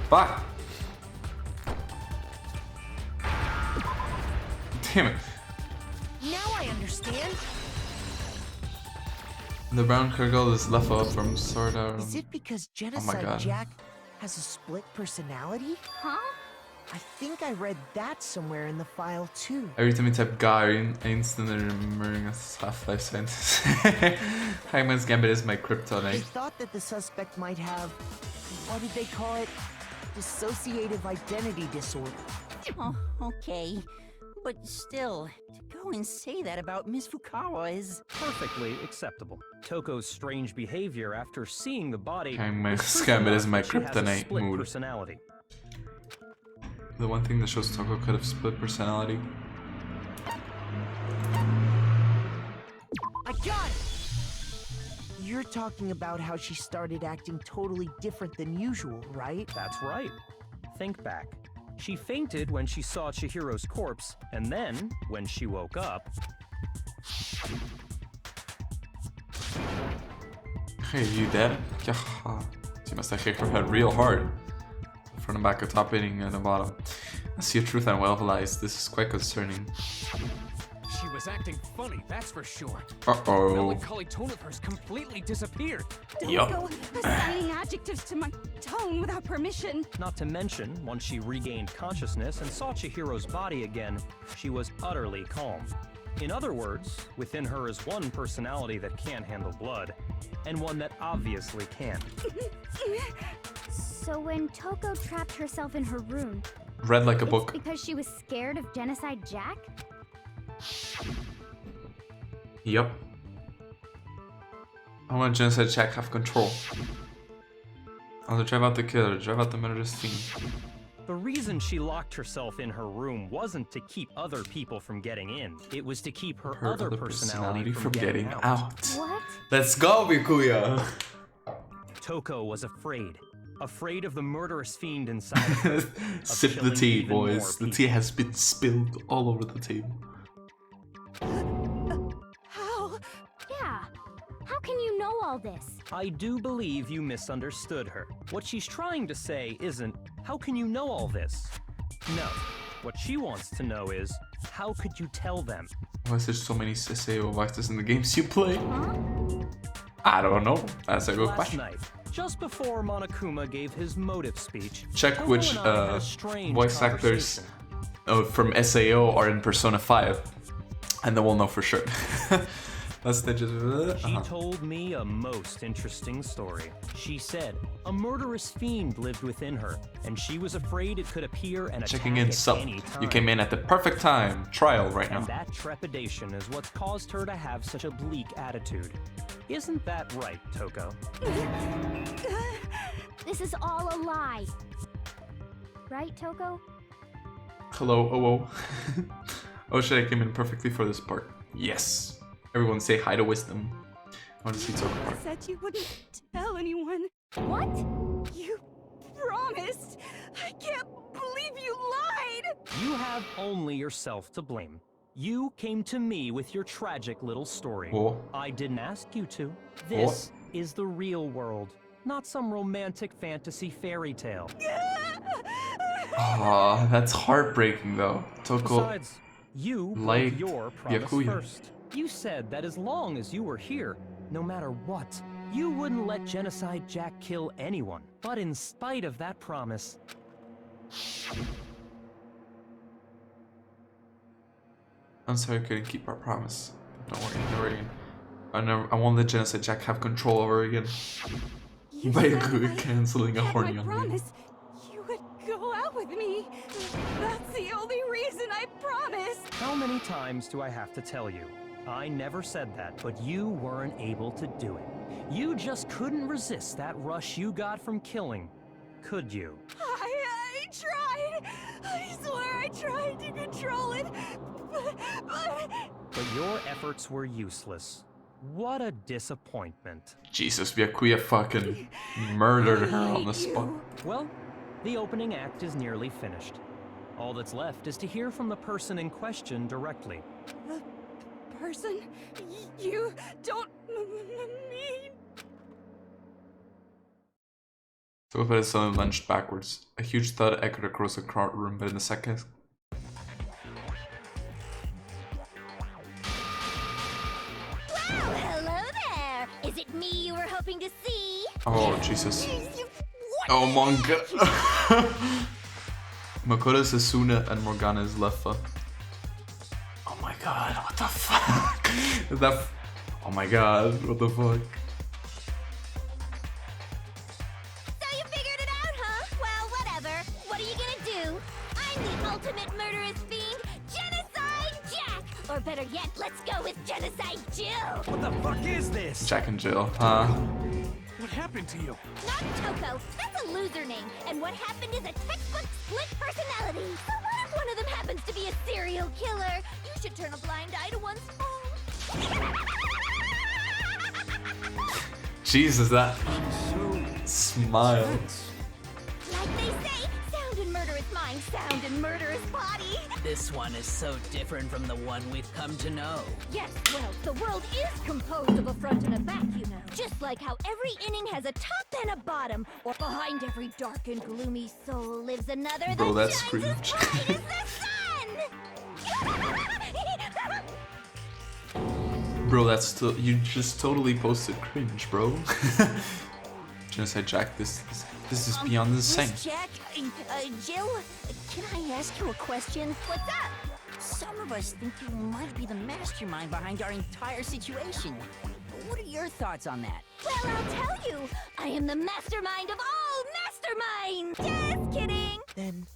Fuck. Damn it. Now I understand. The brown Kurgle is level up from Sword Art. Is it because God. Genocide Jack has a split personality? Huh? I think I read that somewhere in the file too. Every time you type guy, I instantly remembering a Half-Life scientist. Hangman's Gambit is my They kryptonite. thought that the suspect might have, what did they call it? Dissociative identity disorder. Oh, okay. But still, to go and say that about Miss Fukawa is... Perfectly acceptable. Toko's strange behavior after seeing the body... Hangman's Gambit is my she has a kryptonite split mood. personality. The one thing that shows Toko could have split personality. I got it! You're talking about how she started acting totally different than usual, right? That's right. Think back. She fainted when she saw Chihiro's corpse, and then, when she woke up... Hey, you dead? Jaha. She must have kicked her head real hard. From the back, the top, hitting at the bottom. I see a truth and well of lies. This is quite concerning. She was acting funny, that's for sure. Uh-oh. Melancholy tone of hers completely disappeared. Yup. Don't go assigning adjectives to my tone without permission. Not to mention, once she regained consciousness and saw Chihiro's body again, she was utterly calm. In other words, within her is one personality that can't handle blood, and one that obviously can. So when Toko trapped herself in her room, Read like a it's book. because she was scared of Genocide Jack? Yup. I want Genocide Jack have control. I'll drive out the killer, drive out the murderous fiend. The reason she locked herself in her room wasn't to keep other people from getting in. It was to keep her other personality from getting out. What? Let's go, Byakuya! Toko was afraid. Afraid of the murderous fiend inside her. of Sip the killing tea, even more boys. The people. tea has been spilled all over the table. How? Yeah. How can you know all this? I do believe you misunderstood her. What she's trying to say isn't, how can you know all this? No. What she wants to know is, how could you tell them? Why is there so many SAO voices in the games you play? Huh? I don't know. That's a good Last question. night, just before Monokuma gave his motive speech, Check Toko which and I had a strange voice actors conversation. from SAO are in Persona 5. And then we'll know for sure. That's the just... She told me a most interesting story. She said a murderous fiend lived within her, and she was afraid it could appear and Checking attack in at sub. any time. You came in at the perfect time. Trial right And now. that trepidation is what's caused her to have such a bleak attitude. Isn't that right, Toko? This is all a lie. Right, Toko? Hello, oh. Oh shit, I came in perfectly for this part. Yes. Everyone say hi to Wisdom. I want to see Toko part. Said you wouldn't tell anyone. What? You promised. I can't believe you lied. You have only yourself to blame. You came to me with your tragic little story. Oh. I didn't ask you to. This is the real world, not some romantic fantasy fairy tale. Oh, that's heartbreaking though. Toko, Besides, you like broke your promise Byakuya. first. You said that as long as you were here, no matter what, you wouldn't let Genocide Jack kill anyone. But in spite of that promise, I'm sorry I couldn't keep our promise. Don't worry, never again. I won't let Genocide Jack have control over again. Byakuya canceling a horny on me. promise you would go out with me. That's the only reason I promised. how many times do I have to tell you? I never said that, but you weren't able to do it. You just couldn't resist that rush you got from killing, could you? I tried. I swear I tried to control it. But your efforts were useless. What a disappointment. Jesus, Byakuya fucking murdered her on the spot. Well, the opening act is nearly finished. All that's left is to hear from the person in question directly. The person you don't mean. So if suddenly lunged backwards. A huge thud echoed across the courtroom, but in a second. Well, hello there. Is it me you were hoping to see? Oh, Jesus. Oh my god. Makoto, Sasuna, and Morgana is left. Oh my god, what the fuck? Is that. Oh my god, what the fuck? So you figured it out, huh? Well, whatever. What are you gonna do? I'm the ultimate murderous fiend, Genocide Jack! Or better yet, let's go with Genocide Jill! What the fuck is this? Jack and Jill, huh? What happened to you? Not Toko, that's a loser name, and what happened is a textbook split personality. So what if one of them happens to be a serial killer? You should turn a blind eye to one's fault. Jesus, that smile. Like they say, sound in murderous mind, sound in murderous body. This one is so different from the one we've come to know. Yes, well, the world is composed of a front and a back, you know. Just like how every inning has a top and a bottom, or behind every dark and gloomy soul lives another that Bro, that's shines as cringe. bright as the sun. Bro, that's still. You just totally posted cringe, bro. Genocide Jack, this is beyond insane. Miss Jack, Jill, can I ask you a question? What's up? Some of us think you might be the mastermind behind our entire situation. What are your thoughts on that? Well, I'll tell you. I am the mastermind of all masterminds. Just kidding. Then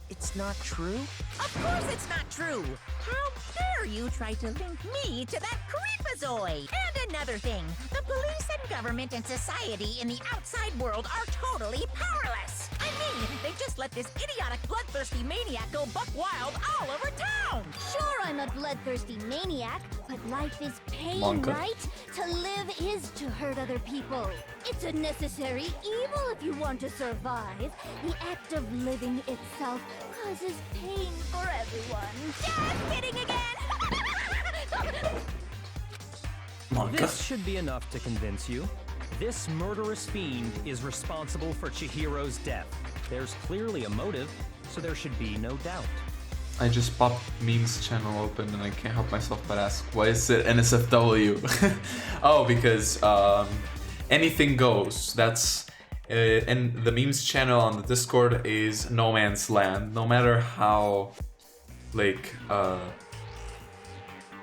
it's not true? Of course it's not true! How dare you try to link me to that creepazoid? And another thing, the police and government and society in the outside world are totally powerless! I mean, they just let this idiotic bloodthirsty maniac go buck wild all over town! Sure, I'm a bloodthirsty maniac, but life is pain, Monka. right? To live is to hurt other people. It's a necessary evil if you want to survive. The act of living itself causes pain for everyone. Just kidding again! This should be enough to convince you. This murderous fiend is responsible for Chihiro's death. There's clearly a motive, so there should be no doubt. I just popped memes channel open and I can't help myself but ask, why is it NSFW? Oh, because anything goes. That's and the memes channel on the Discord is no man's land. No matter how, like,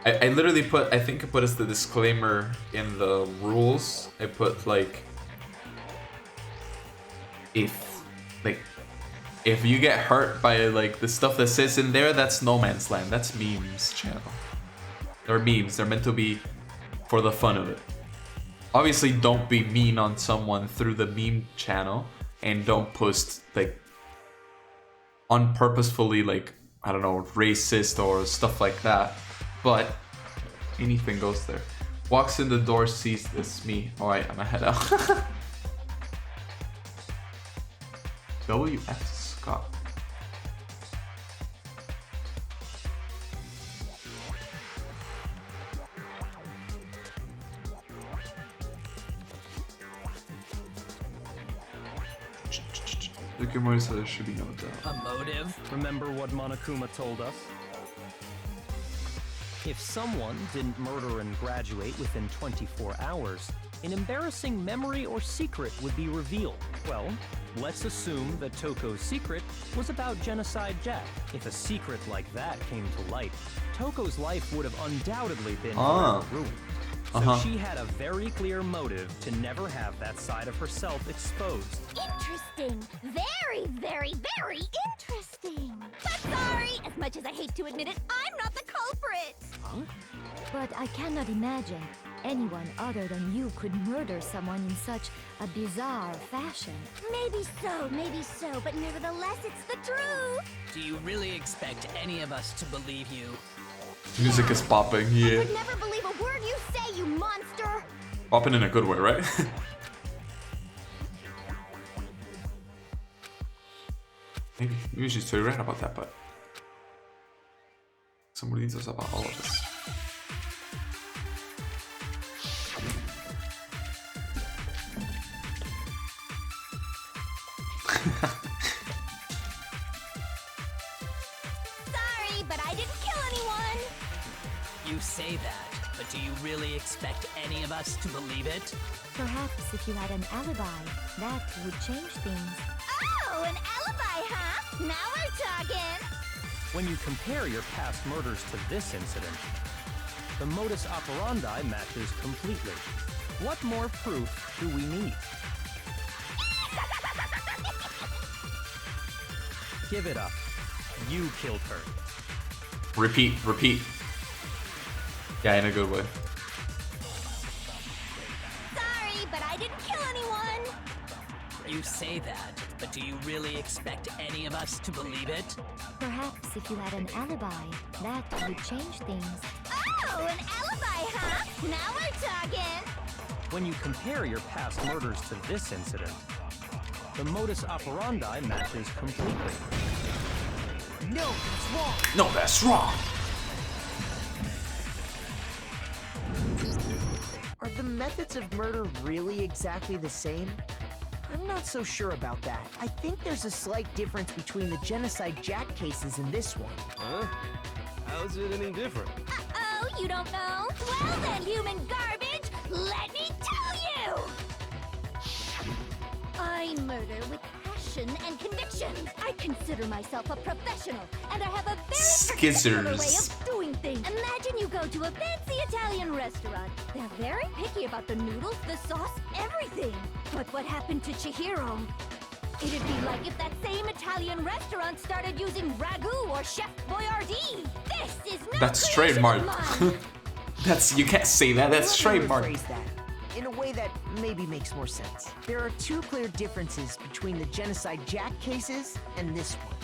I literally put, I think I put as the disclaimer in the rules. I put like, if you get hurt by like the stuff that says in there, that's no man's land. That's memes channel. They're memes. They're meant to be for the fun of it. Obviously, don't be mean on someone through the meme channel, and don't post like unpurposefully, like, I don't know, racist or stuff like that. But anything goes there. Walks in the door, sees this. Me. Alright, I'm gonna head out. WF Scott. Yukimori said there should be no doubt. A motive? Remember what Monokuma told us? If someone didn't murder and graduate within 24 hours, an embarrassing memory or secret would be revealed. Well, let's assume that Toko's secret was about Genocide Jack. If a secret like that came to light, Toko's life would have undoubtedly been forever ruined. So she had a very clear motive to never have that side of herself exposed. Interesting. Very, very, very interesting. But sorry, as much as I hate to admit it, I'm not the culprit. Huh? But I cannot imagine anyone other than you could murder someone in such a bizarre fashion. Maybe so, but nevertheless, it's the truth. Do you really expect any of us to believe you? Music is popping, I yeah. would never believe a word you say, you monster. Popping in a good way, right? maybe she's totally right about that, but somebody needs us about all of this. Sorry, but I didn't kill anyone. You say that, but do you really expect any of us to believe it? Perhaps if you had an alibi, that would change things. Oh, an alibi, huh? Now we're talking. When you compare your past murders to this incident, the modus operandi matches completely. What more proof do we need? Give it up. You killed her. Repeat. Yeah, in a good way. Sorry, but I didn't kill anyone. You say that, but do you really expect any of us to believe it? Perhaps if you had an alibi, that would change things. Oh, an alibi, huh? Now we're talking. When you compare your past murders to this incident, the modus operandi matches completely. No, that's wrong. No, that's wrong. Are the methods of murder really exactly the same? I'm not so sure about that. I think there's a slight difference between the Genocide Jack cases and this one. Huh? How's it any different? Uh-oh, you don't know? Well then, human garbage, let me tell you! I murder with passion and conviction. I consider myself a professional, and I have a very particular way of doing things. Imagine you go to a fancy Italian restaurant. They're very picky about the noodles, the sauce, everything. But what happened to Chihiro? It'd be like if that same Italian restaurant started using ragu or Chef Boyardee. This is not That's creation of trademark. mine. That's, you can't say that. That's Let me trademark. rephrase that in a way that maybe makes more sense. There are two clear differences between the Genocide Jack cases and this one.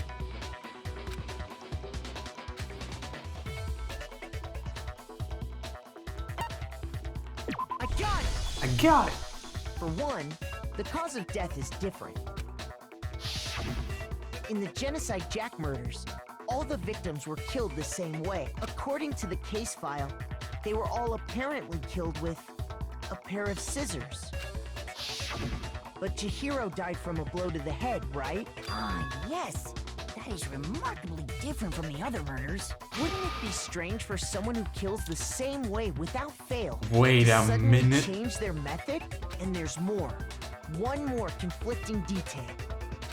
I got it! For one, the cause of death is different. In the Genocide Jack murders, all the victims were killed the same way. According to the case file, they were all apparently killed with a pair of scissors. But Chihiro died from a blow to the head, right? Yes. That is remarkably different from the other murders. Wouldn't it be strange for someone who kills the same way without fail Wait to a suddenly minute. change their method? And there's more. One more conflicting detail.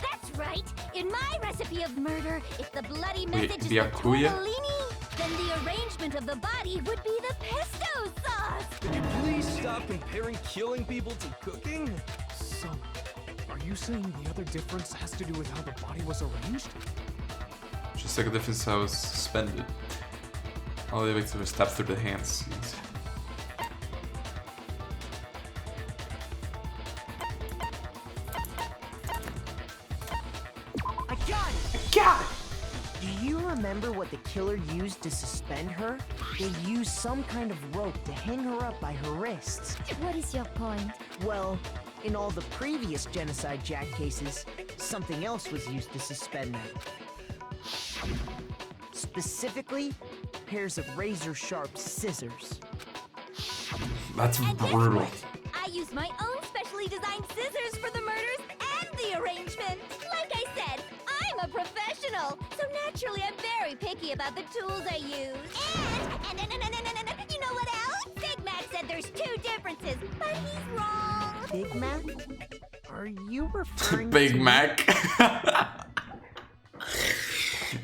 That's right. In my recipe of murder, if the bloody Wait, message is Byakuya? the tortellini, then the arrangement of the body would be the pesto sauce. Could you please stop comparing killing people to cooking? So, are you saying the other difference has to do with how the body was arranged? Just like a difference how it was suspended. All the victims were stabbed through the hands. I got it! Do you remember what the killer used to suspend her? They used some kind of rope to hang her up by her wrists. What is your point? Well, in all the previous Genocide Jack cases, something else was used to suspend them. Specifically, pairs of razor-sharp scissors. That's And guess brutal. what? I use my own specially designed scissors for the murders and the arrangement. Like a professional, so naturally I'm very picky about the tools I use. And you know what else? Big Mac said there's 2 differences, but he's wrong. Big Mac? Are you referring Big to Mac.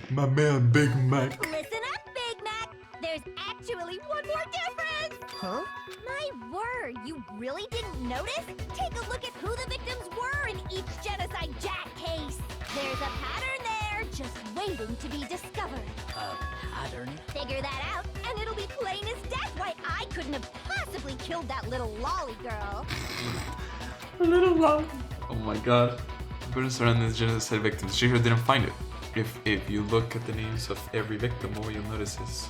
My man, Big Mac. Listen up, Big Mac. There's actually one more difference. Huh? My word, you really didn't notice? Take a look at who the victims were in each Genocide Jack case. There's a pattern there, just waiting to be discovered. A pattern? Figure that out, and it'll be plain as death why I couldn't have possibly killed that little lolly girl. A little lolly. Oh my god. Burden surrounding the genocide victims. She didn't find it. If you look at the names of every victim, all you'll notice is...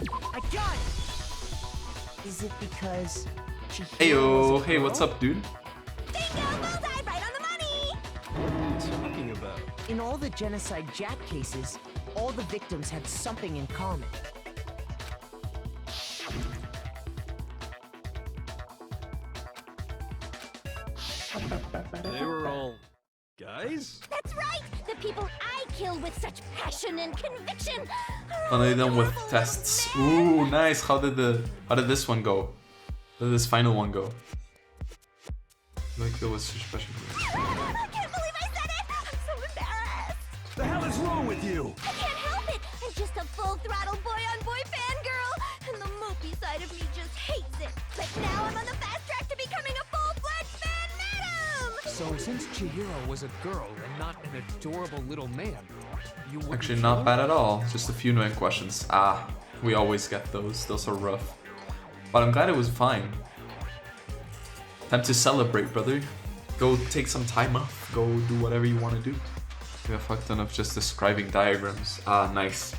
I got it! Is it because Chihiro Heyo, was a hey, girl? what's up, dude? Bingo, bullseye, right on the money! What are you talking about? In all the Genocide Jack cases, all the victims had something in common. They were all guys? That's right! The people I killed with such passion and conviction are Finally done with horrible tests. men. Ooh, nice. How did this one go? How did this final one go? Like it was such passion. I can't believe I said it! I'm so embarrassed! The hell is wrong with you? I can't help it! I'm just a full-throttle boy-on-boy fangirl, and the mopey side of me just hates it. But now I'm on the fast track to becoming a full-fledged fan madam! So since Chihiro was a girl and not an adorable little man, you wouldn't Actually, kill not him? bad at all. Just a few annoying questions. Ah, we always get those. Those are rough. But I'm glad it was fine. Time to celebrate, brother. Go take some time off. Go do whatever you want to do. We have fuck ton of just describing diagrams. Ah, nice.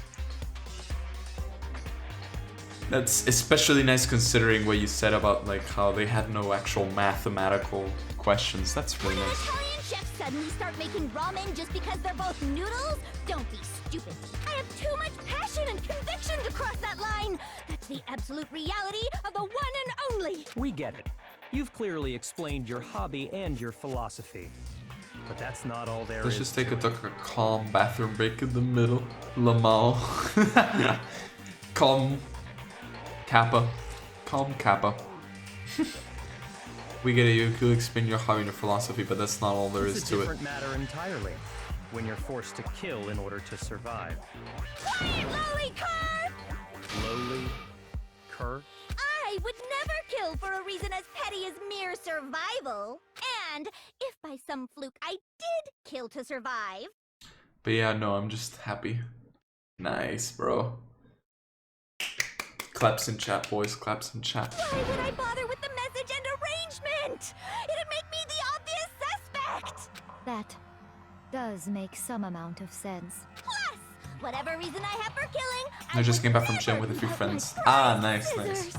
That's especially nice considering what you said about like how they had no actual mathematical questions. That's really When an nice. Italian chef suddenly start making ramen just because they're both noodles? Don't be stupid. I have too much passion and conviction to cross that line. That's the absolute reality of the one and only. We get it. You've clearly explained your hobby and your philosophy. But that's not all there is. Let's just take a calm bathroom break in the middle. Lamal. Calm Kappa. Calm Kappa. We get it, you could explain your hobby and your philosophy, but that's not all there is It's a to it. different matter entirely. When you're forced to kill in order to survive. Quiet, lolly cur! Lowly, cur. I would never kill for a reason as petty as mere survival. And if by some fluke I did kill to survive, But yeah, no, I'm just happy. Nice, bro. Claps in chat, boys. Claps in chat. why would I bother with the message and arrangement? It'd make me the obvious suspect. That does make some amount of sense. Plus, whatever reason I have for killing, I just came back from gym with a few friends. Ah, nice, nice.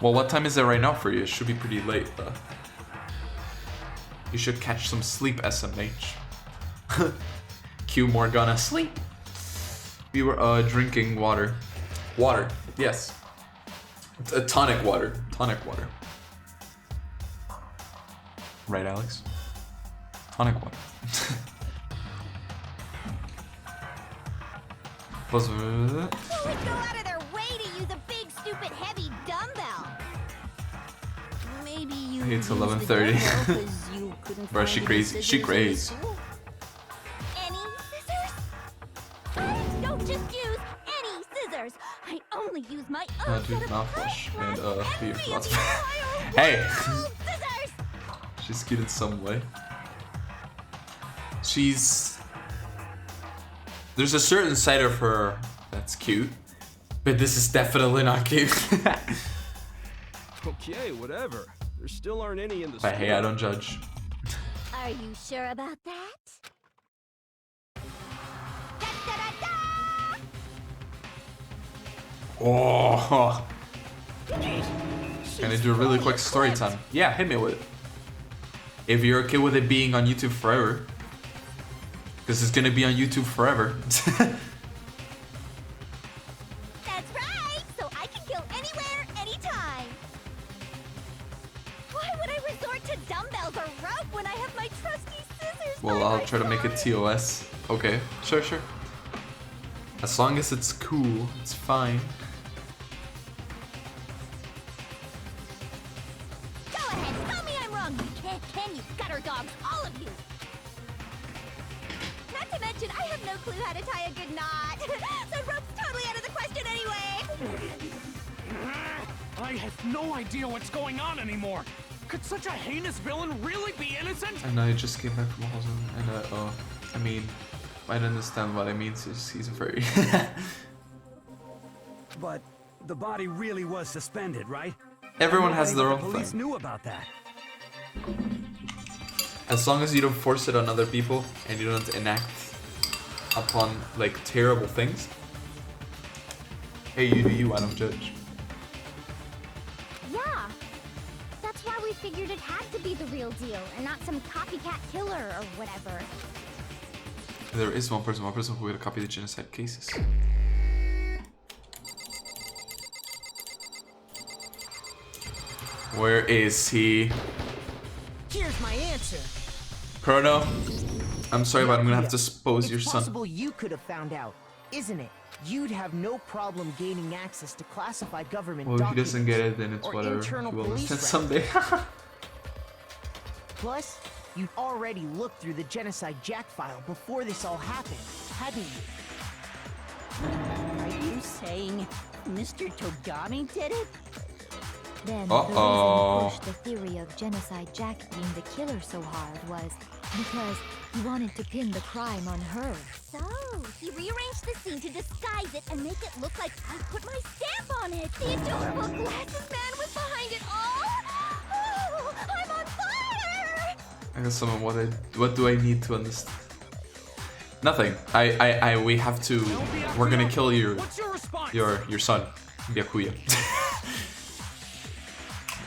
Well, what time is it right now for you? It should be pretty late, though. You should catch some sleep, SMH. Q Morgana, sleep. We were drinking water. Water, yes. Tonic water. Tonic water. Right, Alex? Tonic water. Who would go out of their way to use a big, stupid, heavy dumbbell? Maybe you Hey, it's used the 11:30. dumbbell 'cause you couldn't Bro, find she any crazy. She scissors in crazy. school? Any scissors? I don't just use any scissors. I only use my own Dude, set of mouthwash and beer. envy Lots of of- the Hey! wild scissors! She's cute in some way. She's... There's a certain side of her that's cute, but this is definitely not cute. Okay, whatever. There still aren't any in the But hey, I don't judge. Are you sure about that? Da-da-da-da! Oh! Can I do a really quick story time? Yeah, hit me with it. If you're okay with it being on YouTube forever, because it's gonna be on YouTube forever. That's right! So I can kill anywhere, anytime! Why would I resort to dumbbells or rope when I have my Well, I'll try to make it TOS. Okay, sure. As long as it's cool, it's fine. Go ahead, tell me I'm wrong. You can't, can you? Gutter dogs, all of you. Not to mention, I have no clue how to tie a good knot. So rope's totally out of the question anyway. I have no idea what's going on anymore. Could such a heinous villain really be innocent? And I just came back from Holland, and I mean, I don't understand what it means. He's a furry. But the body really was suspended, right? Everyone has their The own police thing. knew about that. As long as you don't force it on other people and you don't enact upon like terrible things. Hey, you do you, I don't judge. Yeah. That's why we figured it had to be the real deal and not some copycat killer or whatever. There is one person who will copy the genocide cases. Where is he? Here's my answer. Chrono, I'm sorry, but I'm gonna have to expose your It's son. possible you could have found out, isn't it? You'd have no problem gaining access to classified government Well, if he documents doesn't get it, then it's or whatever. He internal will police understand records. someday. Plus, you'd already looked through the Genocide Jack file before this all happened, hadn't you? Are you saying Mr. Togami did it? Then Uh-oh. the reason he pushed the theory of Genocide Jack being the killer so hard was because he wanted to pin the crime on her. So, he rearranged the scene to disguise it and make it look like I put my stamp on it. The adorable glasses man was behind it all. Oh, I'm on fire! I guess someone what do I need to understand? Nothing. We have to. We're gonna kill your son, Byakuya.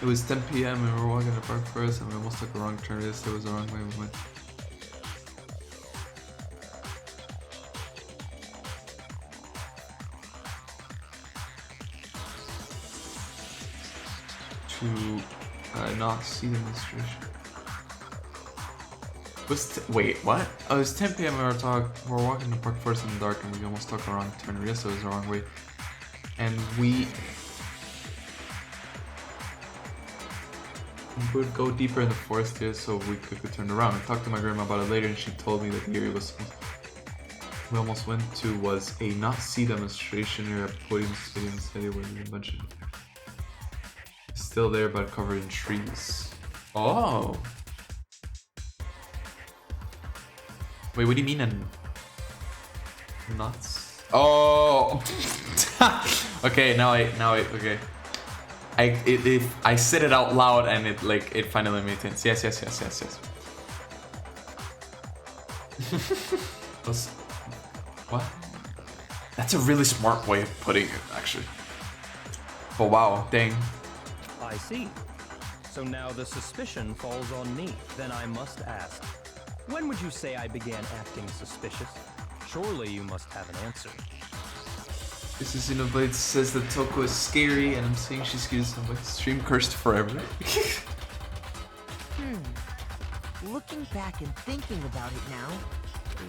It was 10 p.m. and we were walking in the park first and we almost took a wrong turn. Yes, it was the wrong way we went. To not see the demonstration. Wait, what? Oh, it was 10 p.m. and we were walking in the park first in the dark and we almost took a wrong turn. Yes, it was the wrong way. And we would go deeper in the forest here so we could turn around. I talked to my grandma about it later and she told me that the area we almost went to was a Nazi demonstration near a podium stadium city where a bunch of still there but covered in trees. Oh. Wait, what do you mean nuts? Oh. Okay, now I okay. I said it out loud and it finally made sense. Yes. What? That's a really smart way of putting it, actually. But wow, dang. I see. So now the suspicion falls on me. Then I must ask, when would you say I began acting suspicious? Surely you must have an answer. This is Xenoblade says that Toko is scary, and I'm saying she's cute. Somebody stream cursed forever. Looking back and thinking about it now,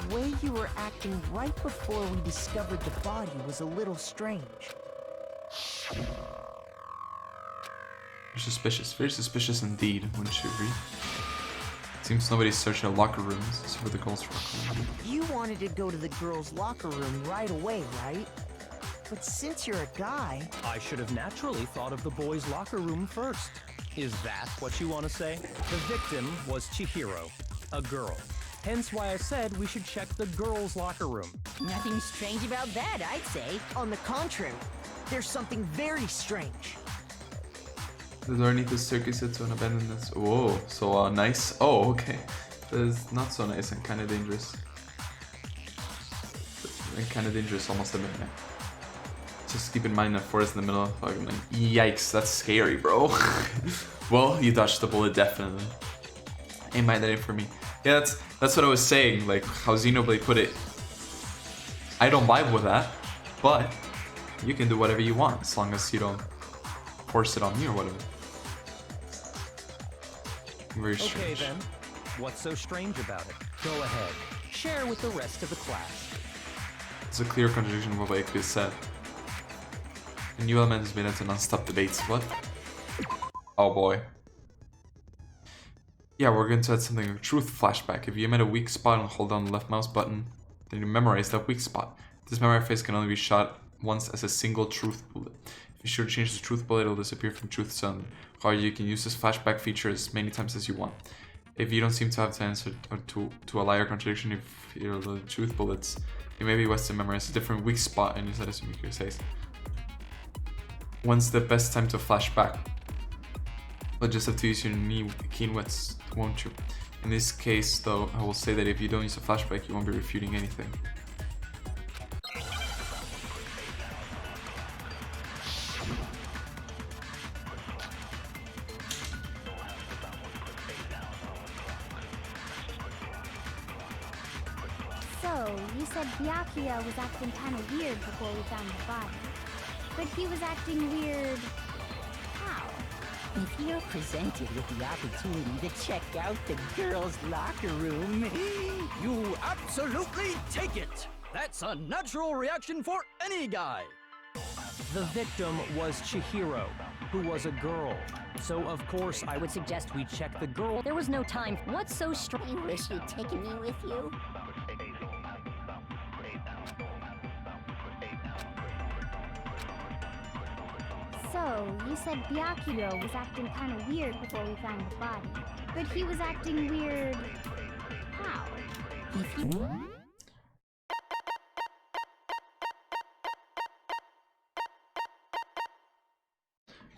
the way you were acting right before we discovered the body was a little strange. You're suspicious. Very suspicious indeed, wouldn't you agree? Seems nobody's searching the locker rooms, except for the girls' locker room. You wanted to go to the girls' locker room right away, right? But since you're a guy... I should have naturally thought of the boys' locker room first. Is that what you want to say? The victim was Chihiro, a girl. Hence why I said we should check the girls' locker room. Nothing strange about that, I'd say. On the contrary, there's something very strange. The door needs to circus it to an abandoned nest. Whoa, so nice. Oh, okay. That is not so nice and kind of dangerous. And kind of dangerous almost a minute. Just keep in mind that forest in the middle of fucking like, yikes, that's scary, bro. Well, you dodged the bullet definitely. Ain't mind that in for me. Yeah, that's what I was saying, like how Xenoblade put it. I don't vibe with that, but you can do whatever you want as long as you don't force it on me or whatever. Very strange. Okay then. What's so strange about it? Go ahead. Share with the rest of the class. It's a clear contradiction of what Byakuya said. A new element has been added to non-stop debates. What? Oh boy. Yeah, we're going to add something like truth flashback. If you emit a weak spot and hold down the left mouse button, then you memorize that weak spot. This memory phase can only be shot once as a single truth bullet. If you should change the truth bullet, it will disappear from truth zone. However, you can use this flashback feature as many times as you want. If you don't seem to have the answer to a lie or contradiction if you're the truth bullets, you may be wise to memorize a different weak spot and use that as a weaker says. When's the best time to flash back? You'll just have to use your keen wits, won't you? In this case, though, I will say that if you don't use a flashback, you won't be refuting anything. So, you said Byakuya was acting kind of weird before we found the body. But he was acting weird... how? If you're presented with the opportunity to check out the girls' locker room, You absolutely take it! That's a natural reaction for any guy! The victim was Chihiro, who was a girl. So of course I would suggest we check the girl. There was no time. What's so strange? you wish you'd taken me with you. So, you said Byakuya was acting kind of weird before we found the body. But he was acting weird... how? If you...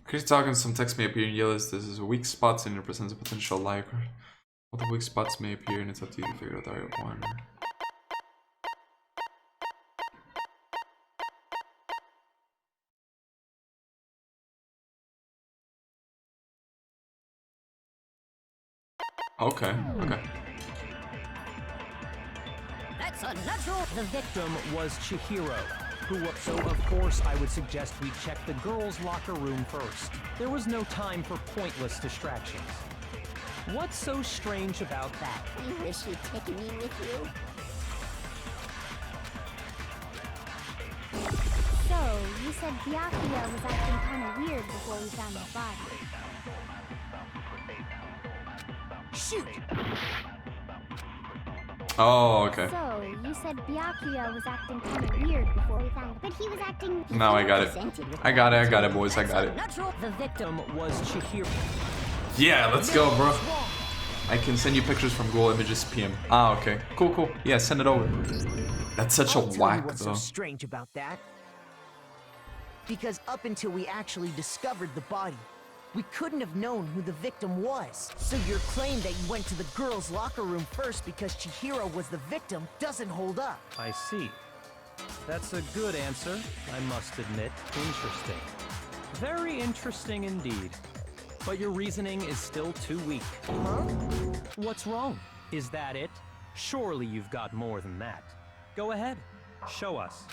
Chris talking, some text may appear in yellow as this is weak spots and it represents a potential lie. All the weak spots may appear and it's up to you to figure out the right one. Okay, okay. That's a natural... The victim was Chihiro, who was... So of course I would suggest we check the girls' locker room first. There was no time for pointless distractions. What's so strange about that? You wish you'd taken me with you. So, you said Byakuya was acting kind of weird before we found the body. Shoot! Oh, okay. So, you said Byakuya was acting kind of weird before we found the body. But he was acting... Now I got it. I got it, boys, I got it. The victim was Chihiro. Yeah, let's go, bro. I can send you pictures from Google Images PM. Ah, okay. Cool, cool. Yeah, send it over. That's such a whack, What's though. so strange about that? Because up until we actually discovered the body, we couldn't have known who the victim was. So your claim that you went to the girls' locker room first because Chihiro was the victim doesn't hold up. I see. That's a good answer, I must admit. Interesting. Very interesting indeed. But your reasoning is still too weak. Huh? What's wrong? Is that it? Surely you've got more than that. Go ahead. Show us.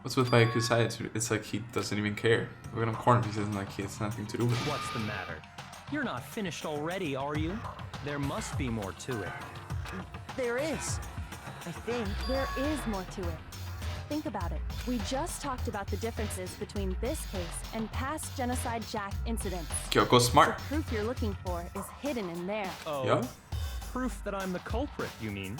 What's with Byakuya's attitude? It's like he doesn't even care. Look at him cornered, he says like he has nothing to do with it. What's the matter? You're not finished already, are you? There must be more to it. There is. I think. There is more to it. Think about it. We just talked about the differences between this case and past Genocide Jack incidents. Kyoko's smart. The proof you're looking for is hidden in there. Oh? Yeah. Proof that I'm the culprit, you mean?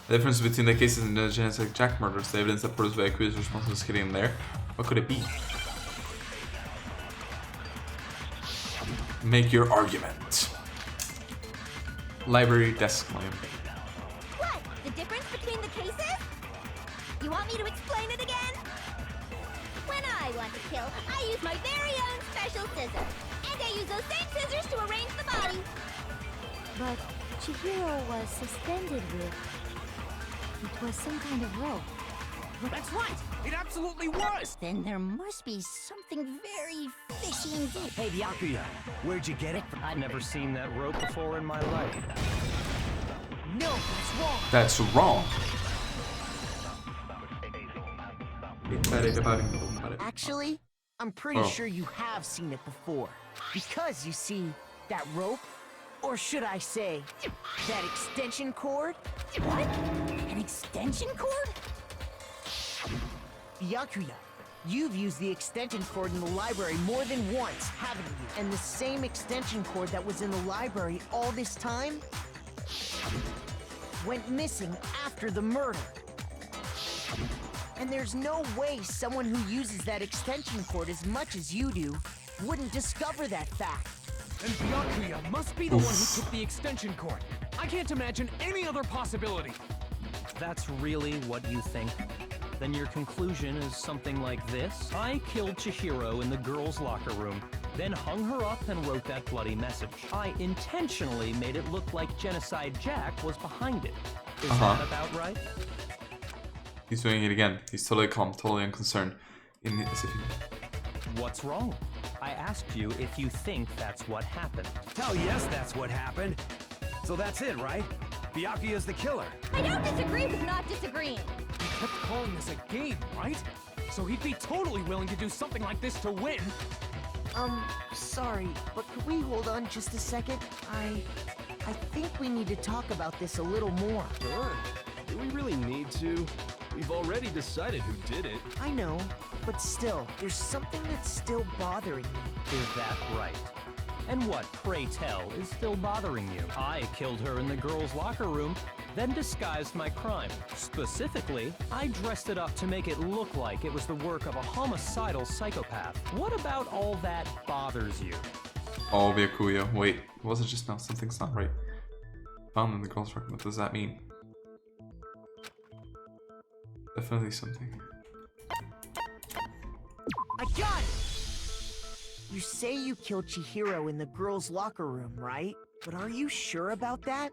The difference between the cases and the Genocide Jack murders, the evidence that proves Byakuya is responsible is hidden in there. What could it be? Make your argument. Library desk lamp. What? The difference between the cases? You want me to explain it again? When I want to kill, I use my very own special scissors. And I use those same scissors to arrange the body. But Chihiro was suspended with... It was some kind of rope. That's right! It absolutely was! Then there must be something very fishy indeed. Hey, Byakuya, where'd you get it? I'd never seen that rope before in my life. No, that's wrong. That's wrong. Actually, I'm pretty Oh. sure you have seen it before. Because, you see, that rope, Or should I say, that extension cord? What? An extension cord? Byakuya, you've used the extension cord in the library more than once, haven't you? And the same extension cord that was in the library all this time went missing after the murder. And there's no way someone who uses that extension cord as much as you do wouldn't discover that fact. And Byakuya must be the one who took the extension cord. I can't imagine any other possibility. That's really what you think? Then your conclusion is something like this? I killed Chihiro in the girls' locker room, then hung her up and wrote that bloody message. I intentionally made it look like Genocide Jack was behind it. Is that about right? He's doing it again. He's totally calm, totally unconcerned. What's wrong? I asked you if you think that's what happened. Hell yes, that's what happened. So that's it, right? Byakuya's the killer. I don't disagree with not disagreeing. He kept calling this a game, right? So he'd be totally willing to do something like this to win. Sorry, but could we hold on just a second? I think we need to talk about this a little more. Sure. Do we really need to? We've already decided who did it. I know, but still, there's something that's still bothering me. Is that right? And what, pray tell, is still bothering you? I killed her in the girls' locker room, then disguised my crime. Specifically, I dressed it up to make it look like it was the work of a homicidal psychopath. What about all that bothers you? Oh, Byakuya. Wait, was it just now? Something's not right. Found in the girls' room. What does that mean? Definitely something. I got it! You say you killed Chihiro in the girls' locker room, right? But are you sure about that?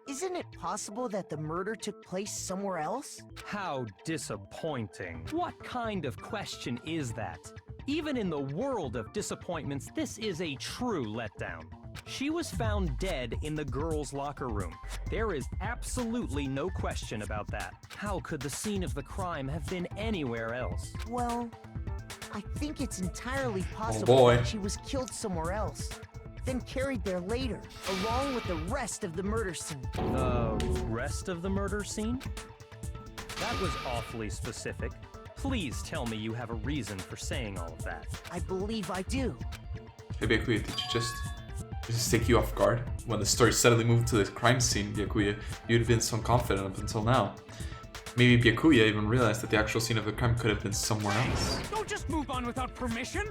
Isn't it possible that the murder took place somewhere else? How disappointing. What kind of question is that? Even in the world of disappointments, this is a true letdown. She was found dead in the girls' locker room. There is absolutely no question about that. How could the scene of the crime have been anywhere else? Well, I think it's entirely possible that she was killed somewhere else, then carried there later, along with the rest of the murder scene. The rest of the murder scene? That was awfully specific. Please tell me you have a reason for saying all of that. I believe I do. Hey Byakuya, did you just take you off guard? When the story suddenly moved to the crime scene, Byakuya, you'd have been so confident up until now. Maybe Byakuya even realized that the actual scene of the crime could have been somewhere else. Don't just move on without permission!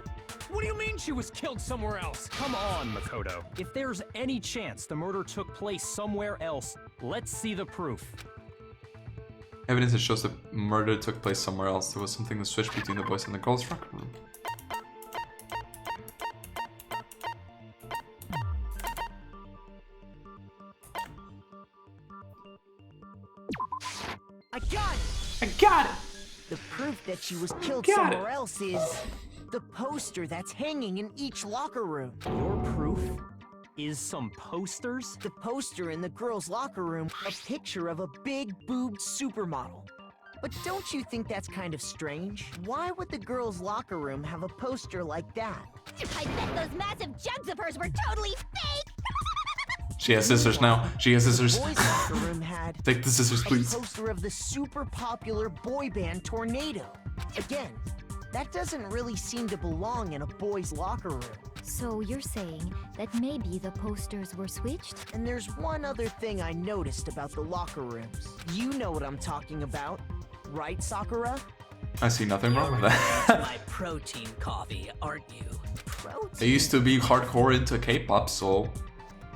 What do you mean she was killed somewhere else? Come on, Makoto. If there's any chance the murder took place somewhere else, let's see the proof. Evidence that shows the murder took place somewhere else. There was something that switched between the boys and the girls' locker room. I got it! I got it! The proof that she was killed somewhere else is the poster that's hanging in each locker room. Your proof is some posters? The poster in the girls' locker room, a picture of a big boobed supermodel. But don't you think that's kind of strange? Why would the girls' locker room have a poster like that? I bet those massive jugs of hers were totally fake! She has scissors now. She has scissors. The boys' locker room had Take the scissors, please. a poster of the super popular boy band Tornado. Again, that doesn't really seem to belong in a boys' locker room. So you're saying that maybe the posters were switched? And there's one other thing I noticed about the locker rooms. You know what I'm talking about, right, Sakura? I see nothing wrong with You're that. my protein coffee, aren't you? Protein? I used to be hardcore into K-pop, so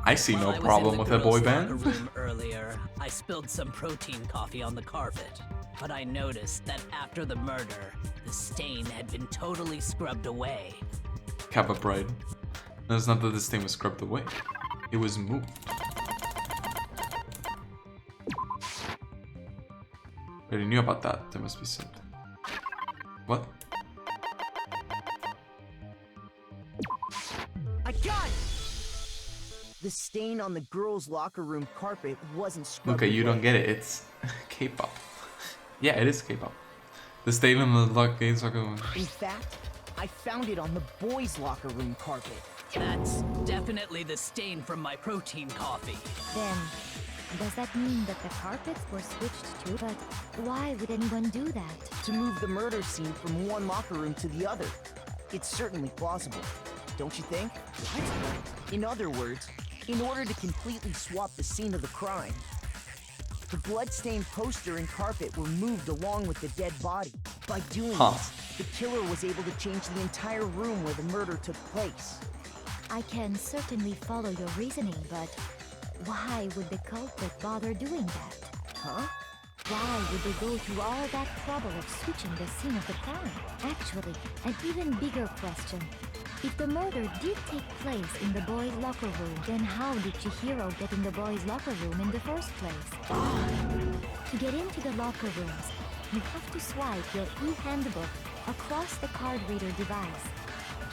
I see no problem with a boy band. Room earlier, I spilled some protein coffee on the carpet, but I noticed that after the murder, the stain had been totally scrubbed away. Kappa Pride. No, it's not that this thing was scrubbed away. It was moved. I already knew about that. There must be something. What? I got it! The stain on the girls' locker room carpet wasn't scrubbed Okay, you away. don't get it. It's K-pop. Yeah, it is K-pop. The stain on the locker room. In fact, I found it on the boys' locker room carpet. That's definitely the stain from my protein coffee. Then, does that mean that the carpets were switched too? But why would anyone do that? To move the murder scene from one locker room to the other. It's certainly plausible, don't you think? What? In other words, in order to completely swap the scene of the crime, the blood-stained poster and carpet were moved along with the dead body. By doing this, the killer was able to change the entire room where the murder took place. I can certainly follow your reasoning, but why would the culprit bother doing that? Huh? Why would they go through all that trouble of switching the scene of the crime? Actually, an even bigger question. If the murder did take place in the boys' locker room, then how did Chihiro get in the boys' locker room in the first place? To get into the locker rooms, you have to swipe your e-handbook across the card reader device.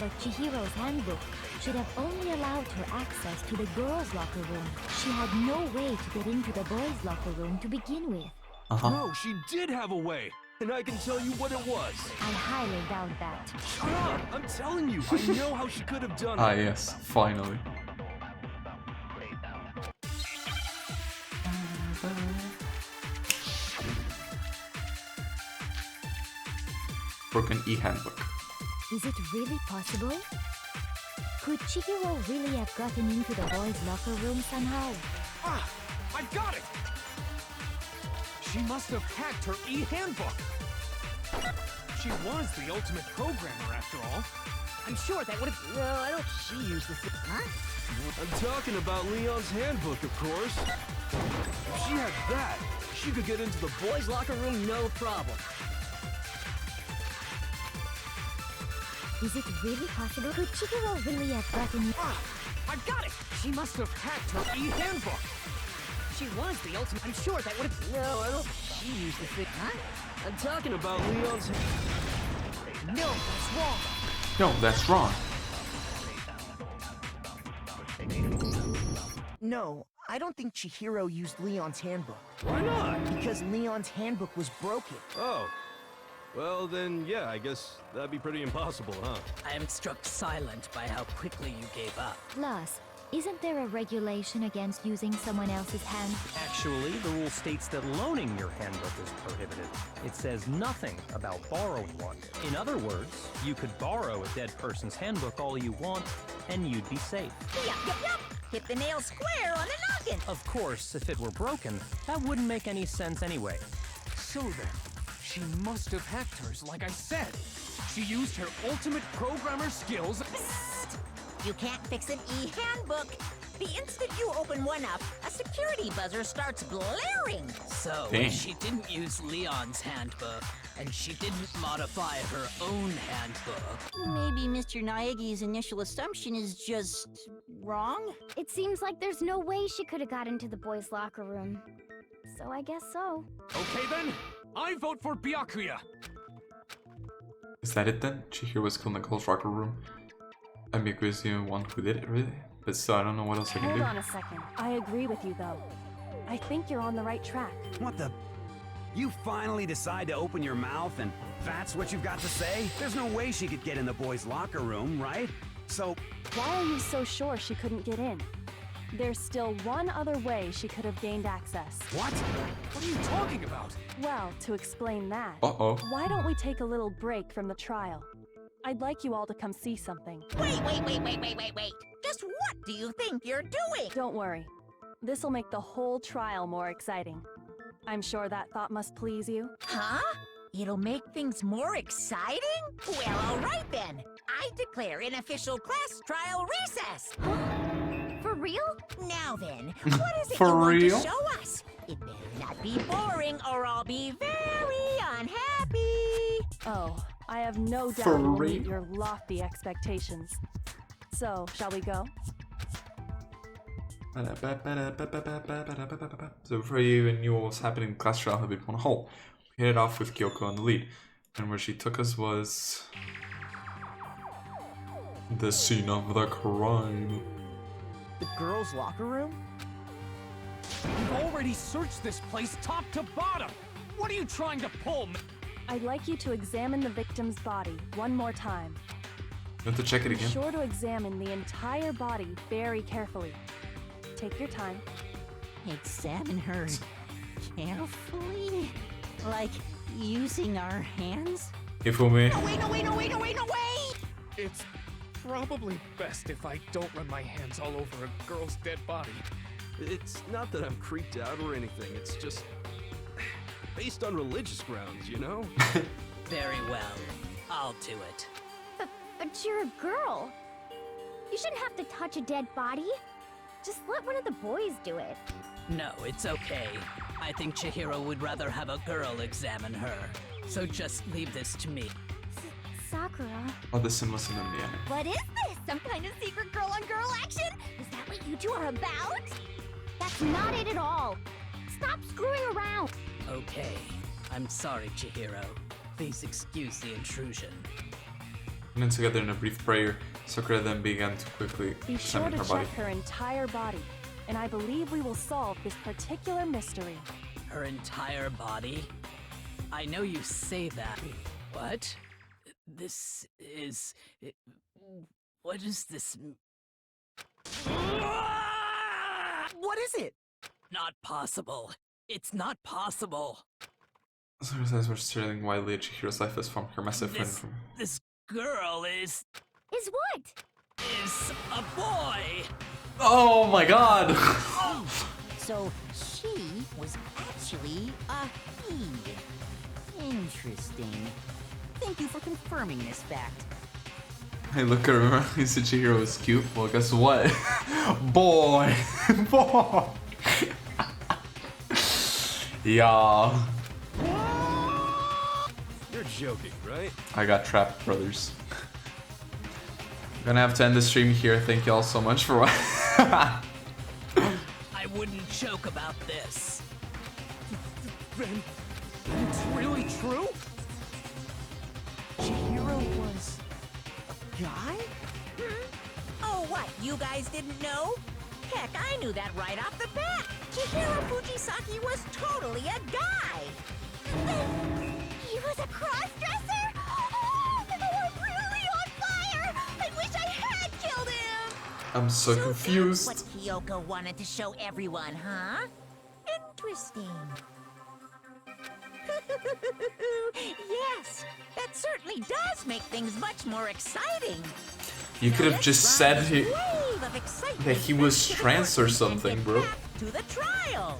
But Chihiro's handbook should have only allowed her access to the girls' locker room. She had no way to get into the boys' locker room to begin with. No, she did have a way, and I can tell you what it was. I highly doubt that. Shut up! I'm telling you, I know how she could have done it. Ah, yes, finally. Broken e-handbook. Is it really possible? Could Chihiro really have gotten into the boys' locker room somehow? Ah! I got it! She must have hacked her e-handbook! She was the ultimate programmer, after all. I'm sure that would have... Well, I don't... She used the... Huh? I'm talking about Leon's handbook, of course. If she had that, she could get into the boys' locker room no problem. Is it really possible? Could Chihiro really have gotten... Ah! I've got it! She must have hacked her e-handbook! She was the ultimate... I'm sure that would have... No, I don't... She used the... Huh? I'm talking about Leon's... No, that's wrong! No, that's wrong. No, I don't think Chihiro used Leon's handbook. Why not? Because Leon's handbook was broken. Oh. Well, then, yeah, I guess that'd be pretty impossible, huh? I am struck silent by how quickly you gave up. Plus, isn't there a regulation against using someone else's hand? Actually, the rule states that loaning your handbook is prohibited. It says nothing about borrowing one. In other words, you could borrow a dead person's handbook all you want, and you'd be safe. Yup. Hit the nail square on the noggin. Of course, if it were broken, that wouldn't make any sense anyway. So then, she must have hacked hers, like I said. She used her ultimate programmer skills. Psst. You can't fix an e-handbook. The instant you open one up, a security buzzer starts blaring. So, Dang. she didn't use Leon's handbook, and she didn't modify her own handbook. Maybe Mr. Naegi's initial assumption is just... wrong? It seems like there's no way she could have got into the boys' locker room. So I guess so. Okay then, I vote for Byakuya. Is that it then? Chihiro was killed in the girls' locker room. And Byakuya is the only one who did it, really? But still, I don't know what else I can Hold do. on a second. I agree with you, though. I think you're on the right track. What the? You finally decide to open your mouth and that's what you've got to say? There's no way she could get in the boys' locker room, right? So... Why are you so sure she couldn't get in? There's still one other way she could have gained access. What? What are you talking about? Well, to explain that, Uh-oh. why don't we take a little break from the trial? I'd like you all to come see something. Wait. Just what do you think you're doing? Don't worry. This'll make the whole trial more exciting. I'm sure that thought must please you. Huh? It'll make things more exciting? Well, all right then. I declare an official class trial recess. For real? Now then, what is it For you want real? to show us? It better not be boring or I'll be very unhappy. Oh, I have no doubt For you will meet real? your lofty expectations. So, shall we go? So before you even knew what was happening in class trial had been put on hold. We hit it off with Kyoko on the lead. And where she took us was... the scene of the crime. The girls' locker room? You've already searched this place top to bottom. What are you trying to pull? I'd like you to examine the victim's body one more time. You have to check it Be again. sure to examine the entire body very carefully. Take your time. Examine her carefully? Like using our hands? Ifumi. No, wait, no, wait, no, wait, no, wait, no, wait! It's probably best if I don't run my hands all over a girl's dead body. It's not that I'm creeped out or anything, it's just based on religious grounds, you know? Very well. I'll do it. But you're a girl. You shouldn't have to touch a dead body. Just let one of the boys do it. No, it's okay. I think Chihiro would rather have a girl examine her. So just leave this to me. Sakura. Oh, the sin was in the anime. What is this? Some kind of secret girl-on-girl action? Is that what you two are about? That's not it at all. Stop screwing around. Okay. I'm sorry, Chihiro. Please excuse the intrusion. And then together in a brief prayer, Sakura then began to quickly Be sure examine to her check body. her entire body, and I believe we will solve this particular mystery. Her entire body? I know you say that. What? This is... What is this? What is it? Not possible. It's not possible. Sakura's eyes were staring wildly at Chihiro's life as from her massive friend This, from... this girl is what? a boy. Oh my god! So she was actually a he. Interesting. Thank you for confirming this fact. Hey, look, I remember you said Chihiro was cute. Well, guess what? Boy! Boy! Yeah. You're joking, right? I got trapped, brothers. Gonna have to end the stream here. Thank you all so much for watching. I wouldn't joke about this. Then it's really true? Chihiro was a guy? Oh, what? You guys didn't know? Heck, I knew that right off the bat. Chihiro Fujisaki was totally a guy. He was a cross-dresser? Oh, I'm really on fire! I wish I had killed him! I'm so confused. What Kyoko wanted to show everyone, huh? Interesting. Yes, that certainly does make things much more exciting. You could have just said he, that that he was trans or something, bro. To the trial.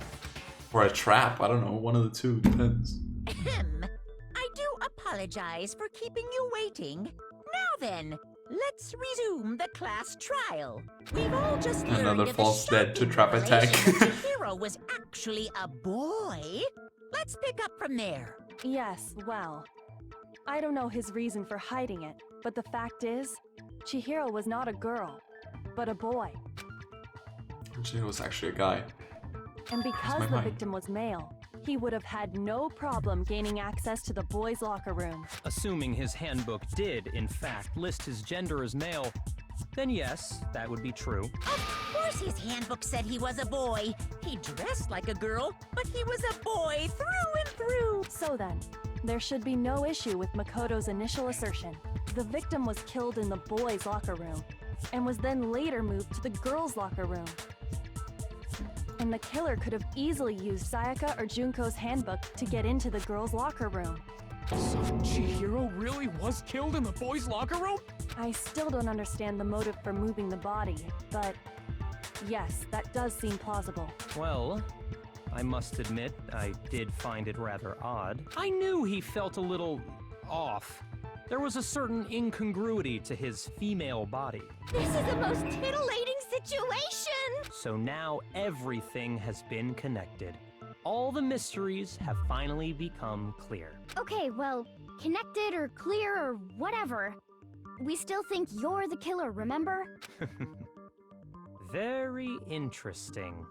Or a trap. I don't know. One of the two. Depends. I do apologize for keeping you waiting. Now then, let's resume the class trial. We've all just learned Another of false the dead to shocking trap attack. revelation that Chihiro was actually a boy. Let's pick up from there. Yes, well, I don't know his reason for hiding it, but the fact is, Chihiro was not a girl, but a boy. Chihiro was actually a guy. And because my the mind. victim was male, he would have had no problem gaining access to the boys' locker room. Assuming his handbook did, in fact, list his gender as male, then yes, that would be true. Of course his handbook said he was a boy. He dressed like a girl, but he was a boy through and through. So then, there should be no issue with Makoto's initial assertion. The victim was killed in the boys' locker room, and was then later moved to the girls' locker room. And the killer could have easily used Sayaka or Junko's handbook to get into the girls' locker room. So Chihiro really was killed in the boys' locker room? I still don't understand the motive for moving the body, but yes, that does seem plausible. Well, I must admit, I did find it rather odd. I knew he felt a little off. There was a certain incongruity to his female body. This is the most titillating situation! So now everything has been connected. All the mysteries have finally become clear. Okay, well, connected or clear or whatever. We still think you're the killer, remember? Very interesting.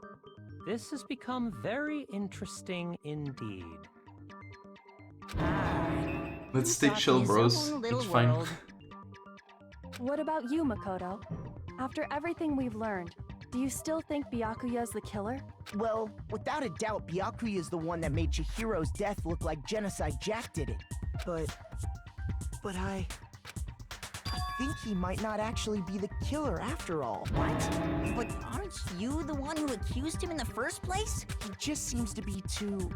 This has become very interesting indeed. Let's stay chill, bros. It's fine. What about you, Makoto? After everything we've learned, do you still think Byakuya's the killer? Well, without a doubt, Byakuya is the one that made Chihiro's death look like Genocide Jack did it. But I think he might not actually be the killer after all. What? But aren't you the one who accused him in the first place? He just seems to be too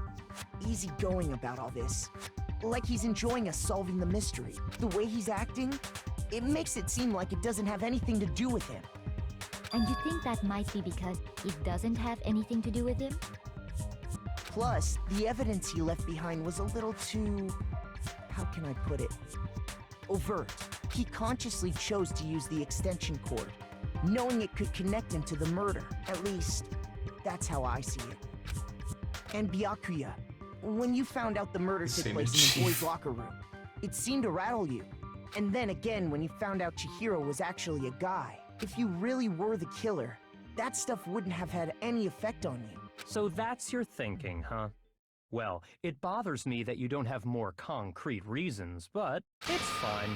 easygoing about all this. Like he's enjoying us solving the mystery. The way he's acting, it makes it seem like it doesn't have anything to do with him. And you think that might be because it doesn't have anything to do with him? Plus, the evidence he left behind was a little too... how can I put it? Overt. He consciously chose to use the extension cord, knowing it could connect him to the murder. At least, that's how I see it. And Byakuya, when you found out the murder took place in the boys' locker room, it seemed to rattle you. And then again, when you found out Chihiro was actually a guy, if you really were the killer, that stuff wouldn't have had any effect on you. So that's your thinking, huh? Well, it bothers me that you don't have more concrete reasons, but it's fine.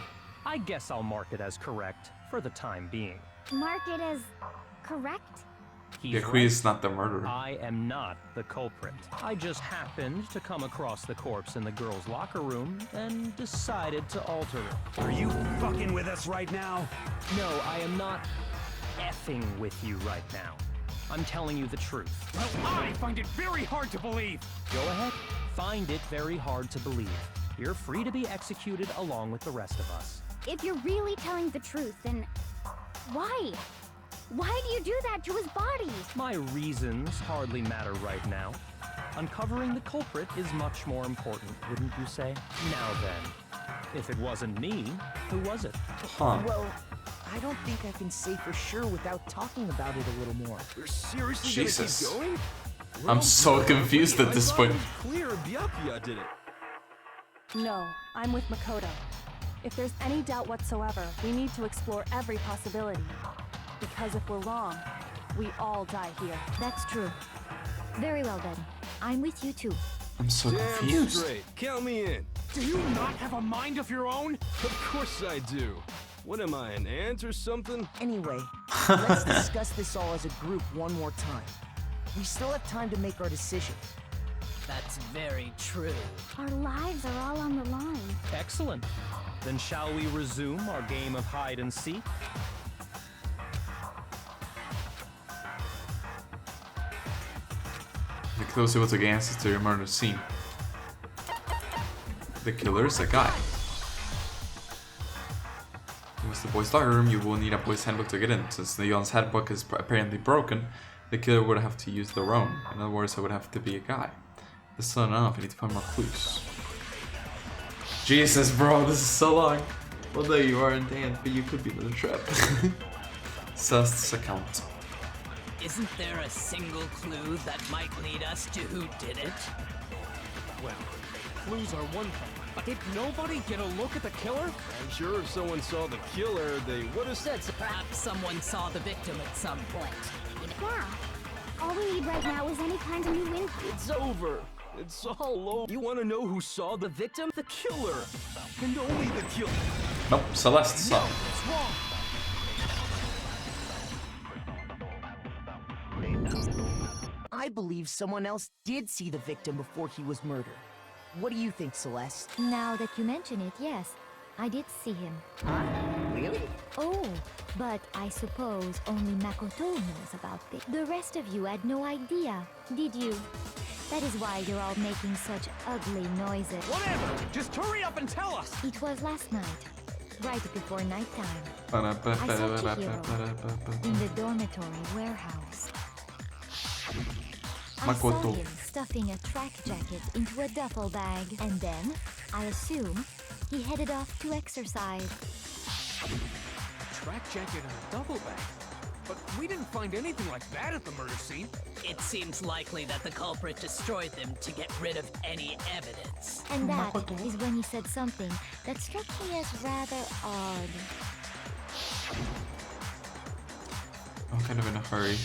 I guess I'll mark it as correct for the time being. Mark it as correct? Byakuya is not the murderer. I am not the culprit. I just happened to come across the corpse in the girls' locker room and decided to alter it. Are you fucking with us right now? No, I am not effing with you right now. I'm telling you the truth. Well, I find it very hard to believe. Go ahead. Find it very hard to believe. You're free to be executed along with the rest of us. If you're really telling the truth, then why? Why do you do that to his body? My reasons hardly matter right now. Uncovering the culprit is much more important, wouldn't you say? Now then, if it wasn't me, who was it? Huh. Well, I don't think I can say for sure without talking about it a little more. You're seriously Jesus. gonna keep going? I'm so confused at this point. I thought it was clear Byakuya did it. No, I'm with Makoto. If there's any doubt whatsoever, we need to explore every possibility. Because if we're wrong, we all die here. That's true. Very well then. I'm with you too. I'm so Damn confused. straight. Count me in. Do you not have a mind of your own? Of course I do. What am I, an ant or something? Anyway, let's discuss this all as a group one more time. We still have time to make our decision. That's very true. Our lives are all on the line. Excellent. Then shall we resume our game of hide and seek? The closer was to answers to your murder scene. The killer is a guy. It was the boys' locker room. You will need a boys' handbook to get in. Since Leon's handbook is apparently broken, the killer would have to use their own. In other words, it would have to be a guy. This is not enough. I need to find more clues. Jesus, bro, this is so long. Well, there you are in the end, but you could be in the trap. Celeste's account. Isn't there a single clue that might lead us to who did it? Well, clues are one thing, but did nobody get a look at the killer? I'm sure if someone saw the killer, they would have said so. Perhaps someone saw the victim at some point. Yeah. All we need right now is any kind of new info. It's over. It's all over. You want to know who saw the victim? The killer. And only the killer. Nope, Celeste saw. It's wrong. I believe someone else did see the victim before he was murdered. What do you think, Celeste? Now that you mention it, yes. I did see him. Huh? Really? Oh, but I suppose only Makoto knows about this. The rest of you had no idea, did you? That is why you're all making such ugly noises. Whatever! Just hurry up and tell us! It was last night, right before nighttime. I saw Chihiro in the dormitory warehouse. I saw Makoto. him stuffing a track jacket into a duffel bag, and then, I assume, he headed off to exercise. A track jacket and a duffel bag? But we didn't find anything like that at the murder scene. It seems likely that the culprit destroyed them to get rid of any evidence. And that is when he said something that struck me as rather odd. I'm kind of in a hurry.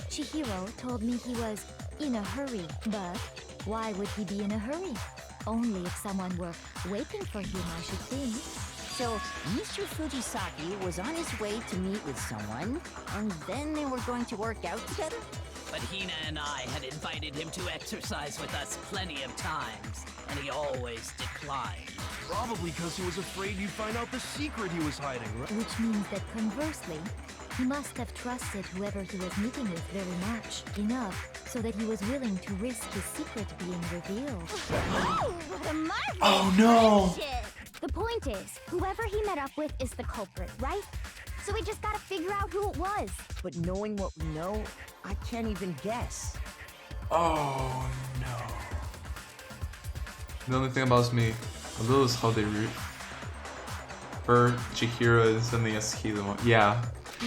Chihiro told me he was in a hurry, but why would he be in a hurry? Only if someone were waiting for him, I should think. So, Mr. Fujisaki was on his way to meet with someone, and then they were going to work out together? But Hina and I had invited invited him to exercise with us plenty of times, and he always declined. Probably because he was afraid you'd find out the secret he was hiding, right? Which means that conversely, he must have trusted whoever he was meeting with very much, enough so that he was willing to risk his secret being revealed. Oh, what a marvelous Oh no! friendship. The point is, whoever he met up with is the culprit, right? So we just gotta figure out who it was. But knowing what we know, I can't even guess. Oh no. The only thing about me a little is how they root. Chihiro is in the SK the one. Yeah.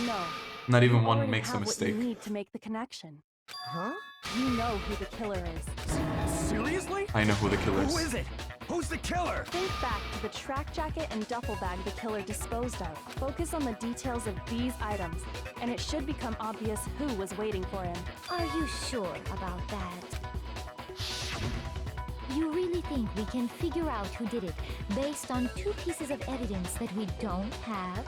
No. Not even You one already makes a have mistake. What you need to make the connection. Huh? You know who the killer is. Seriously? I know who the killer Who is. is it? Who's the killer? Think back to the track jacket and duffel bag the killer disposed of. Focus on the details of these items, and it should become obvious who was waiting for him. Are you sure about that? You really think we can figure out who did it based on 2 pieces of evidence that we don't have?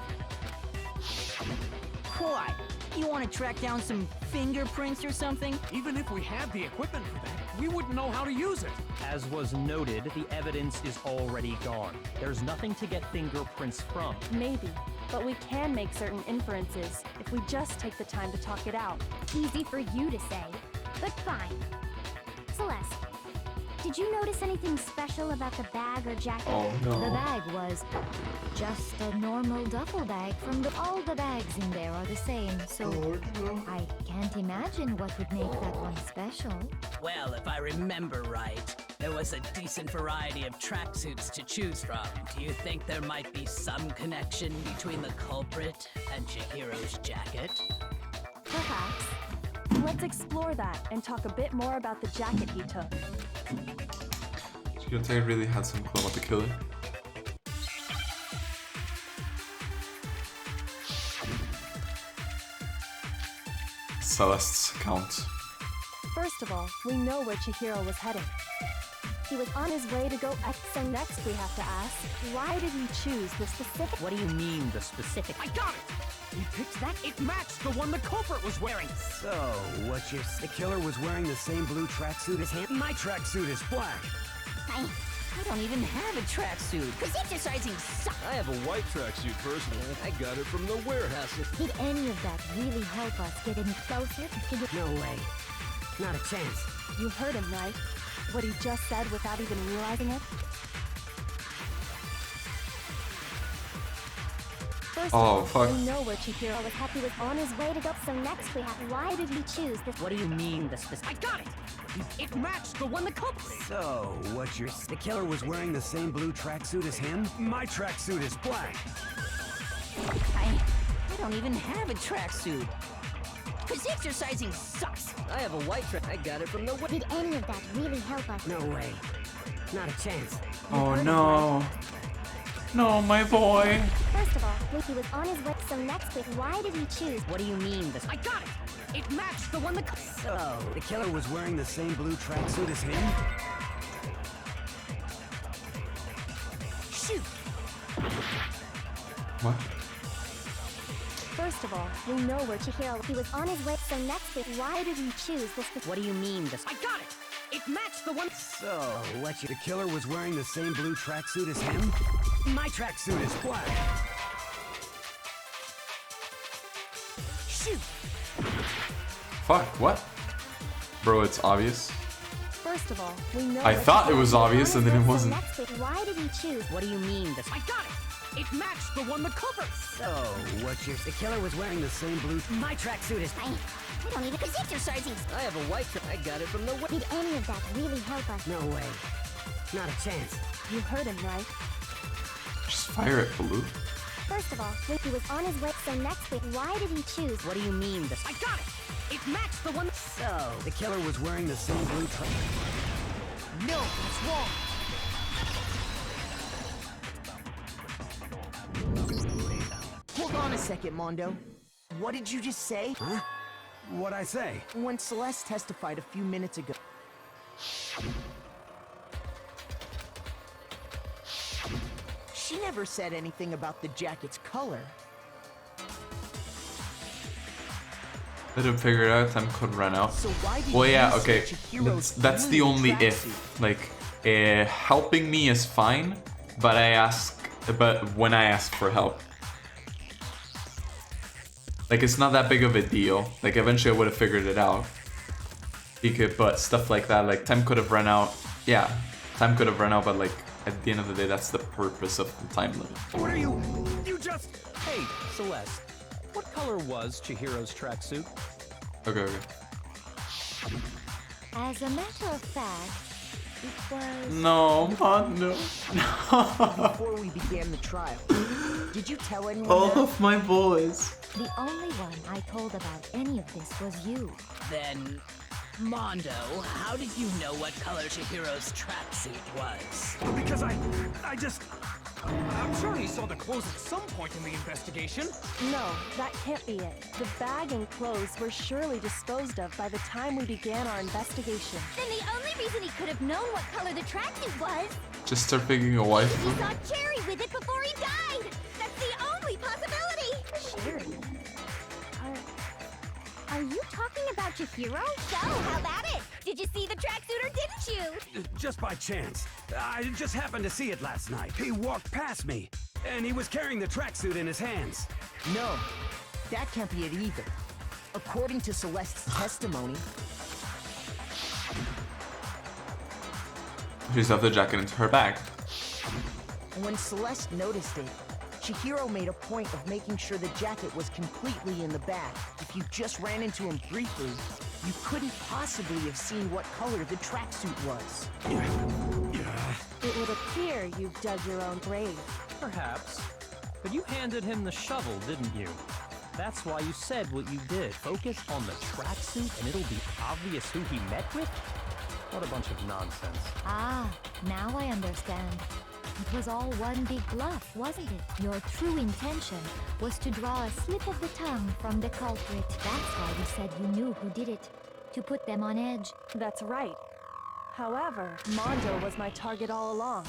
What? You want to track down some fingerprints or something? Even if we had the equipment for that, we wouldn't know how to use it. As was noted, the evidence is already gone. There's nothing to get fingerprints from. Maybe, but we can make certain inferences if we just take the time to talk it out. Easy for you to say, but fine. Celeste, did you notice anything special about the bag or jacket? Oh no. The bag was just a normal duffel bag all the bags in there are the same, so I can't imagine what would make that one special. Well, if I remember right, there was a decent variety of tracksuits to choose from. Do you think there might be some connection between the culprit and Chihiro's jacket? Perhaps. Let's explore that and talk a bit more about the jacket he took. Chihiro really had some clue about the killer. Celeste's account. First of all, we know where Chihiro was heading. He was on his way to go X, so next we have to ask, why did he choose the specific— What do you mean, the specific? I got it! He picked that. It matched the one the culprit was wearing. So, what's your... The killer was wearing the same blue tracksuit as him? My tracksuit is black. I don't even have a tracksuit. Cause exercising sucks. I have a white tracksuit personally. I got it from the warehouse. Did any of that really help us get any closer to figure— No way. Not a chance. You heard him, right? What he just said without even realizing it? First Oh, of all, fuck. we know where Chihiro was happy with on his way to go, so next we have, why did he choose this— What do you mean, the specific? I got it! It matched the one the culprit. So, what's your... The killer was wearing the same blue tracksuit as him? My tracksuit is black. I don't even have a tracksuit. Cause exercising sucks. I have a white track. I got it from the Did any of that really help us? No way. Not a chance. Oh no. No, my boy. First of all, he was on his way, so next we, why did he choose— What do you mean, the— I got it! It matched the one the So, the killer was wearing the same blue tracksuit as him? Shoot! What? First of all, we know where Chihiro— He was on his way, so next we, why did he choose this— What do you mean, the— I got it! It matched the one— So, what's your... The killer was wearing the same blue tracksuit as him? My tracksuit is black. Shoot! Fuck, what? Bro, it's obvious. First of all, we know— I thought it was obvious and then it wasn't. Next we, why did he choose— What do you mean, the— I got it! It matched the one the culprit. So, what's your... The killer was wearing the same blue... My tracksuit is... I don't even— Cause exercising— I have a white track. I got it from the Did any of that really help us? No way. Not a chance. You heard him, right? Just fire it, Blue. First of all, he was on his way, so next we, why did he choose— What do you mean, the— I got it! It matched the one— So, the killer was wearing the same blue track... No, it's wrong. Hold on a second, Mondo. What did you just say? Huh? What'd I say? When Celeste testified a few minutes ago. She never said anything about the jacket's color. Didn't figure it out, time could run out. So why did Well, yeah, you okay. say Chihiro's That's the doing only tracksuit? if. Like, helping me is fine, but when I ask for help. Like, it's not that big of a deal. Like, eventually I would have figured it out. But stuff like that, like, time could have run out. Yeah, time could have run out, but like, at the end of the day, that's the purpose of the time limit. What are you? You just... Hey, Celeste, what color was Chihiro's tracksuit? Okay. As a matter of fact, it was... No, no. Before we began the trial, did you tell anyone All that? of my boys. The only one I told about any of this was you. Then, Mondo, how did you know what color Chihiro's tracksuit was? Because I'm sure he saw the clothes at some point in the investigation. No, that can't be it. The bag and clothes were surely disposed of by the time we began our investigation. Then the only reason he could have known what color the tracksuit was, Just start picking a wife. he saw Cherry with it before he died. That's the only possibility. Cherry? Are you talking about Chihiro? So, how about it? Did you see the tracksuit or didn't you? Just by chance. I just happened to see it last night. He walked past me, and he was carrying the tracksuit in his hands. No, that can't be it either. According to Celeste's testimony, She stuffed the jacket into her bag. when Celeste noticed it, Chihiro made a point of making sure the jacket was completely in the bag. If you just ran into him briefly, you couldn't possibly have seen what color the tracksuit was. It would appear you've dug your own grave. Perhaps. But you handed him the shovel, didn't you? That's why you said what you did. Focus on the tracksuit and it'll be obvious who he met with? What a bunch of nonsense. Ah, now I understand. It was all one big bluff, wasn't it? Your true intention was to draw a slip of the tongue from the culprit. That's why you said you knew who did it. To put them on edge. That's right. However, Mondo was my target all along.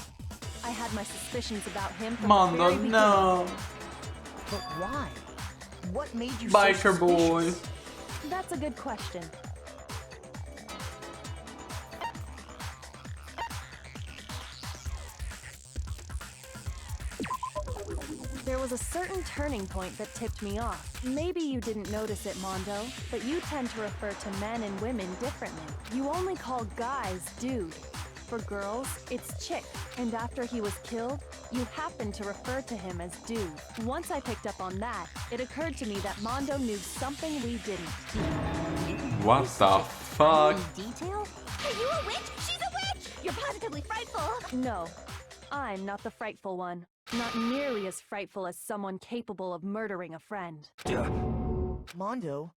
I had my suspicions about him from the Mondo, very beginning. no. But why? What made you Biker so boy. suspicious? That's a good question. There was a certain turning point that tipped me off. Maybe you didn't notice it, Mondo, but you tend to refer to men and women differently. You only call guys dude. For girls, it's chick. And after he was killed, you happened to refer to him as dude. Once I picked up on that, it occurred to me that Mondo knew something we didn't. What the fuck? Detail? Are you a witch? She's a witch! You're positively frightful! No, I'm not the frightful one. Not nearly as frightful as someone capable of murdering a friend. Mondo,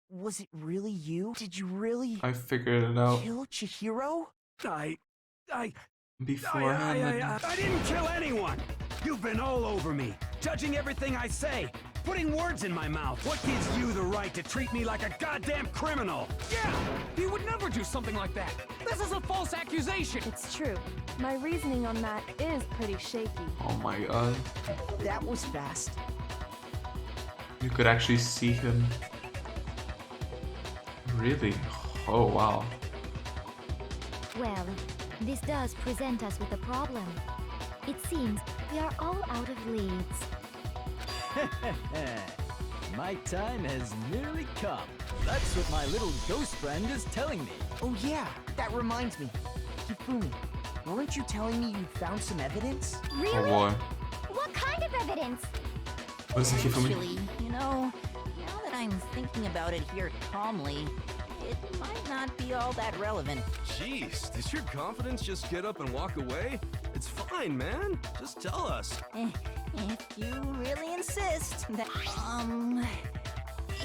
was it really you? Did you really I figured it out kill Chihiro? beforehand. I didn't kill anyone! You've been all over me, judging everything I say, putting words in my mouth. What gives you the right to treat me like a goddamn criminal? Yeah, he would never do something like that. This is a false accusation. It's true. My reasoning on that is pretty shaky. Oh my god. That was fast. You could actually see him. Really? Oh wow. Well, this does present us with a problem. It seems we are all out of leads. My time has nearly come. That's what my little ghost friend is telling me. Oh yeah, that reminds me. Hifumi, weren't you telling me you found some evidence? Oh boy. What kind of evidence? What is it, Hifumi? Actually, you know, now that I'm thinking about it here calmly, it might not be all that relevant. Jeez, does your confidence just get up and walk away? It's fine, man. Just tell us. If you really insist, that,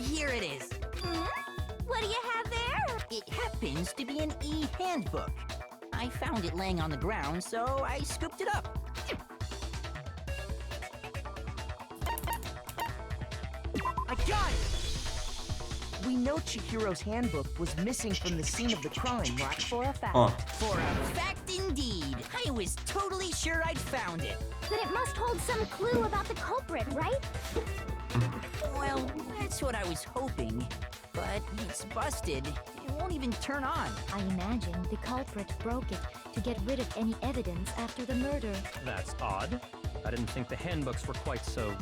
here it is. What do you have there? It happens to be an e-handbook. I found it laying on the ground, so I scooped it up. I got it! We know Chihiro's handbook was missing from the scene of the crime, right? For a fact. For a fact indeed. I was totally sure I'd found it. Then it must hold some clue about the culprit, right? Well, that's what I was hoping. But it's busted. It won't even turn on. I imagine the culprit broke it to get rid of any evidence after the murder. That's odd. I didn't think the handbooks were quite so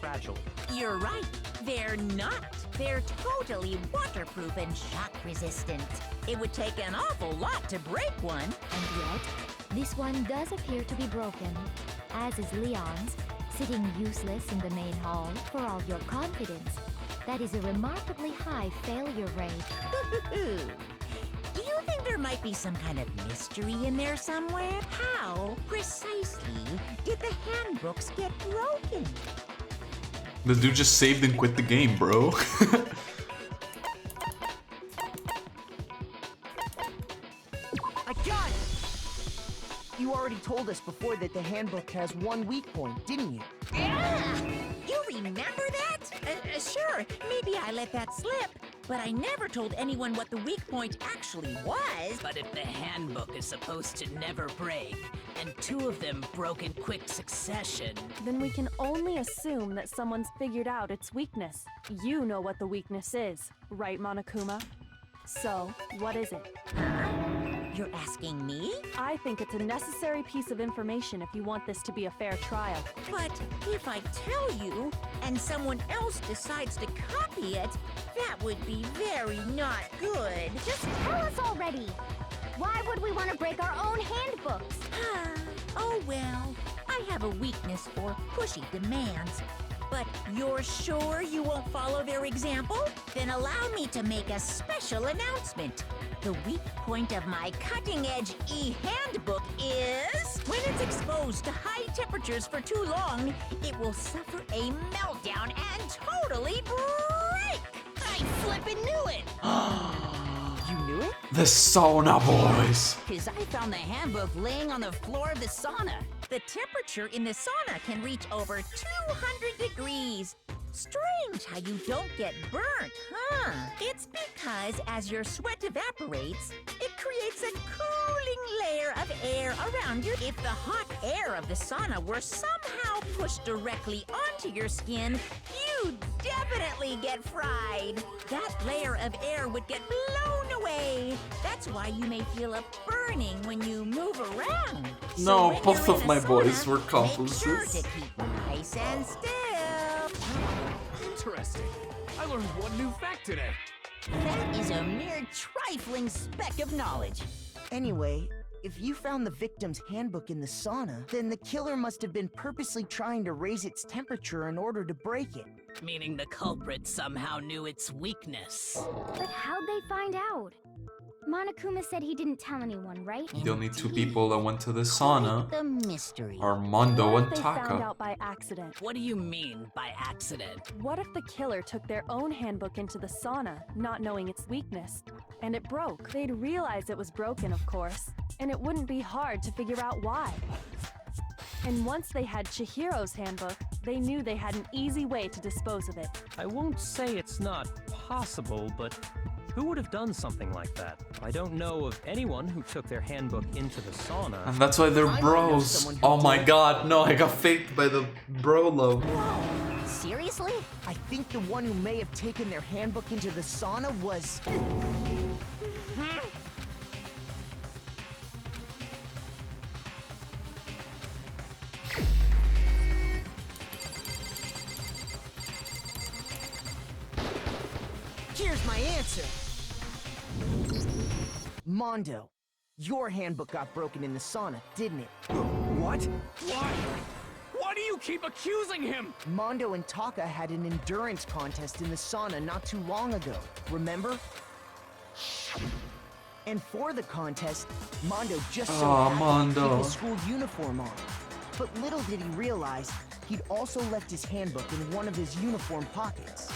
fragile. You're right. They're not. They're totally waterproof and shock resistant. It would take an awful lot to break one. And yet, this one does appear to be broken, as is Leon's, sitting useless in the main hall for all your confidence. That is a remarkably high failure rate. Do you think there might be some kind of mystery in there somewhere? How, precisely, did the handbooks get broken? The dude just saved and quit the game, bro. I got it! You already told us before that the handbook has one weak point, didn't you? Yeah! You remember that? Sure, maybe I let that slip. But I never told anyone what the weak point actually was. But if the handbook is supposed to never break, and two of them broke in quick succession, Then we can only assume that someone's figured out its weakness. You know what the weakness is, right, Monokuma? So, what is it? You're asking me? I think it's a necessary piece of information if you want this to be a fair trial. But if I tell you, and someone else decides to copy it, that would be very not good. Just tell us already! Why would we want to break our own handbooks? Oh well, I have a weakness for pushy demands. But you're sure you won't follow their example? Then allow me to make a special announcement. The weak point of my cutting-edge e-handbook is... when it's exposed to high temperatures for too long, it will suffer a meltdown and totally break! I flippin' knew it! You knew it? The sauna boys. Cause I found the handbook laying on the floor of the sauna. The temperature in the sauna can reach over 200 degrees. Strange how you don't get burnt, huh? It's because as your sweat evaporates, it creates a cooling layer of air around you. If the hot air of the sauna were somehow pushed directly onto your skin, you'd definitely get fried. That layer of air would get blown away. That's why you may feel a burning when you move around. No, when both you're of in my the boys sauna, were make accomplices. sure to keep nice and still. Interesting. I learned one new fact today. That is a mere trifling speck of knowledge. Anyway, if you found the victim's handbook in the sauna, then the killer must have been purposely trying to raise its temperature in order to break it. Meaning the culprit somehow knew its weakness. But how'd they find out? Monokuma said he didn't tell anyone, right? The only two people that went to the sauna The mystery. are Mondo What and if they found Taka. out by accident? What do you mean by accident? What if the killer took their own handbook into the sauna, not knowing its weakness, and it broke? They'd realize it was broken, of course, and it wouldn't be hard to figure out why. And once they had Chihiro's handbook, they knew they had an easy way to dispose of it. I won't say it's not possible, but who would have done something like that? I don't know of anyone who took their handbook into the sauna. And that's why they're I know bros. someone who Oh my did. god, no, I got faked by the brolo. Seriously? I think the one who may have taken their handbook into the sauna was... Here's my answer. Mondo, your handbook got broken in the sauna, didn't it? What? Why? Why do you keep accusing him? Mondo and Taka had an endurance contest in the sauna not too long ago, remember? And for the contest, Mondo just so Aw, happened to keep Mondo. his school uniform on. But little did he realize, he'd also left his handbook in one of his uniform pockets.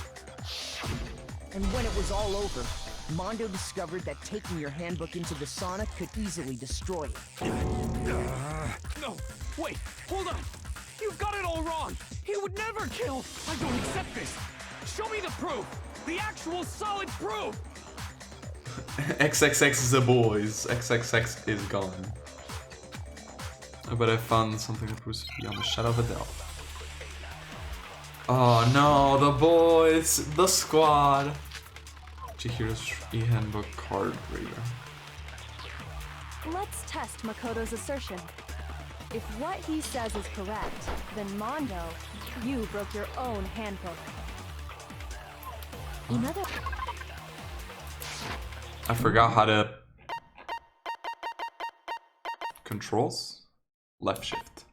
And when it was all over, Mondo discovered that taking your handbook into the sauna could easily destroy it. No, wait, hold on. You've got it all wrong. He would never kill. I don't accept this. Show me the proof. The actual solid proof. XXX is a boys. XXX is gone. But I found something that proves beyond a shadow of a doubt. Oh no, the boys, the squad. Chihiro's e-handbook card reader. Let's test Makoto's assertion. If what he says is correct, then Mondo, you broke your own handbook. In other I forgot how to... Controls? Left shift.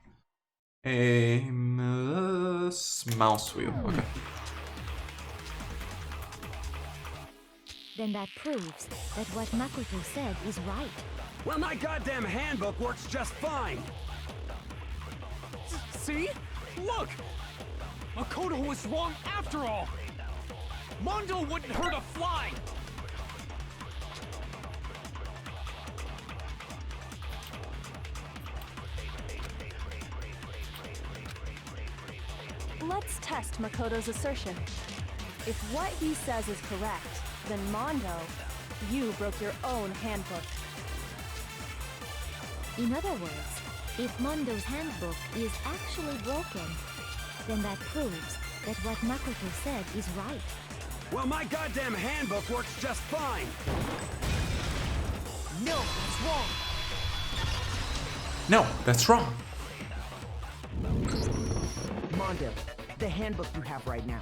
Aim... mouse wheel, okay. then that proves that what Makoto said is right. Well, my goddamn handbook works just fine. See? Look! Makoto was wrong after all! Mondo wouldn't hurt a fly! Let's test Makoto's assertion. If what he says is correct, then Mondo, you broke your own handbook. In other words, if Mondo's handbook is actually broken, then that proves that what Makoto said is right. Well, my goddamn handbook works just fine. No, that's wrong. No, that's wrong. Mondo, the handbook you have right now,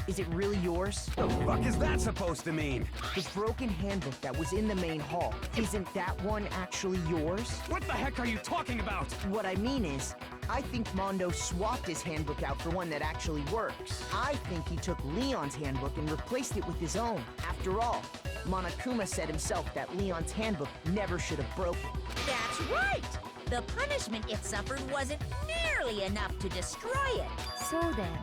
is it really yours? The fuck is that supposed to mean? The broken handbook that was in the main hall, isn't that one actually yours? What the heck are you talking about? What I mean is, I think Mondo swapped his handbook out for one that actually works. I think he took Leon's handbook and replaced it with his own. After all, Monokuma said himself that Leon's handbook never should have broken. That's right! The punishment it suffered wasn't nearly enough to destroy it. So then,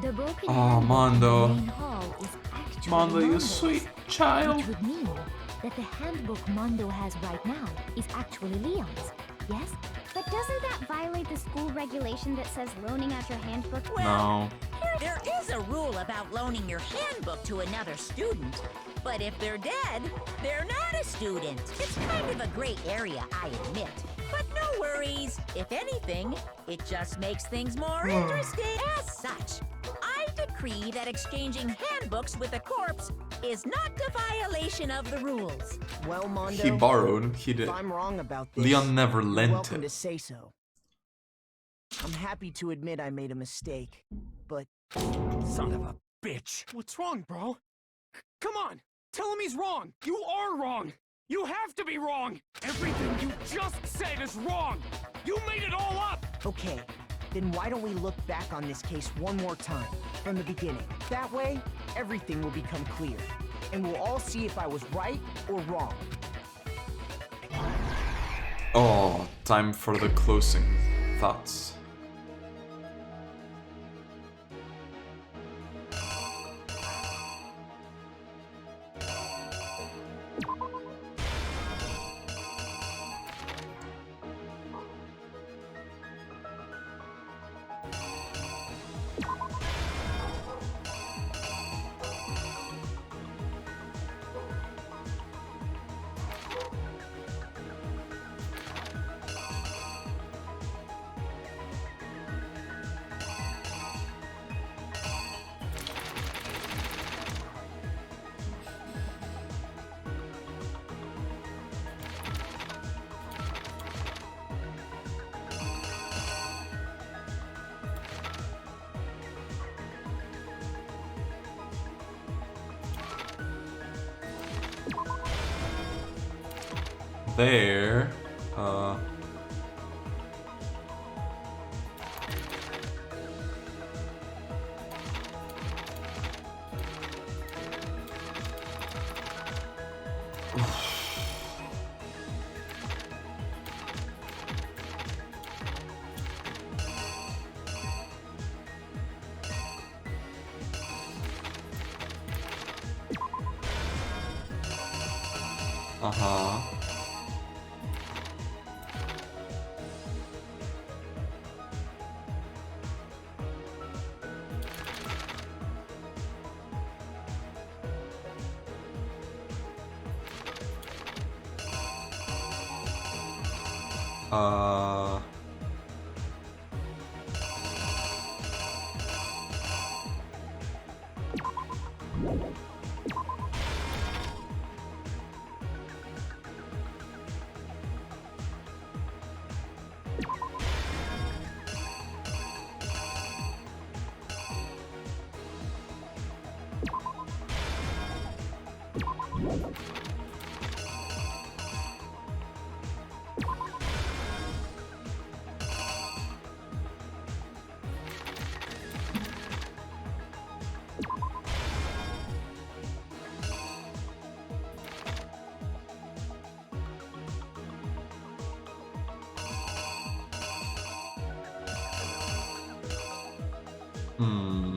the broken Oh, handbook Mondo. in the main hall is actually Mondo, you Mondo's, sweet child. which would mean that the handbook Mondo has right now is actually Leon's. Yes? But doesn't that violate the school regulation that says loaning out your handbook? No. There is a rule about loaning your handbook to another student, but if they're dead, they're not a student. It's kind of a gray area, I admit. But no worries. If anything, it just makes things more interesting. As such, I decree that exchanging handbooks with a corpse is not a violation of the rules. Well, Mondo, He borrowed, he did. if I'm wrong about this, Leon never you're lent welcome it. to say so. I'm happy to admit I made a mistake, but... Son of a bitch! What's wrong, bro? Come on! Tell him he's wrong! You are wrong! You have to be wrong! Everything you just said is wrong! You made it all up! Okay, then why don't we look back on this case one more time, from the beginning? That way, everything will become clear, and we'll all see if I was right or wrong. Oh, time for the closing thoughts. There, uh-huh. Hmm.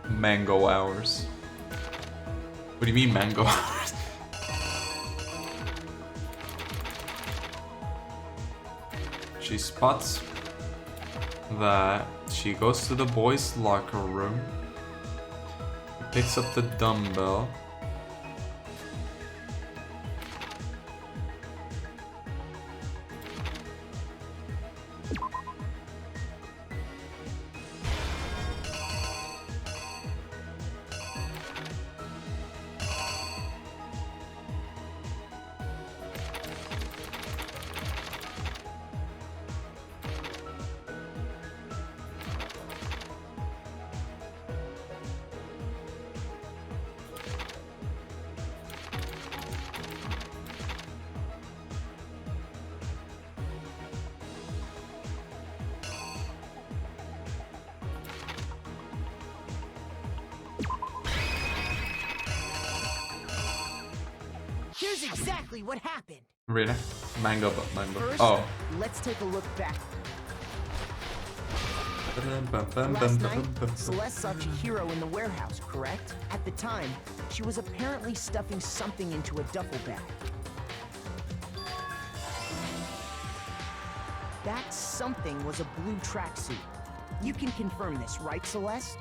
Mango hours. What do you mean mango hours? She spots that she goes to the boys' locker room, picks up the dumbbell. Here's exactly what happened. Really? Mango, but mango. First, Oh. let's take a look back. Last night, Celeste saw Chihiro in the warehouse, correct? At the time, she was apparently stuffing something into a duffel bag. That something was a blue tracksuit. You can confirm this, right, Celeste?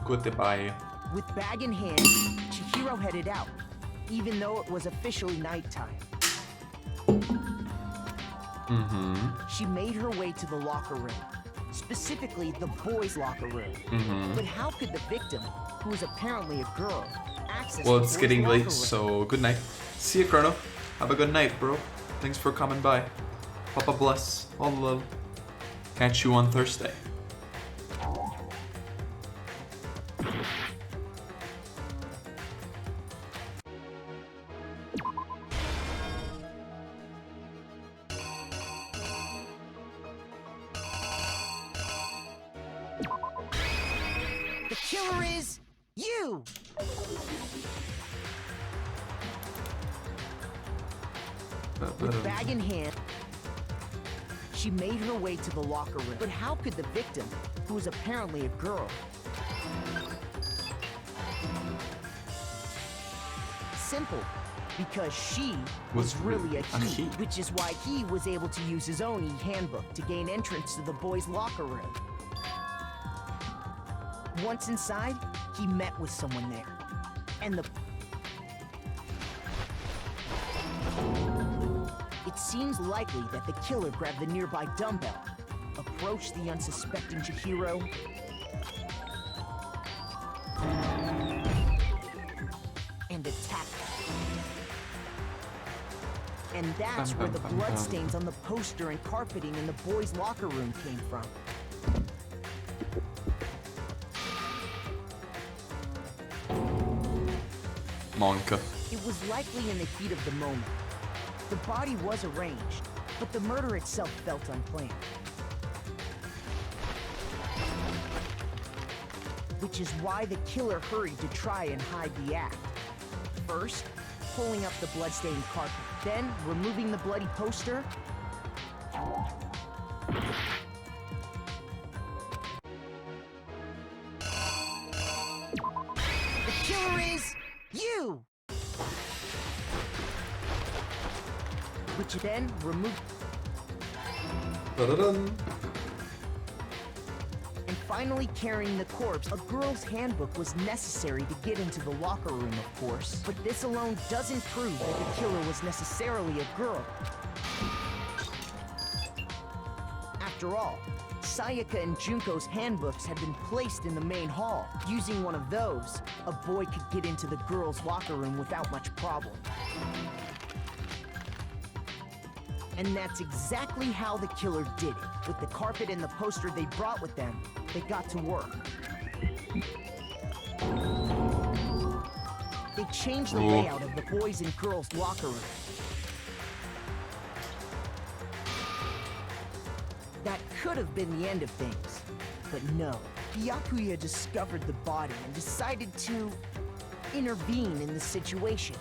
Goodbye. With bag in hand, Chihiro headed out, even though it was officially nighttime. She made her way to the locker room, specifically the boys' locker room. But how could the victim, who was apparently a girl, access Well, the it's boys' getting locker late, room? so good night. See you, Chrono. Have a good night, bro. Thanks for coming by. Papa bless. All the love. Catch you on Thursday. The killer is you! With bag in hand, she made her way to the locker room. But how could the victim, who was apparently a girl, simple, because she was really a he, which is why he was able to use his own e-handbook to gain entrance to the boys' locker room. Once inside, he met with someone there, and it seems likely that the killer grabbed the nearby dumbbell, approached the unsuspecting Chihiro, and attacked her. And that's where the bloodstains on the poster and carpeting in the boys' locker room came from. Monka. It was likely in the heat of the moment. The body was arranged, but the murder itself felt unplanned. Which is why the killer hurried to try and hide the act. First, pulling up the bloodstained carpet, then removing the bloody poster. The killer is you! Which then removed. Da-da-dun. And finally carrying the corpse. A girl's handbook was necessary to get into the locker room, of course. But this alone doesn't prove that the killer was necessarily a girl. After all, Sayaka and Junko's handbooks had been placed in the main hall. Using one of those, a boy could get into the girls' locker room without much problem. And that's exactly how the killer did it. With the carpet and the poster they brought with them, they got to work. They changed the layout of the boys' and girls' locker room. That could have been the end of things, but no. Byakuya discovered the body and decided to intervene in the situation,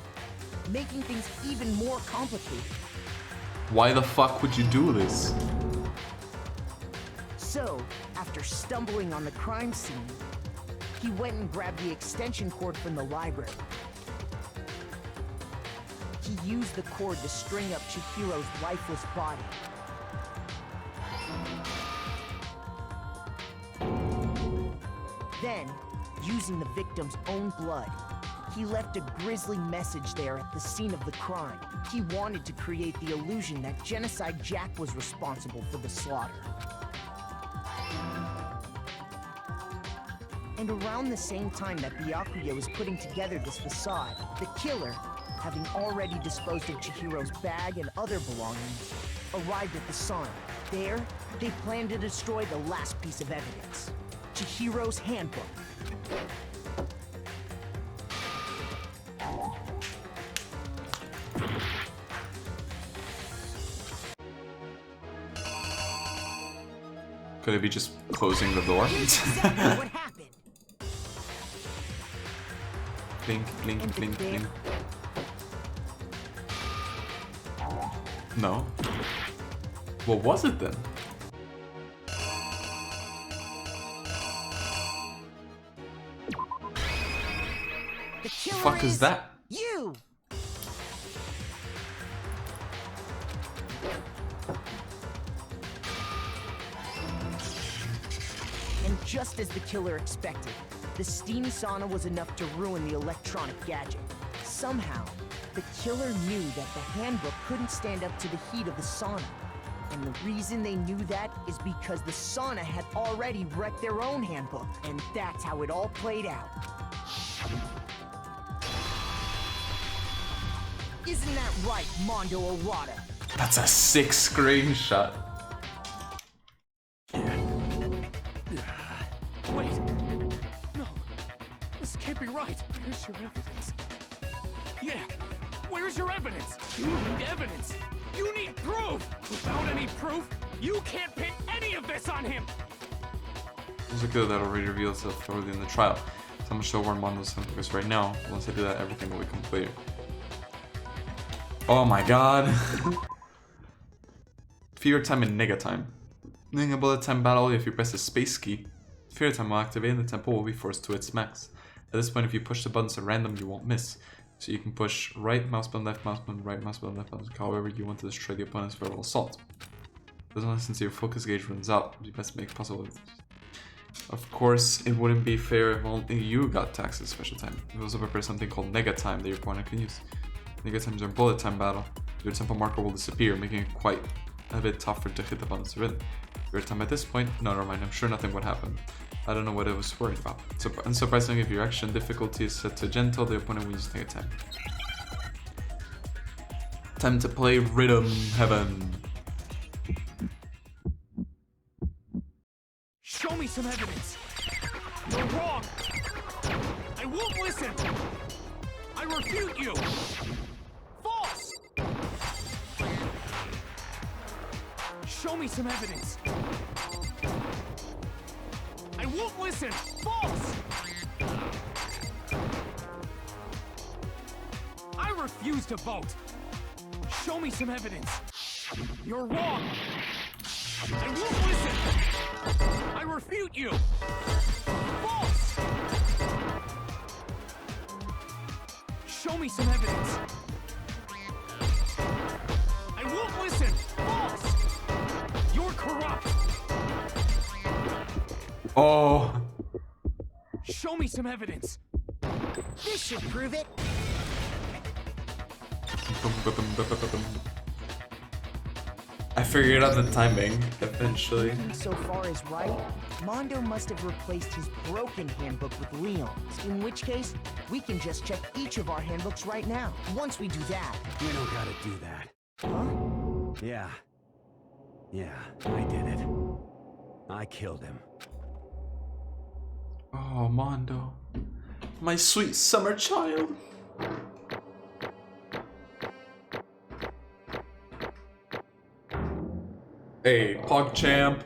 making things even more complicated. Why the fuck would you do this? So, after stumbling on the crime scene, he went and grabbed the extension cord from the library. He used the cord to string up Chihiro's lifeless body. Then, using the victim's own blood, he left a grisly message there at the scene of the crime. He wanted to create the illusion that Genocide Jack was responsible for the slaughter. And around the same time that Byakuya was putting together this facade, the killer, having already disposed of Chihiro's bag and other belongings, arrived at the sauna. There, they planned to destroy the last piece of evidence, Chihiro's handbook. Could it be just closing the door? What happened? Blink, blink, blink, blink. No. What was it then? The killer Fuck is that? You! And just as the killer expected, the steamy sauna was enough to ruin the electronic gadget. Somehow, the killer knew that the handbook couldn't stand up to the heat of the sauna. And the reason they knew that is because the sauna had already wrecked their own handbook. And that's how it all played out. Isn't that right, Mondo Arata? That's a sick screenshot. Wait! No! This can't be right! Where's your evidence? Yeah! Where's your evidence? You need evidence! You need proof! Without any proof, you can't pin any of this on him! There's a killer that already revealed itself early in the trial. So I'm gonna show where Mondo's focus right now. Once I do that, everything will be complete. Oh my god! Fear time and nega time. During a bullet time battle, if you press the space key, fear time will activate and the tempo will be forced to its max. At this point, if you push the buttons at random, you won't miss. So you can push right mouse button, left mouse button, right mouse button, left mouse button, however you want to destroy the opponent's verbal assault. Doesn't listen to your focus gauge runs out. You best make possible. Of course, it wouldn't be fair if only you got taxed at special time. We also prepare something called nega time that your opponent can use. Nega times are bullet time battle. Your tempo marker will disappear, making it quite a bit tougher to hit the buttons of rhythm. Your time at this point, no, never mind, I'm sure nothing would happen. I don't know what I was worried about. So, unsurprisingly, if your action difficulty is set to gentle, the opponent will use nega time. Time to play Rhythm Heaven. Show me some evidence! You're wrong! I won't listen! I refute you! False! Show me some evidence! I won't listen! False! I refuse to vote! Show me some evidence! You're wrong! I won't listen! I refute you! False! Show me some evidence! I won't listen! False! You're corrupt! Oh! Show me some evidence! This should prove it! I figured out the timing eventually. Thinking so far is right, Mondo must have replaced his broken handbook with Leon's. In which case, we can just check each of our handbooks right now. Once we do that... We don't gotta do that. Huh? Yeah. Yeah, I did it. I killed him. Oh, Mondo. My sweet summer child. Hey, PogChamp.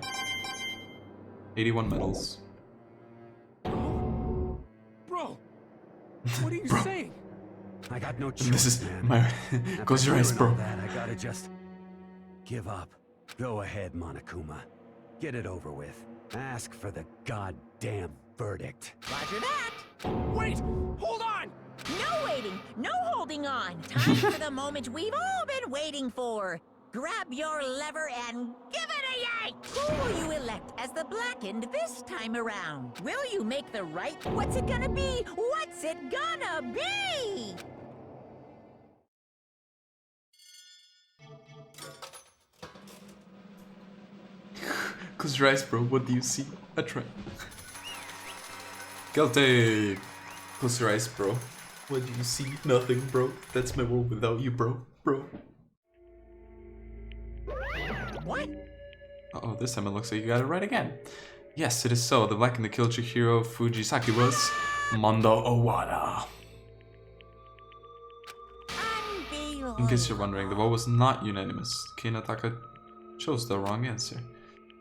81 medals. Bro, what are you saying? I got no choice, This is man. my... After Close your eyes, hearing all bro. that, I gotta just give up. Go ahead, Monokuma. Get it over with. Ask for the goddamn verdict. Roger that. Wait! Hold on! No waiting, no holding on. Time for the moment we've all been waiting for. Grab your lever and give it a yank! Who will you elect as the Blackened this time around? Will you make the right? What's it gonna be? What's it gonna be? Close your eyes, bro. What do you see? A trap. Guilty. Close your eyes, bro. What do you see? Nothing, bro. That's my world without you, bro. Bro. What? Uh-oh, this time it looks like you got it right again. Yes, it is so. The Black and the killed Chihiro Fujisaki was Mondo Owada. In case you're wondering, the vote was not unanimous. Kinataka chose the wrong answer.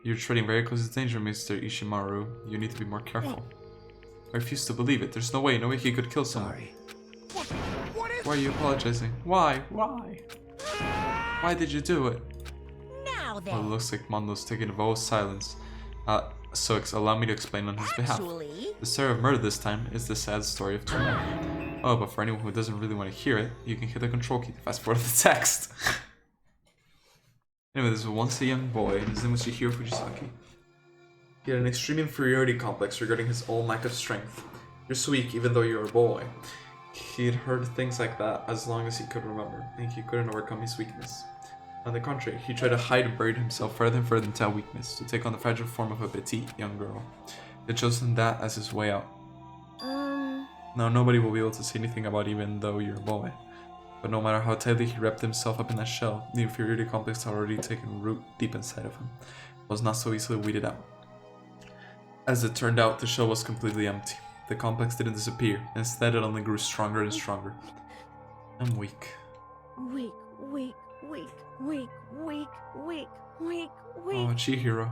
You're treading very close to danger, Mr. Ishimaru. You need to be more careful. I refuse to believe it. There's no way he could kill someone. Why are you apologizing? Why? Why? Why did you do it? Now then. Well, it looks like Mondo's taking a vow of silence. So allow me to explain on his behalf. The story of murder this time is the sad story of two men. Oh, but for anyone who doesn't really want to hear it, you can hit the control key to fast forward the text. Anyway, there was once a young boy, his name was Chihiro Fujisaki. He had an extreme inferiority complex regarding his own lack of strength. You're so weak even though you're a boy. He'd heard things like that as long as he could remember, and he couldn't overcome his weakness. On the contrary, he tried to hide and buried himself further and further into that weakness, to take on the fragile form of a petite young girl. He had chosen that as his way out. Now nobody will be able to say anything about even though you're a boy. But no matter how tightly he wrapped himself up in that shell, the inferiority complex had already taken root deep inside of him. It was not so easily weeded out. As it turned out, the shell was completely empty. The complex didn't disappear, instead it only grew stronger and stronger. I'm weak. Weak, weak, weak, weak, weak, weak, weak, weak. Oh, Chihiro.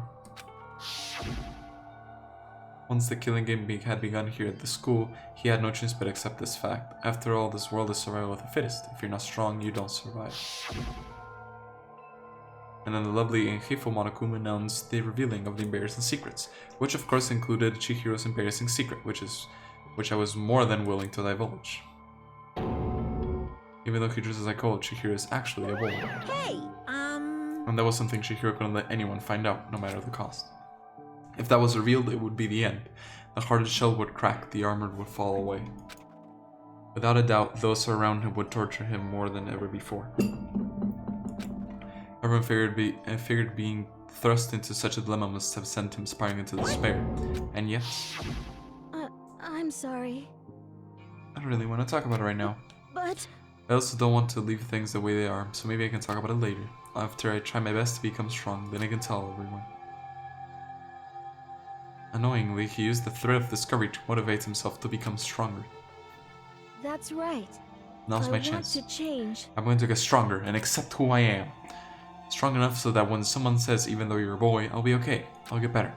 Once the killing game had begun here at the school, he had no choice but accept this fact. After all, this world is survival of the fittest. If you're not strong, you don't survive. And then the lovely and hateful Monokuma announced the revealing of the embarrassing secrets, which of course included Chihiro's embarrassing secret, which I was more than willing to divulge. Even though he dresses like old, Chihiro is actually a boy. Hey, And that was something Chihiro couldn't let anyone find out, no matter the cost. If that was revealed, it would be the end. The hardened shell would crack, the armor would fall away. Without a doubt, those around him would torture him more than ever before. Everyone figured being thrust into such a dilemma must have sent him spiraling into despair. And yet... I'm sorry. I don't really want to talk about it right now. But... I also don't want to leave things the way they are, so maybe I can talk about it later. After I try my best to become strong, then I can tell everyone. Annoyingly, he used the threat of discovery to motivate himself to become stronger. That's right. Now's my chance. I want to change. I'm going to get stronger and accept who I am. Strong enough so that when someone says, even though you're a boy, I'll be okay. I'll get better.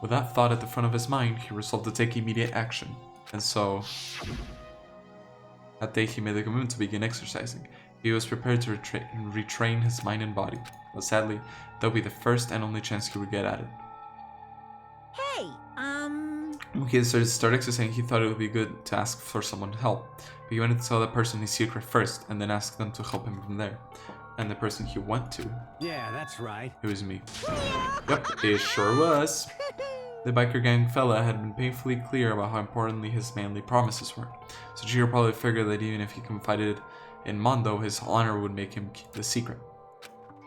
With that thought at the front of his mind, he resolved to take immediate action. And so... that day he made a commitment to begin exercising. He was prepared to retrain his mind and body. But sadly, that would be the first and only chance he would get at it. Hey, When he started exercising, he thought it would be good to ask for someone to help. But he wanted to tell that person his secret first, and then ask them to help him from there. And the person he went to... Yeah, that's right. It was me. Yep, it sure was. The biker gang fella had been painfully clear about how importantly his manly promises were. So Chihiro probably figured that even if he confided in Mondo, his honor would make him keep the secret.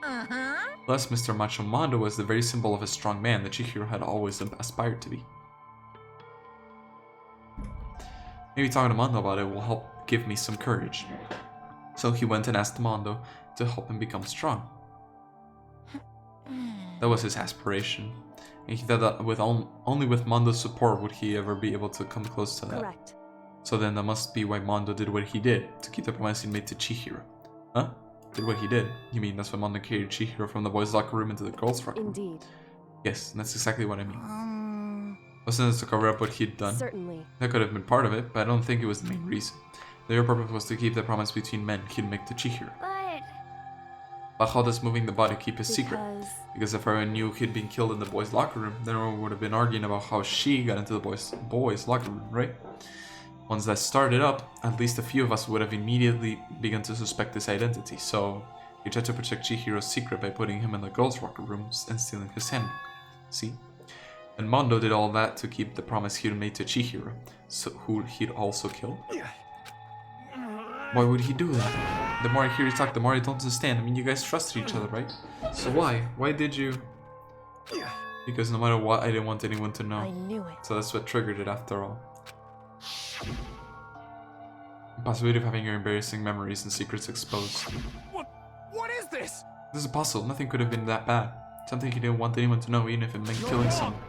uh-huh. Thus, Mr. Macho Mondo was the very symbol of a strong man that Chihiro had always aspired to be. Maybe talking to Mondo about it will help give me some courage. So he went and asked Mondo to help him become strong. That was his aspiration. And he thought that with only with Mondo's support would he ever be able to come close to that. Correct. So then that must be why Mondo did what he did, to keep the promise he made to Chihiro. Huh? Did what he did? You mean that's why Mondo carried Chihiro from the boys' locker room into the girls' locker room? Indeed. Yes, that's exactly what I mean. Wasn't it to cover up what he'd done? Certainly. That could have been part of it, but I don't think it was the main reason. The real purpose was to keep the promise between men he'd make to Chihiro. But how does moving the body keep his secret? Because if everyone knew he'd been killed in the boys' locker room, then everyone would have been arguing about how she got into the boys' locker room, right? Once that started up, at least a few of us would have immediately begun to suspect his identity, so he tried to protect Chihiro's secret by putting him in the girls' locker rooms and stealing his handbook. See? And Mondo did all that to keep the promise he'd made to Chihiro, so who he'd also killed. Why would he do that? The more I hear you talk, the more I don't understand. I mean, you guys trusted each other, right? So why? Why did you? Because no matter what, I didn't want anyone to know. I knew it. So that's what triggered it after all. The possibility of having your embarrassing memories and secrets exposed. What is this? This is impossible. Nothing could have been that bad. Something he didn't want anyone to know, even if it meant killing someone.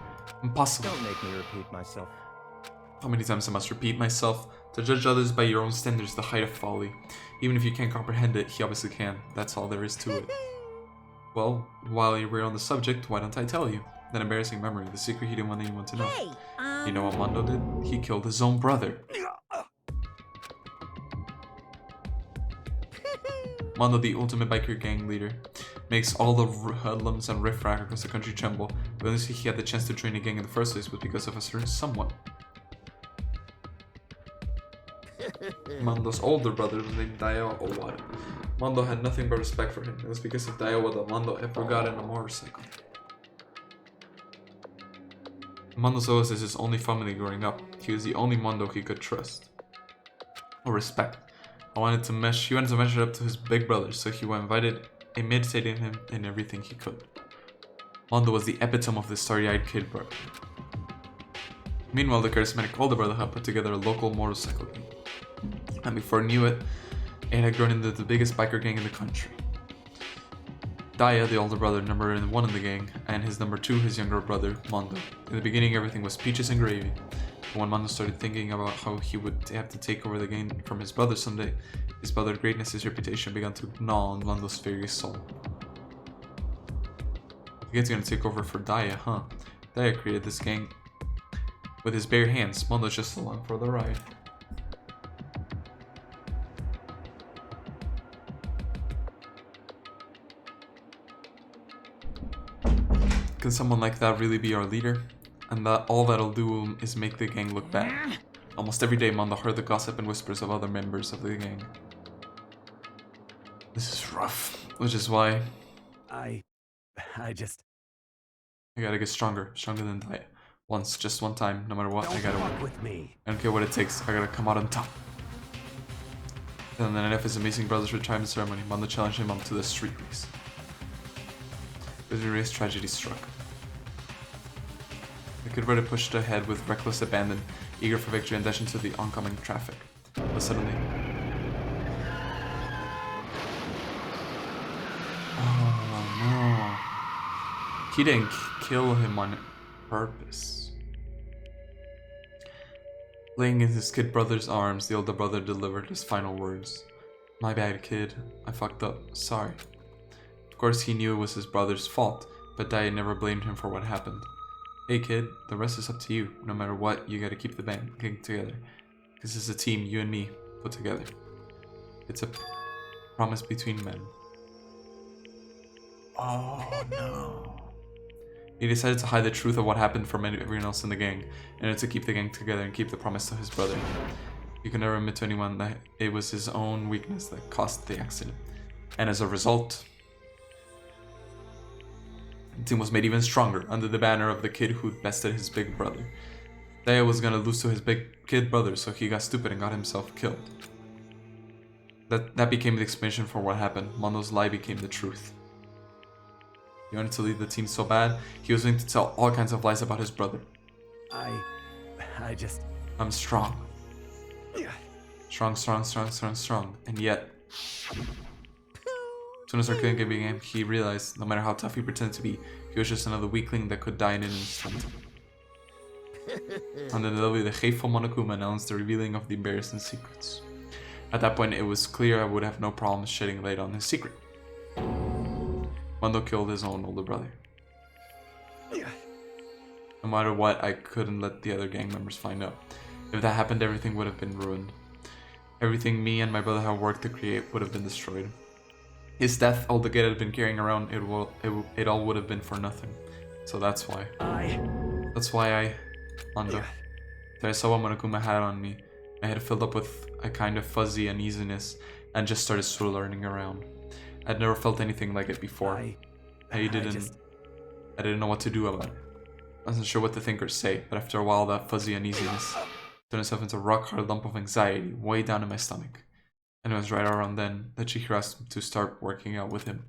Impossible. Don't make me repeat myself. How many times I must repeat myself? To judge others by your own standards is the height of folly. Even if you can't comprehend it, he obviously can. That's all there is to it. Well, while we're on the subject, why don't I tell you? That embarrassing memory, the secret he didn't want anyone to know. Hey, You know what Mondo did? He killed his own brother. Mondo, the ultimate biker gang leader, makes all the hoodlums and riffraff across the country tremble. But honestly, he had the chance to join a gang in the first place was because of a certain someone. Mondo's older brother was named Daio Owada. Mondo had nothing but respect for him. It was because of Daio that Mondo ever got on a motorcycle. Mondo's always his only family growing up. He was the only Mondo he could trust. Or respect. He wanted to measure up to his big brother, so he imitated him in everything he could. Mondo was the epitome of the starry-eyed kid brother. Meanwhile, the charismatic older brother had put together a local motorcycle gang. And before I knew it, it had grown into the biggest biker gang in the country. Daya, the older brother, number 1 in the gang, and his number 2, his younger brother, Mondo. In the beginning, everything was peaches and gravy. But when Mondo started thinking about how he would have to take over the gang from his brother someday, his brother's greatness, his reputation began to gnaw on Mondo's very soul. The kid's gonna take over for Daya, huh? Daya created this gang with his bare hands. Mondo's just along for the ride. Can someone like that really be our leader? And that all that'll do is make the gang look bad. Almost every day Mondo heard the gossip and whispers of other members of the gang. This is rough, which is why I gotta get stronger than Daya. Just one time, no matter what, I gotta win. With me. I don't care what it takes, I gotta come out on top. And on the night of his amazing brother's retirement ceremony, Mondo challenged him up to the street race. With the race, tragedy struck. The kid brother pushed ahead with reckless abandon, eager for victory and dashed into the oncoming traffic. But suddenly... Oh no. He didn't kill him on purpose. Laying in his kid brother's arms, the older brother delivered his final words. "My bad, kid. I fucked up. Sorry." Of course, he knew it was his brother's fault, but Daya never blamed him for what happened. "Hey kid, the rest is up to you. No matter what, you gotta keep the gang together. This is a team, you and me, put together. It's a promise between men." Oh no. He decided to hide the truth of what happened from everyone else in the gang, in order to keep the gang together and keep the promise to his brother. He could never admit to anyone that it was his own weakness that caused the accident. And as a result, the team was made even stronger under the banner of the kid who bested his big brother. Daya was gonna lose to his big kid brother, so he got stupid and got himself killed. That became the explanation for what happened. Mondo's lie became the truth. He wanted to lead the team so bad, he was willing to tell all kinds of lies about his brother. I'm strong. Strong. And yet, as soon as our killing game began, he realized no matter how tough he pretended to be, he was just another weakling that could die in an instant. And then the hateful Monokuma announced the revealing of the embarrassing secrets. At that point, it was clear I would have no problem shedding light on his secret. Mondo killed his own older brother. No matter what, I couldn't let the other gang members find out. If that happened, everything would have been ruined. Everything me and my brother have worked to create would have been destroyed. His death, all the good had been carrying around, it all would have been for nothing. So that's why. Mondo. I saw what Monokuma had on me. My head filled up with a kind of fuzzy uneasiness and just started swirling around. I'd never felt anything like it before. I didn't know what to do about it. I wasn't sure what to think or say, but after a while that fuzzy uneasiness turned itself into a rock-hard lump of anxiety way down in my stomach. And it was right around then that Chihiro asked me to start working out with him.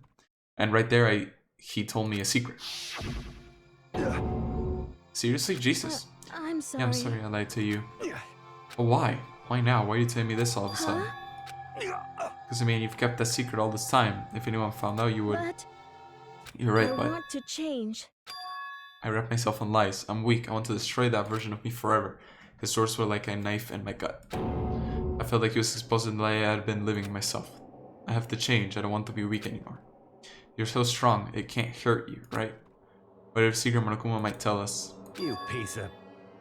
And right there, he told me a secret. Seriously? Jesus? I'm sorry. Yeah, I'm sorry I lied to you. But why? Why now? Why are you telling me this all of a sudden? Because, I mean, you've kept that secret all this time. If anyone found out, you would... But You're right, but... I want to change. I wrap myself in lies. I'm weak. I want to destroy that version of me forever. His words were like a knife in my gut. I felt like he was exposing the lie I had been living myself. I have to change. I don't want to be weak anymore. You're so strong. It can't hurt you, right? Whatever secret Monokuma might tell us. You piece of...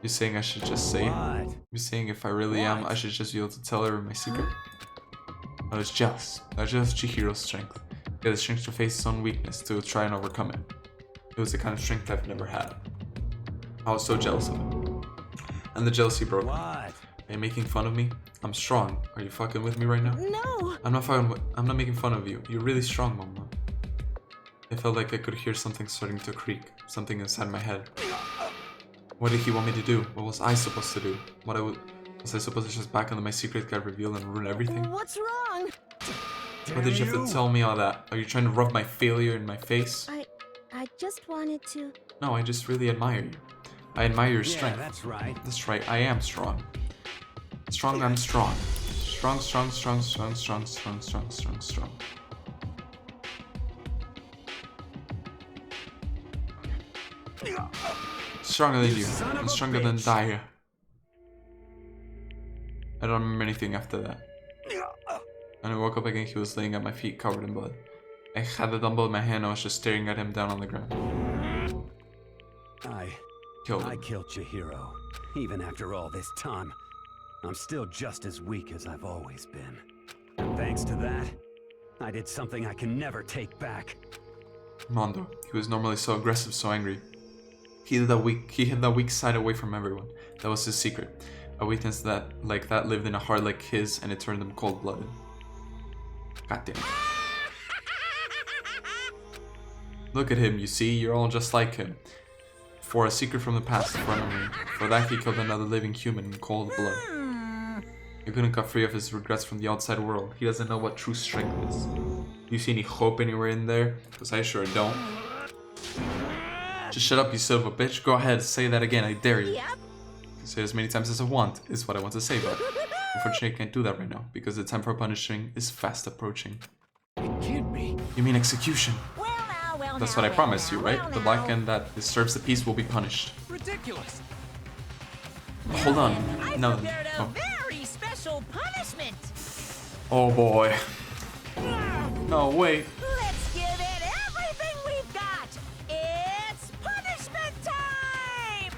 You're saying I should just say it? What? You're saying if I really am, I should just be able to tell her my secret? I was jealous. I was jealous of Chihiro's strength. He had the strength to face his own weakness, to try and overcome it. It was the kind of strength I've never had. I was so jealous of him. And the jealousy broke me. Are you making fun of me? I'm strong. Are you fucking with me right now? No! I'm not making fun of you. You're really strong, Mama. It felt like I could hear something starting to creak. Something inside my head. What did he want me to do? What was I supposed to do? Was I supposed to just back into my secret got revealed and ruin everything? What's wrong? Why did you have to tell me all that? Are you trying to rub my failure in my face? I just wanted to... No, I just really admire you. I admire your strength. Yeah, that's right. That's right, I am strong. Strong, I'm strong. Strong. Stronger than you. I'm stronger than Daya. I don't remember anything after that. When I woke up again, he was laying at my feet covered in blood. I had the dumbbell in my hand and I was just staring at him down on the ground. I killed Chihiro. Even after all this time, I'm still just as weak as I've always been. And thanks to that, I did something I can never take back. Mondo, he was normally so aggressive, so angry. He hid that weak side away from everyone. That was his secret. A weakness that lived in a heart like his, and it turned him cold-blooded. God damn it. Look at him, you see, you're all just like him. For a secret from the past, for a memory. For that he killed another living human in cold blood. He couldn't cut free of his regrets from the outside world. He doesn't know what true strength is. Do you see any hope anywhere in there? Because I sure don't. Just shut up, you son of a bitch. Go ahead, say that again, I dare you. Say it as many times as I want, is what I want to say, but unfortunately I can't do that right now, because the time for punishing is fast approaching. It can't be. You mean execution? That's what I promised you, right? The black end that disturbs the peace will be punished. Ridiculous. Hold on. No. A very special punishment. Oh boy. No, wait. Let's give it everything we've got. It's punishment time.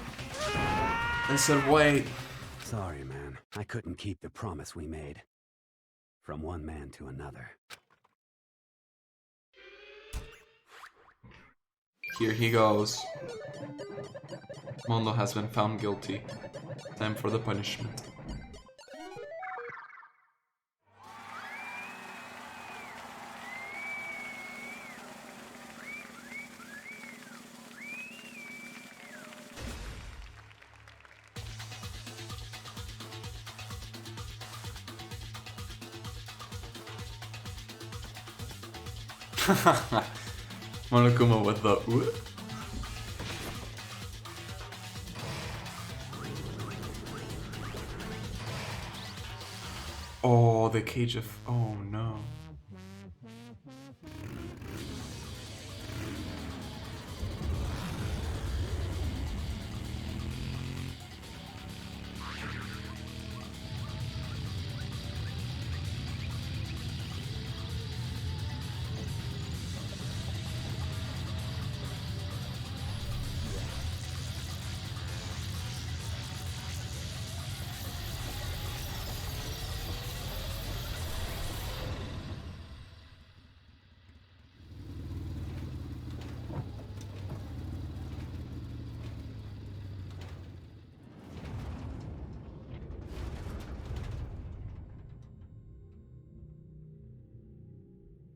I said wait. Sorry, man. I couldn't keep the promise we made. From one man to another. Here he goes. Mondo has been found guilty. Time for the punishment. Monokuma with the Oh, the cage of... Oh no.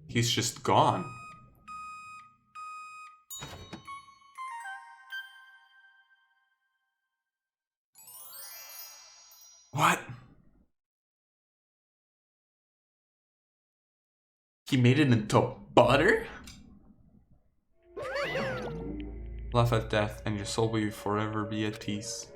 He's just gone. What? He made it into butter? Laugh at death and your soul will forever be at peace.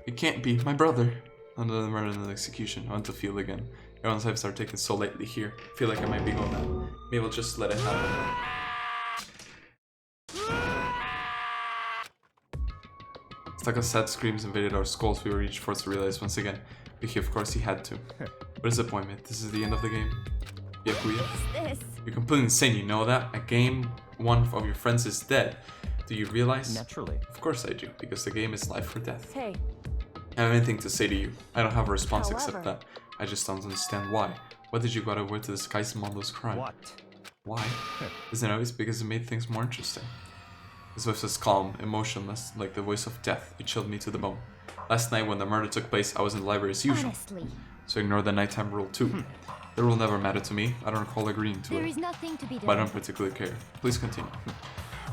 It can't be, my brother. Under the murder and the execution, I want to feel again. Everyone's lives are taken so lightly here. I feel like I might be going down. Maybe we'll just let it happen. It's like a sad screams invaded our skulls. We were each forced to realize once again. Vicky, of course, he had to. What disappointment. This is the end of the game. Byakuya. You're completely insane, you know that? A game, one of your friends is dead. Do you realize? Naturally. Of course I do, because the game is life or death. Hey. I have anything to say to you. I don't have a response except that. I just don't understand why. What did you gotta wear to disguise Mondo's crime? What? Why? Isn't it always because it made things more interesting? His voice was calm, emotionless, like the voice of death. It chilled me to the bone. Last night when the murder took place, I was in the library as usual. Honestly. So ignore the nighttime rule too. The rule never mattered to me. I don't recall agreeing to There it. is nothing to be done. But I don't particularly care. Please continue.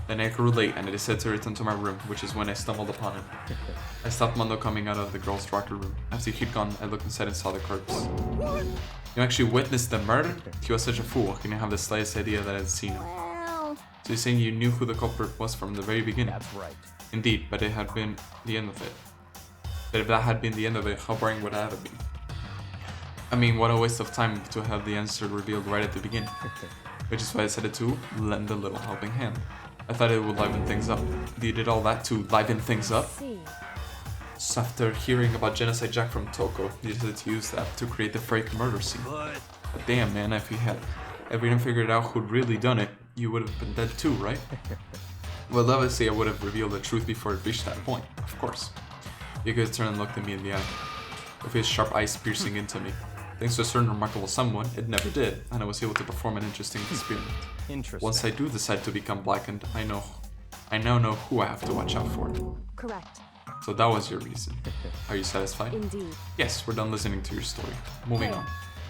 Then I grew late and I decided to return to my room, which is when I stumbled upon him. I stopped Mondo coming out of the girls' locker room. After he'd gone, I looked inside and saw the corpse. You actually witnessed the murder? He was such a fool. Can you have the slightest idea that I'd seen him? Well... So you're saying you knew who the culprit was from the very beginning? That's right. Indeed, but it had been the end of it. But if that had been the end of it, how boring would that have been? I mean, what a waste of time to have the answer revealed right at the beginning. Which is why I decided to lend a little helping hand. I thought it would liven things up. You did all that to liven things up? So after hearing about Genocide Jack from Toko, you decided to use that to create the fake murder scene. But damn man, if we didn't figure out who'd really done it, you would have been dead too, right? Well, obviously I would have revealed the truth before it reached that point, of course. Byakuya turned and looked at me in the eye, with his sharp eyes piercing into me. Thanks to a certain remarkable someone, it never did, and I was able to perform an interesting experiment. Interesting. Once I do decide to become blackened, I now know who I have to watch out for. Correct. So that was your reason. Are you satisfied? Indeed. Yes, we're done listening to your story. Moving on.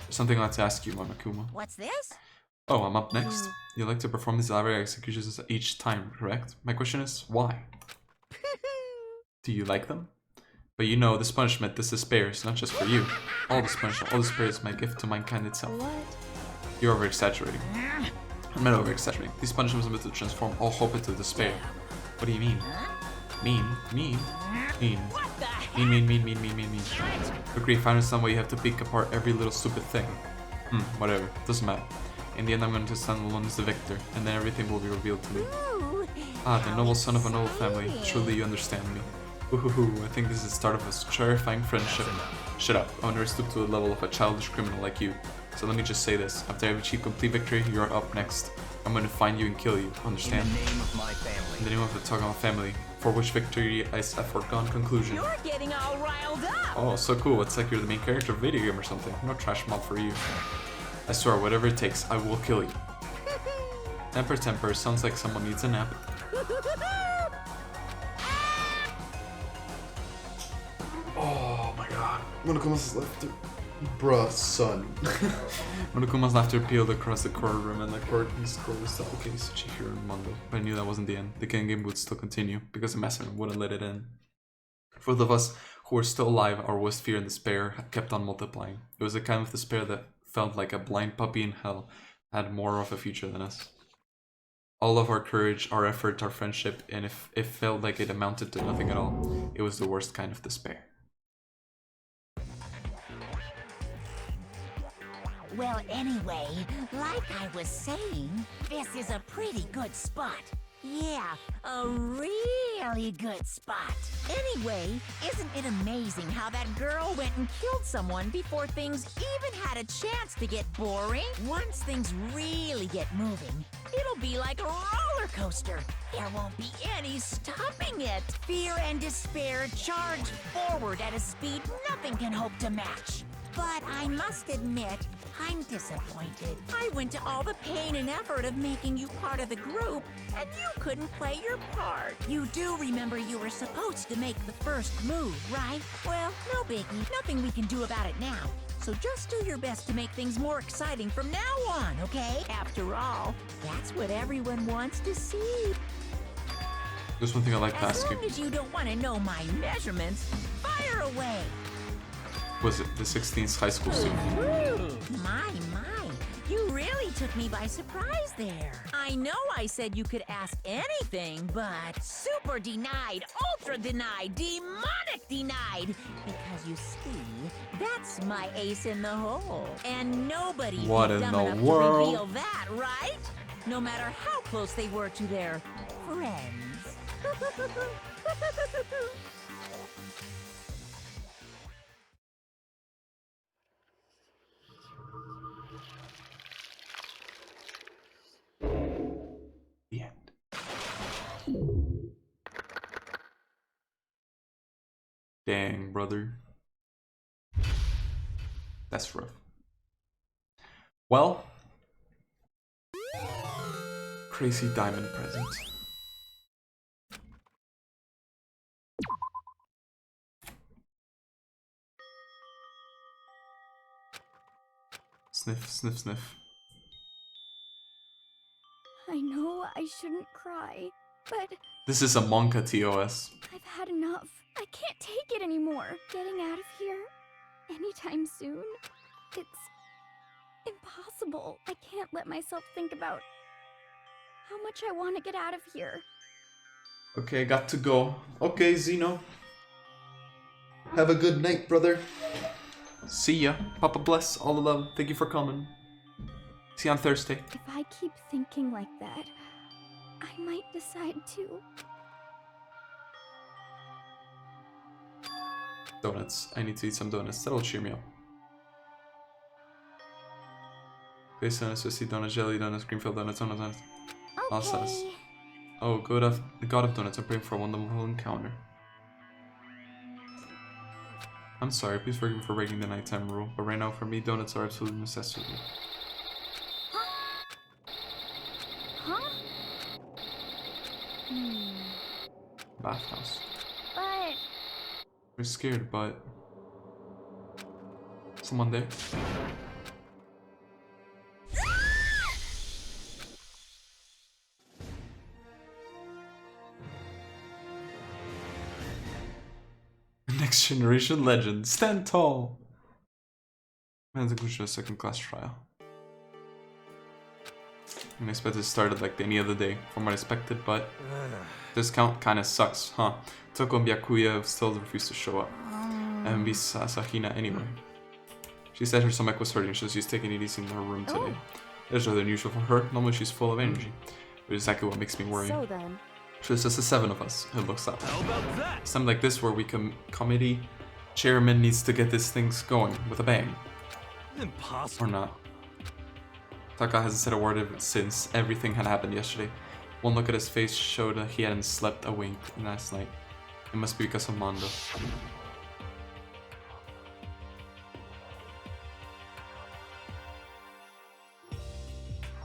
There's something I'd like to ask you, Monokuma. What's this? Oh, I'm up next. You like to perform these elaborate executions each time, correct? My question is, why? Do you like them? But you know, this punishment, this despair is not just for you. All this punishment, all despair is my gift to mankind itself. What? You're over-exaggerating. I'm not over-exaggerating. These punishments are meant to transform all hope into despair. What do you mean? Mean. Agree, if I understand why you have to pick apart every little stupid thing. Whatever, doesn't matter. In the end, I'm going to stand alone as the victor, and then everything will be revealed to me. Ah, the noble son of a noble family. Truly, you understand me. Ooh, I think this is the start of a terrifying friendship. Shut up, I will never stoop to the level of a childish criminal like you. So let me just say this, after I achieve complete victory, you are up next. I'm going to find you and kill you, understand? In the name of my family. In the name of the Togama family, for which victory I a foregone conclusion. You're getting all riled up! Oh, so cool, it's like you're the main character of a video game or something. No trash mob for you. I swear, whatever it takes, I will kill you. Temper, sounds like someone needs a nap. Oh my god. Monokuma's laughter. Bruh, son. Monokuma's laughter peeled across the courtroom and the curtains closed. Okay, so Chihiro and Mondo. But I knew that wasn't the end. The killing game would still continue because the massacre wouldn't let it end. For those of us who were still alive, our worst fear and despair kept on multiplying. It was a kind of despair that felt like a blind puppy in hell had more of a future than us. All of our courage, our effort, our friendship, and if it felt like it amounted to nothing at all, it was the worst kind of despair. Well, anyway, like I was saying, this is a pretty good spot. Yeah, a really good spot. Anyway, isn't it amazing how that girl went and killed someone before things even had a chance to get boring? Once things really get moving, it'll be like a roller coaster. There won't be any stopping it. Fear and despair charge forward at a speed nothing can hope to match. But I must admit, I'm disappointed. I went to all the pain and effort of making you part of the group, and you couldn't play your part. You do remember you were supposed to make the first move, right? Well, no biggie. Nothing we can do about it now. So just do your best to make things more exciting from now on, okay? After all, that's what everyone wants to see. There's one thing I like to ask you. As long as you don't want to know my measurements, fire away. Was it the 16th high school student? My, you really took me by surprise there. I know I said you could ask anything, but super denied, ultra denied, demonic denied. Because you see, that's my ace in the hole. And nobody What was in dumb the enough world? to reveal that, right? No matter how close they were to their friends. The end. Dang, brother. That's rough. Well, crazy diamond present. Sniff, sniff, sniff. I know I shouldn't cry, but This is a Monka TOS. I've had enough. I can't take it anymore. Getting out of here anytime soon, it's impossible. I can't let myself think about how much I want to get out of here. Okay, got to go. Okay, Zeno. Have a good night, brother. See ya. Papa bless. All the love. Thank you for coming. See you on Thursday. If I keep thinking like that, I might decide to. Donuts. I need to eat some donuts. That'll cheer me up. Base donuts, Sissy donuts, jelly donuts, Greenfield donuts, donuts. All says. Oh, the god of donuts. I'm praying for a wonderful encounter. I'm sorry. Please forgive me for breaking the nighttime rule, but right now for me, donuts are absolute necessity. Huh? Bathhouse. But We're scared, but someone there. Next generation legend, stand tall. Man, the conclusion of a second class trial. I expected it started like any other day, from what I expected, but this count kinda sucks, huh? Toko and Byakuya still refused to show up. And be Sasahina anyway. She said her stomach was hurting, so she's taking it easy in her room today. It's rather unusual for her. Normally she's full of energy. But exactly what makes me worry. So then, So it's just the 7 of us, it looks like. How about that? Something like this where we committee chairman needs to get this thing going with a bang. Impossible. Or not. Taka hasn't said a word since everything had happened yesterday. One look at his face showed that he hadn't slept a wink last night. It must be because of Mondo.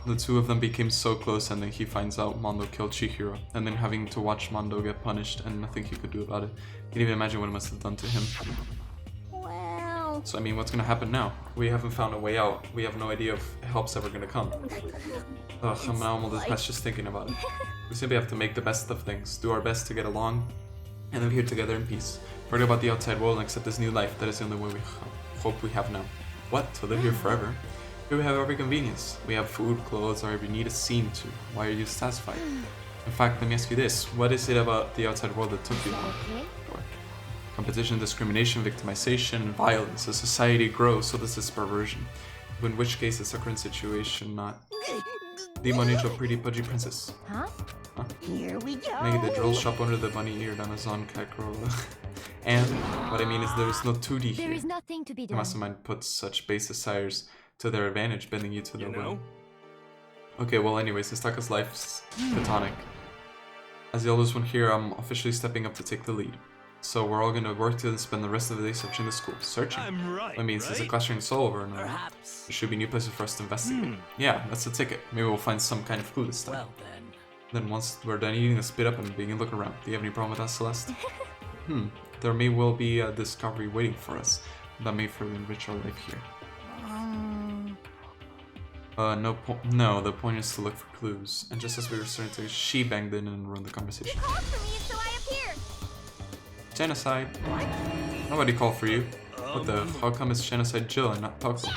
The two of them became so close, and then he finds out Mondo killed Chihiro, and then having to watch Mondo get punished and nothing he could do about it. Can't even imagine what it must have done to him. well, So I mean, what's gonna happen now? We haven't found a way out. We have no idea if help's ever gonna come. Ugh, I'm now almost depressed just thinking about it. We simply have to make the best of things, do our best to get along, and live here together in peace. Forget about the outside world and accept this new life. That is the only way we hope we have now. What? To live here forever? Here we have every convenience. We have food, clothes, or if you need a scene to. Why are you satisfied? In fact, let me ask you this. What is it about the outside world that took you long? Competition, discrimination, victimization, violence. As society grows, so does this perversion. In which case, it's a current situation, not demon angel, pretty pudgy princess. Huh? Here we go. Make the drill shop under the bunny-eared Amazon cat girl. And what I mean is there is no 2D here. There is nothing to be The done. mastermind puts such base desires to their advantage, bending you to their will. Okay, well anyways, Histaka's life's platonic. As the oldest one here, I'm officially stepping up to take the lead. So we're all gonna work to spend the rest of the day searching the school. Searching? I mean, since the classroom is all over now, there should be new places for us to investigate. Yeah, that's the ticket. Maybe we'll find some kind of clue this time. Well Then once we're done eating, let's spit up and begin look around. Do you have any problem with that, Celeste? There may well be a discovery waiting for us that may further enrich our life here. No, the point is to look for clues. And just as we were starting to, she banged in and ruined the conversation. You called for me, so I appeared. Genocide. Nobody called for you. What the? How come it's Genocide Jill and not Taco?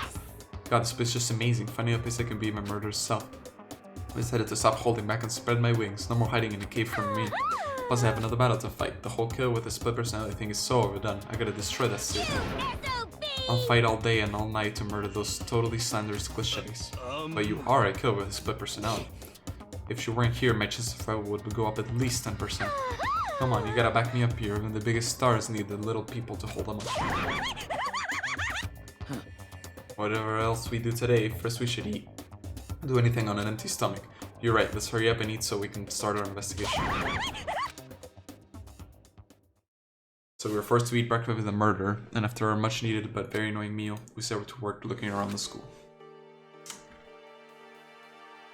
God, this place is just amazing. Finding a place I can be my murderous self. I decided to stop holding back and spread my wings. No more hiding in a cave from me. Plus, I have another battle to fight. The whole kill with the split personality thing is so overdone. I gotta destroy that state. I'll fight all day and all night to murder those totally slanderous cliches. But you are a kill with a split personality. If you weren't here, my chance of survival would go up at least 10%. Come on, you gotta back me up here. Even the biggest stars need the little people to hold them up. Whatever else we do today, first we should eat. Do anything on an empty stomach. You're right, let's hurry up and eat so we can start our investigation. So we were forced to eat breakfast with a murder, and after our much needed but very annoying meal, we set to work looking around the school.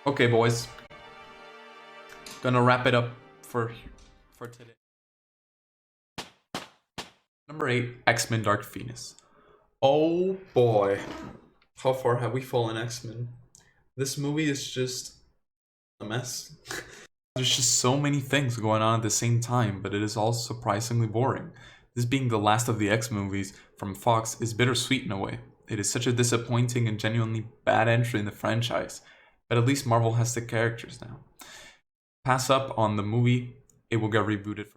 Okay, boys. Gonna wrap it up for today. Number 8, X-Men Dark Phoenix. Oh boy. How far have we fallen, X-Men? This movie is just a mess. There's just so many things going on at the same time, but it is all surprisingly boring. This being the last of the X movies from Fox is bittersweet in a way. It is such a disappointing and genuinely bad entry in the franchise, but at least Marvel has the characters now. Pass up on the movie, it will get rebooted.